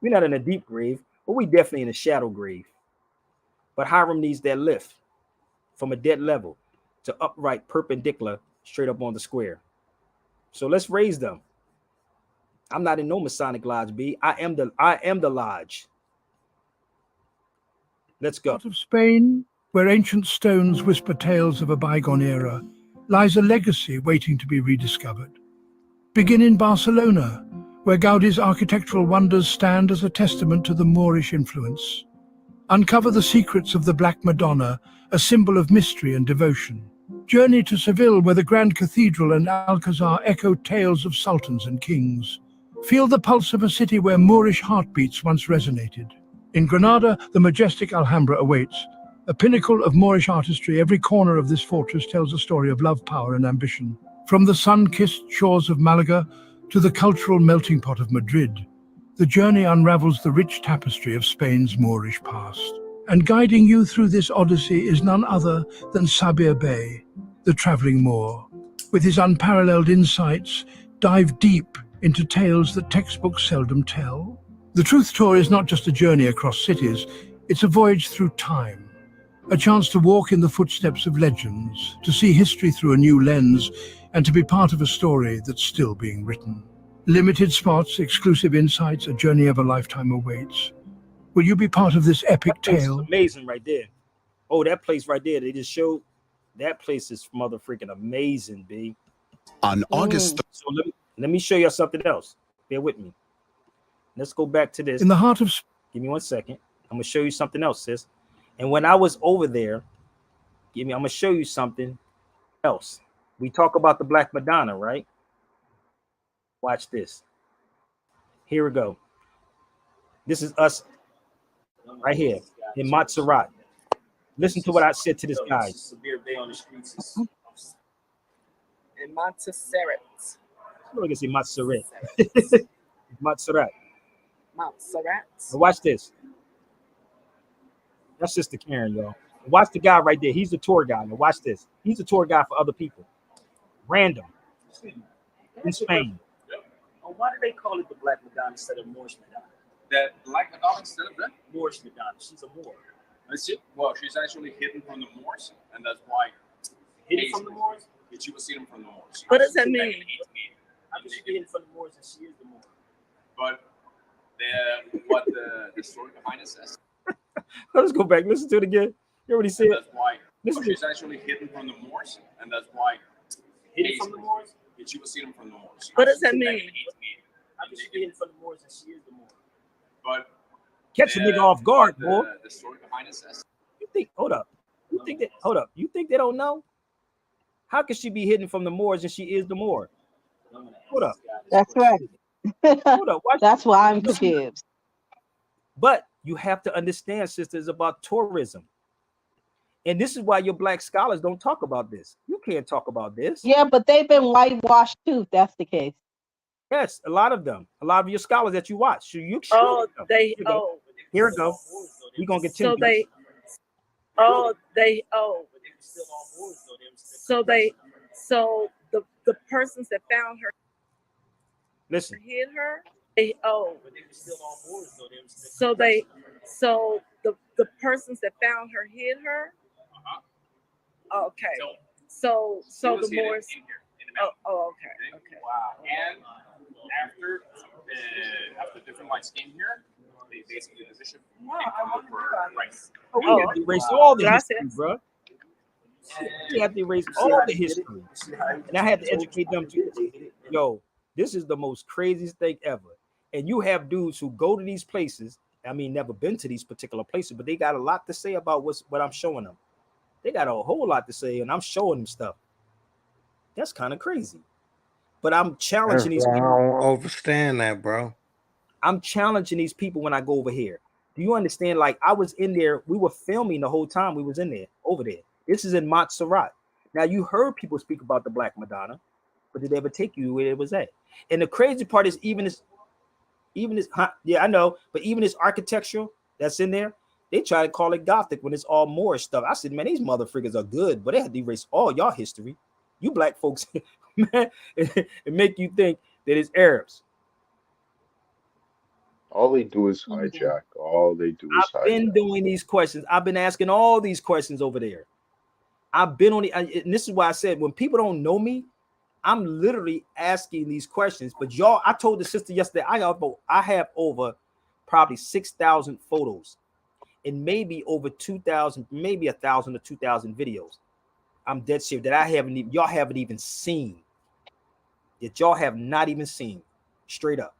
We're not in a deep grave, but we definitely in a shadow grave. But Hiram needs that lift from a dead level to upright, perpendicular, straight up on the square. So let's raise them. I'm not in no Masonic lodge, B. I am the lodge. Let's go. Out of Spain, where ancient stones whisper tales of a bygone era, lies a legacy waiting to be rediscovered. Begin in Barcelona, where Gaudi's architectural wonders stand as a testament to the Moorish influence. Uncover the secrets of the Black Madonna, a symbol of mystery and devotion. Journey to Seville, where the Grand Cathedral and Alcazar echo tales of sultans and kings. Feel the pulse of a city where Moorish heartbeats once resonated. In Granada, the majestic Alhambra awaits. A pinnacle of Moorish artistry, every corner of this fortress tells a story of love, power, and ambition. From the sun-kissed shores of Malaga to the cultural melting pot of Madrid, The journey unravels the rich tapestry of Spain's Moorish past. And guiding you through this odyssey is none other than Sabir Bey, the travelling Moor. With his unparalleled insights, dive deep into tales that textbooks seldom tell. The Truth Tour is not just a journey across cities, it's a voyage through time. A chance to walk in the footsteps of legends, to see history through a new lens, and to be part of a story that's still being written. Limited spots, exclusive insights, a journey of a lifetime awaits. Will you be part of this epic That place is tale? amazing right there. Oh, that place right there. They just showed that place is mother freaking amazing, B. On August Mm. So let me show you something else. Bear with me. Let's go back to this. In the heart of Give me 1 second. I'm gonna show you something else, sis. And when I was over there, I'm gonna show you something else. We talk about the Black Madonna, right? Watch this. Here we go. This is us right here in Montserrat. Listen to what I said to this guy. Sabir Bey on the streets is in Montserrat. look at see Montserrat. Montserrat. Montserrat. Now watch this. That's Sister Karen, y'all. Watch the guy right there. He's the tour guide. Now watch this. He's the tour guide for other people. Random. In Spain. Why do they call it the Black Madonna instead of Moorish Madonna? That Black Madonna instead of that? Moorish Madonna. She's a Moor. That's it. Well, she's actually hidden from the Moors, and that's why. Hidden from the Moors? That you will see them from the Moors. What does that mean? How can she be hidden from the Moors and she is the Moor? But what the story behind it says. Let's go back. Listen to it again. You already said. That's why. Listen She's actually hidden from the Moors, and that's why. Hidden from the Moors? That you will see them from the Moors. What does that mean? How can she be hidden from the Moors and she is the Moor? But catch a nigga off guard, boy. The story behind it says. You think? Hold up. You think that? Hold up. You think they don't know? How can she be hidden from the Moors and she is the Moor? Hold up. That's right. Hold up. Watch That's why I'm confused. But you have to understand, sisters, about tourism. And this is why your black scholars don't talk about this. You can't talk about this. Yeah, but they've been whitewashed too, if that's the case. Yes, a lot of them. A lot of your scholars that you watch. So you Oh, them. they Here we go. oh. Here we go. We're gonna continue. So they oh they oh. So the persons that found her Listen. hid her. They oh. So the persons that found her hid her. Okay. So the Moors. Oh, okay. Okay. Wow. And after different lights came here, they basically the bishop came for rights. Oh, we have to erase all the history, bro. We have to erase all the history. And I had to educate them too. Yo, this is the most craziest thing ever. And you have dudes who go to these places. I mean, never been to these particular places, but they got a lot to say about what I'm showing them. They got a whole lot to say, and I'm showing them stuff. That's kind of crazy. But I'm challenging these people. I don't understand that, bro. I'm challenging these people when I go over here. Do you understand? Like, I was in there, we were filming the whole time we was in there, over there. This is in Montserrat. Now, you heard people speak about the Black Madonna, but did they ever take you where it was at? And the crazy part is even this, yeah, I know, but even this architectural that's in there, they try to call it Gothic when it's all Moorish stuff. I said, man, these motherfuckers are good, but they had to erase all y'all history. You black folks, man, it make you think that it's Arabs. All they do is hijack. All they do is hijack. I've been doing these questions. I've been asking all these questions over there. I've been on the, and this is why I said when people don't know me, I'm literally asking these questions. But y'all, I told the sister yesterday, I have over probably 6,000 photos and maybe over 2,000, maybe 1,000 or 2,000 videos. I'm dead serious that y'all haven't even seen. That y'all have not even seen, straight up.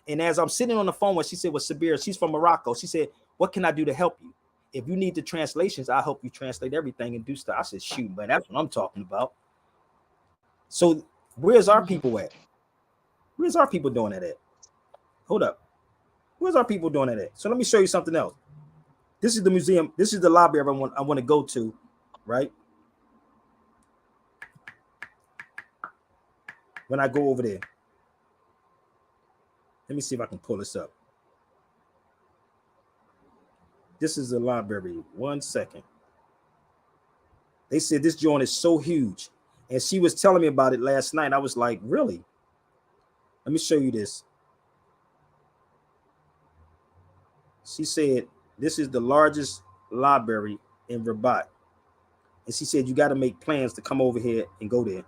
And as I'm sitting on the phone with, she said, well, Sabir, she's from Morocco. She said, what can I do to help you? If you need the translations, I'll help you translate everything and do stuff. I said, shoot, man, that's what I'm talking about. So where's our people at? Where's our people doing that at? Hold up. Where's our people doing that at? So let me show you something else. This is the museum. This is the library I want to go to, right? When I go over there. Let me see if I can pull this up. This is the library. 1 second. They said this joint is so huge. And she was telling me about it last night. I was like, really? Let me show you this. She said, this is the largest library in Rabat. And she said, you got to make plans to come over here and go there.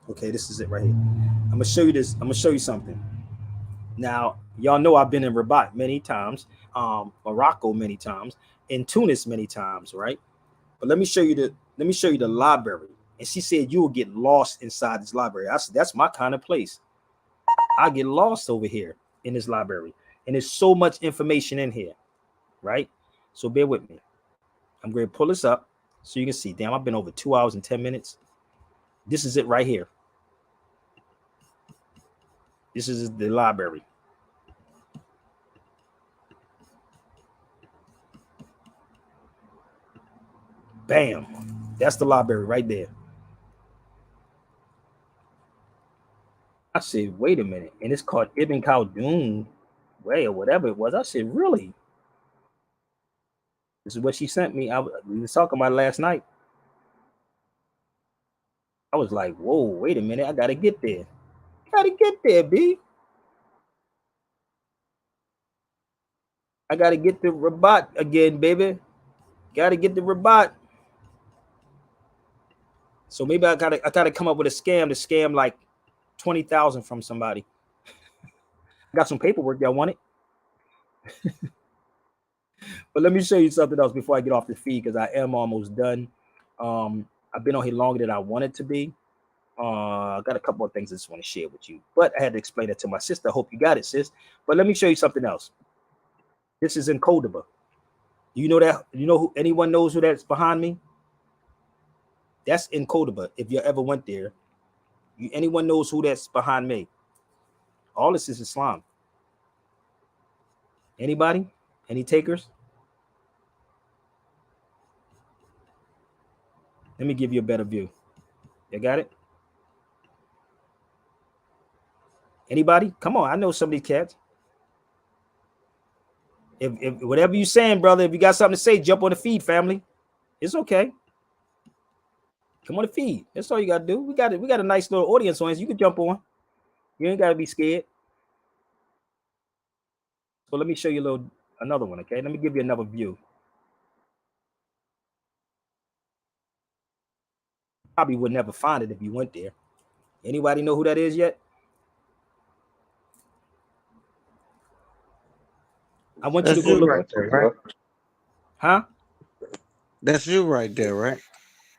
Okay, this is it right here. I'm going to show you this. I'm going to show you something. Now, y'all know I've been in Rabat many times, Morocco many times, in Tunis many times, right? But let me show you the library. And she said you will get lost inside this library. I said, that's my kind of place. I get lost over here in this library. And there's so much information in here, right? So bear with me. I'm going to pull this up so you can see. Damn, I've been over 2 hours and 10 minutes. This is it right here. This is the library. Bam. That's the library right there. I said, wait a minute. And it's called Ibn Khaldun Way or whatever it was. I said, really? This is what she sent me. We was talking about last night. I was like, whoa, wait a minute. I got to get there. Got to get there, B. I got to get the Rabat again, baby. Got to get the Rabat. So maybe I gotta come up with a scam to scam like 20,000 from somebody. I got some paperwork. Y'all want it? But let me show you something else before I get off the feed because I am almost done. I've been on here longer than I wanted to be. I got a couple of things I just want to share with you, but I had to explain it to my sister. I hope you got it, sis. But let me show you something else. This is in Cordoba. You know that? You know who? Anyone knows who that's behind me? That's in Cordoba. If you ever went there, anyone knows who that's behind me? All this is Islam. Anybody? Any takers? Let me give you a better view. You got it? Anybody? Come on, I know some of these cats. If whatever you saying, brother, if you got something to say, jump on the feed, family. It's okay. Come on the feed. That's all you gotta do. We got a nice little audience on us. You can jump on. You ain't gotta be scared. So let me show you another one, okay? Let me give you another view. Probably would never find it if you went there. Anybody know who that is yet? I want you to That's go you look. right there, right? Huh? That's you right there, right?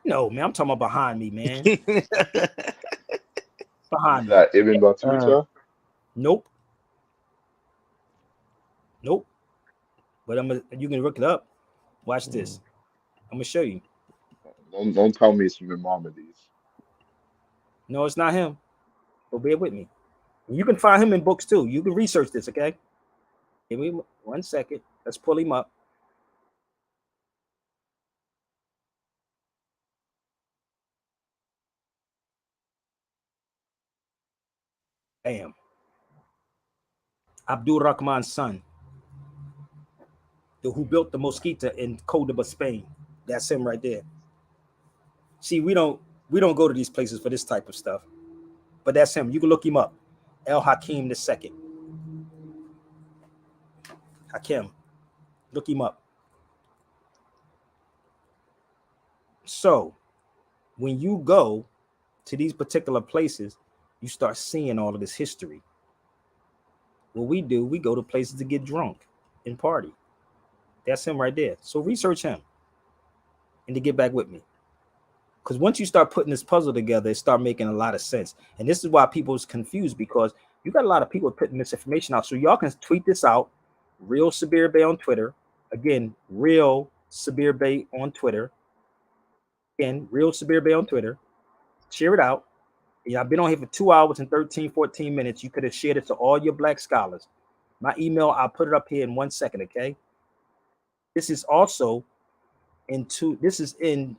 No, man. I'm talking about behind me, man. Behind Is me. that Ibn Battuta? Nope. Nope. But you can look it up. Watch this. I'm gonna show you. Don't tell me it's Maimonides. No, it's not him. But bear with me. You can find him in books too. You can research this, okay? Give me 1 second. Let's pull him up. Bam. Abdul Rahman's son, who built the mosquita in Cordoba, Spain. That's him right there. See, we don't go to these places for this type of stuff. But that's him. You can look him up. El Hakim II. Hakim. Look him up. So when you go to these particular places, you start seeing all of this history. What we do, we go to places to get drunk and party. That's him right there. So research him and to get back with me. Because once you start putting this puzzle together, it start making a lot of sense. And this is why people's confused, because you got a lot of people putting this information out. So y'all can tweet this out. Real Sabir Bey on Twitter. Again, Real Sabir Bey on Twitter. Again, Real Sabir Bey on Twitter. Share it out. Yeah, I've been on here for 2 hours and 13, 14 minutes. You could have shared it to all your black scholars. My email, I'll put it up here in 1 second, okay? This is also this is in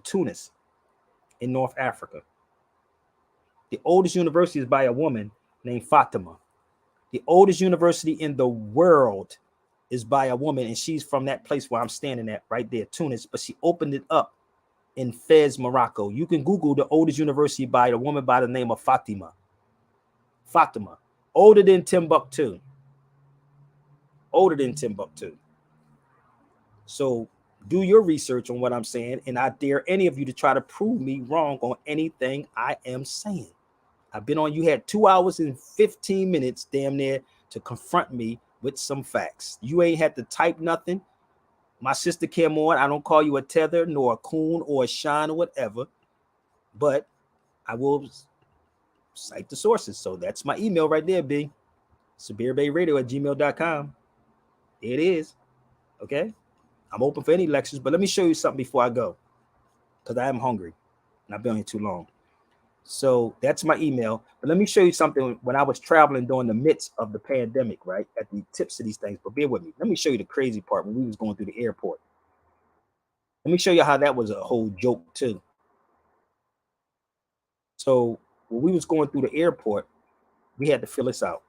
Tunis. in North Africa. The oldest university is by a woman named Fatima. The oldest university in the world is by a woman, and she's from that place where I'm standing at right there, Tunis, but she opened it up in Fez, Morocco. You can Google the oldest university by a woman by the name of Fatima. Fatima, older than Timbuktu. Older than Timbuktu. So do your research on what I'm saying, and I dare any of you to try to prove me wrong on anything I am saying. I've been on, you had 2 hours and 15 minutes damn near to confront me with some facts. You ain't had to type nothing. My sister came on. I don't call you a tether, nor a coon, or a shine, or whatever, but I will cite the sources. So that's my email right there, B. SabirBayRadio@gmail.com. It is. Okay. I'm open for any lectures, but let me show you something before I go, because I am hungry and I've been on here too long. So that's my email. But let me show you something when I was traveling during the midst of the pandemic, right? At the tips of these things. But bear with me. Let me show you the crazy part when we was going through the airport. Let me show you how that was a whole joke too. So when we was going through the airport, we had to fill this out.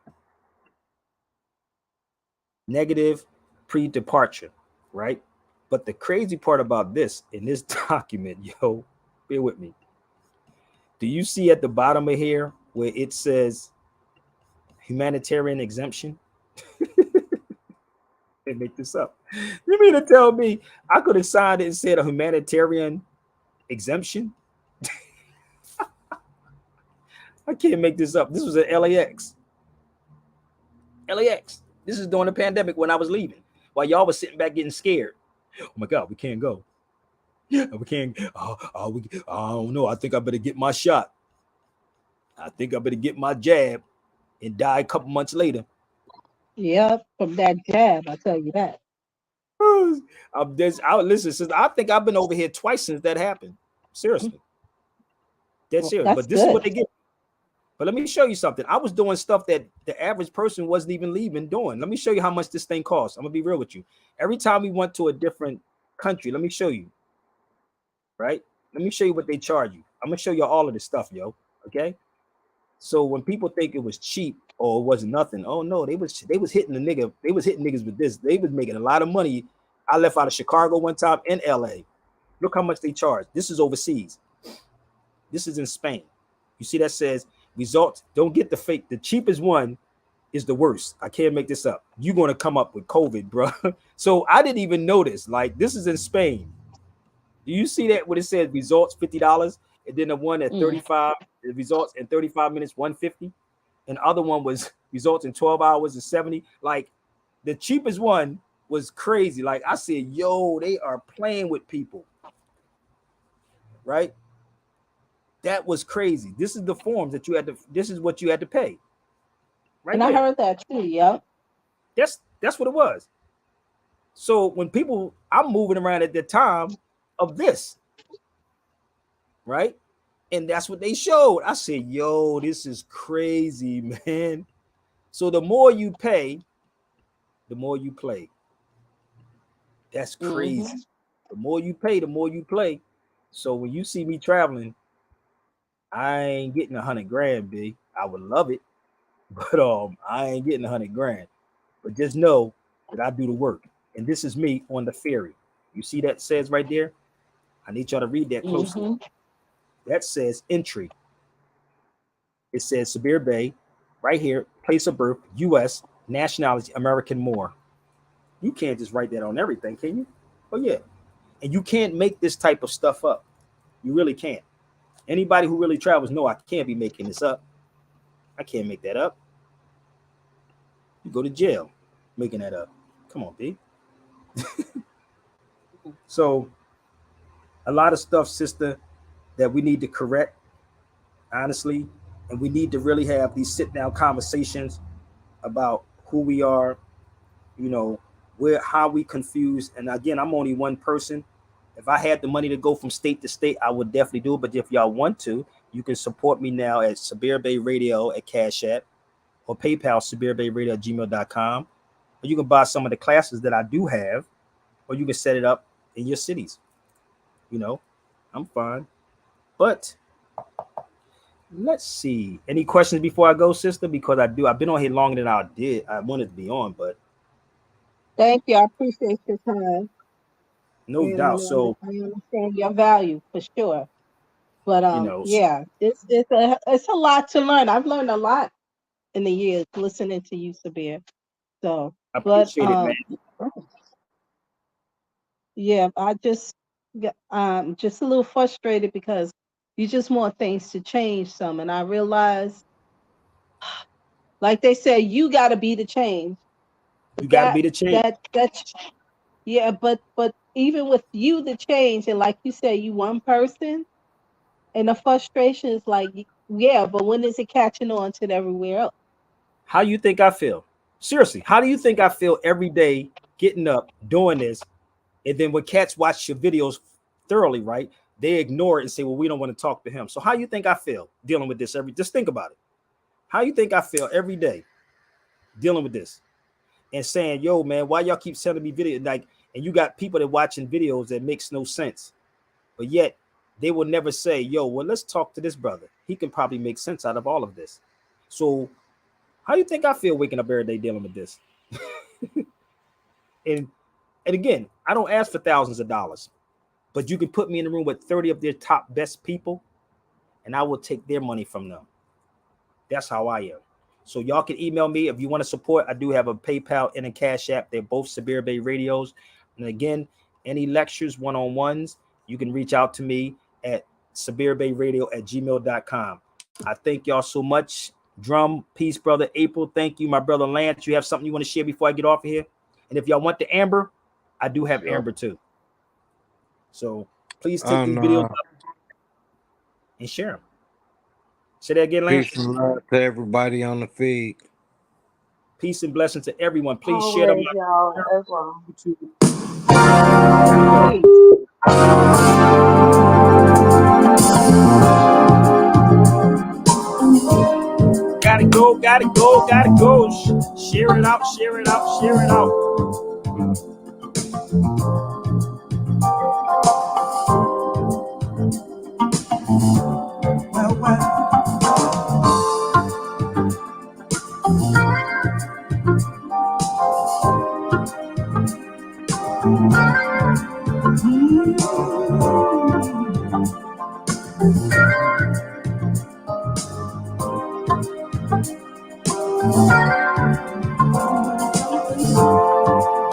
Negative pre-departure, right? But the crazy part about this in this document, yo, bear with me. Do you see at the bottom of here where it says humanitarian exemption? They make this up. You mean to tell me I could have signed it and said a humanitarian exemption? I can't make this up. This was at LAX. LAX. This is during the pandemic when I was leaving, while y'all was sitting back getting scared. Oh my God, we can't go. We can't. I don't know. I think I better get my shot. I think I better get my jab and die a couple months later. Yep, from that jab, I tell you that. Listen, since I think I've been over here twice since that happened. Seriously. Dead Well, serious. that's But this is what good. they get. But let me show you something. I was doing stuff that the average person wasn't even leaving doing. Let me show you how much this thing costs. I'm gonna be real with you. Every time we went to a different country, let me show you. Right? Let me show you what they charge you. I'm gonna show you all of this stuff, yo. Okay. So when people think it was cheap or it wasn't nothing, oh no, they was hitting the nigga. They was hitting niggas with this. They was making a lot of money. I left out of Chicago one time in LA. Look how much they charge. This is overseas. This is in Spain. You see that says results. Don't get the fake. The cheapest one is the worst. I can't make this up. You're gonna come up with COVID, bro. So I didn't even notice. Like this is in Spain. Do you see that when it says results $50, and then the one at Mm. 35 results in 35 minutes 150, and the other one was results in 12 hours and 70. Like the cheapest one was crazy. Like I said, yo, they are playing with people, right? That was crazy. This is the forms that you had to. This is what you had to pay, right And I there. heard that too. Yep. That's what it was. So when people, I'm moving around at the time of this, right? And that's what they showed. I said, yo, this is crazy, man. So the more you pay, the more you play. That's crazy. Mm-hmm. The more you pay, the more you play. So when you see me traveling, I ain't getting 100 grand, B. I would love it, but I ain't getting 100 grand. But just know that I do the work. And this is me on the ferry. You see that says right there? I need y'all to read that closely. Mm-hmm. That says entry. It says Sabir Bey, right here, place of birth, U.S., nationality, American Moor. You can't just write that on everything, can you? Oh, yeah. And you can't make this type of stuff up. You really can't. Anybody who really travels know I can't be making this up. I can't make that up. You go to jail making that up. Come on, B. So, a lot of stuff, sister, that we need to correct, honestly. And we need to really have these sit down conversations about who we are, you know, where how we confuse. And again, I'm only one person. If I had the money to go from state to state, I would definitely do it. But if y'all want to, you can support me now at Sabir Bay Radio at Cash App or PayPal, SabirBayRadio at gmail.com. Or you can buy some of the classes that I do have, or you can set it up in your cities. You know, I'm fine. But let's see. Any questions before I go, sister? Because I've been on here longer than I wanted to be on, but Thank you. I appreciate your time, no and doubt. So, I understand your value for sure. But you know, yeah, it's a lot to learn. I've learned a lot in the years listening to you, Sabir. So, I but appreciate it, man. yeah, just a little frustrated because you just want things to change some, and I realize, like they say, you got to be the change. You But got to be the change. that's yeah, but even with you the change, and like you say, you one person, and the frustration is like, yeah, but when is it catching on to everywhere else? How you think I feel? Seriously, how do you think I feel every day getting up, doing this, and then when cats watch your videos thoroughly, right? They ignore it and say, "Well, we don't want to talk to him." So how you think I feel dealing with this every? Just think about it. How you think I feel every day dealing with this and saying, "Yo, man, why y'all keep sending me videos?" Like, and you got people that watching videos that makes no sense, but yet they will never say, "Yo, well, let's talk to this brother. He can probably make sense out of all of this." So how you think I feel waking up every day dealing with this? And and again, I don't ask for thousands of dollars, but you can put me in the room with 30 of their top best people, and I will take their money from them. That's how I am. So y'all can email me if you want to support. I do have a PayPal and a Cash App. They're both Sabir Bey Radios. And again, any lectures, one-on-ones, you can reach out to me at sabirbeyradio@gmail.com. I thank y'all so much. Drum, peace, brother April. Thank you, my brother Lance. You have something you want to share before I get off of here? And if y'all want the Amber, I do have Sure. Amber too. So please take Oh these videos no. up and share them. Say that again, Peace Lance. and love to everybody on the feed. Peace and blessings to everyone. Please share them Always, y'all, on as well. YouTube. Peace. Gotta go, gotta go, gotta go. Share it out, share it out, share it out. Well, well.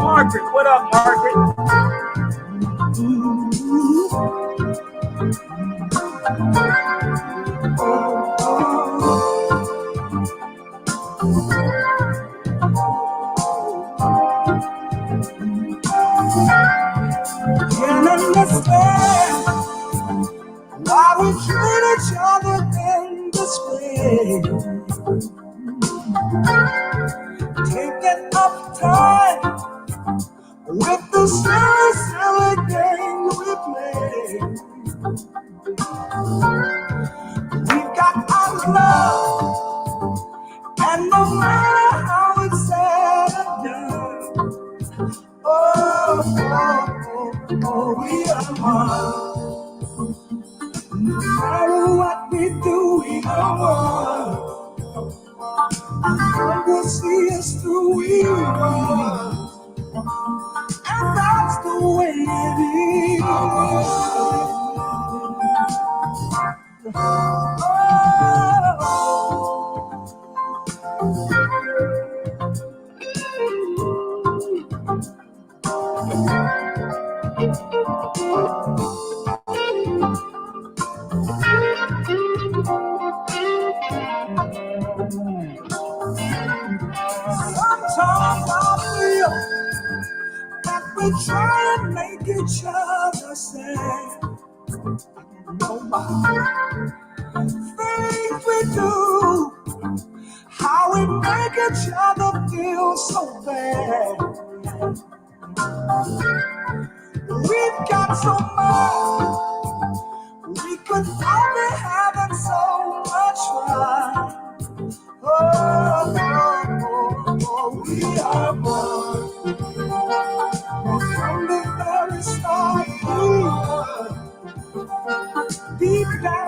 Margaret, what up, Margaret? Can't understand why we treat each other in this way. Taking up time with the silly, silly game we play. We've got our love, and no matter how it's said and done, oh, oh, oh, oh, we are one. No matter what we do, we are one. God will see us through, we are one. And that's the way it is. Sometimes I feel that we try and make each other sad. No matter things we do, how we make each other feel so bad. We've got so much, we could all be having so much fun. Oh, oh, oh, oh, we are one. From the very start, we are deep down.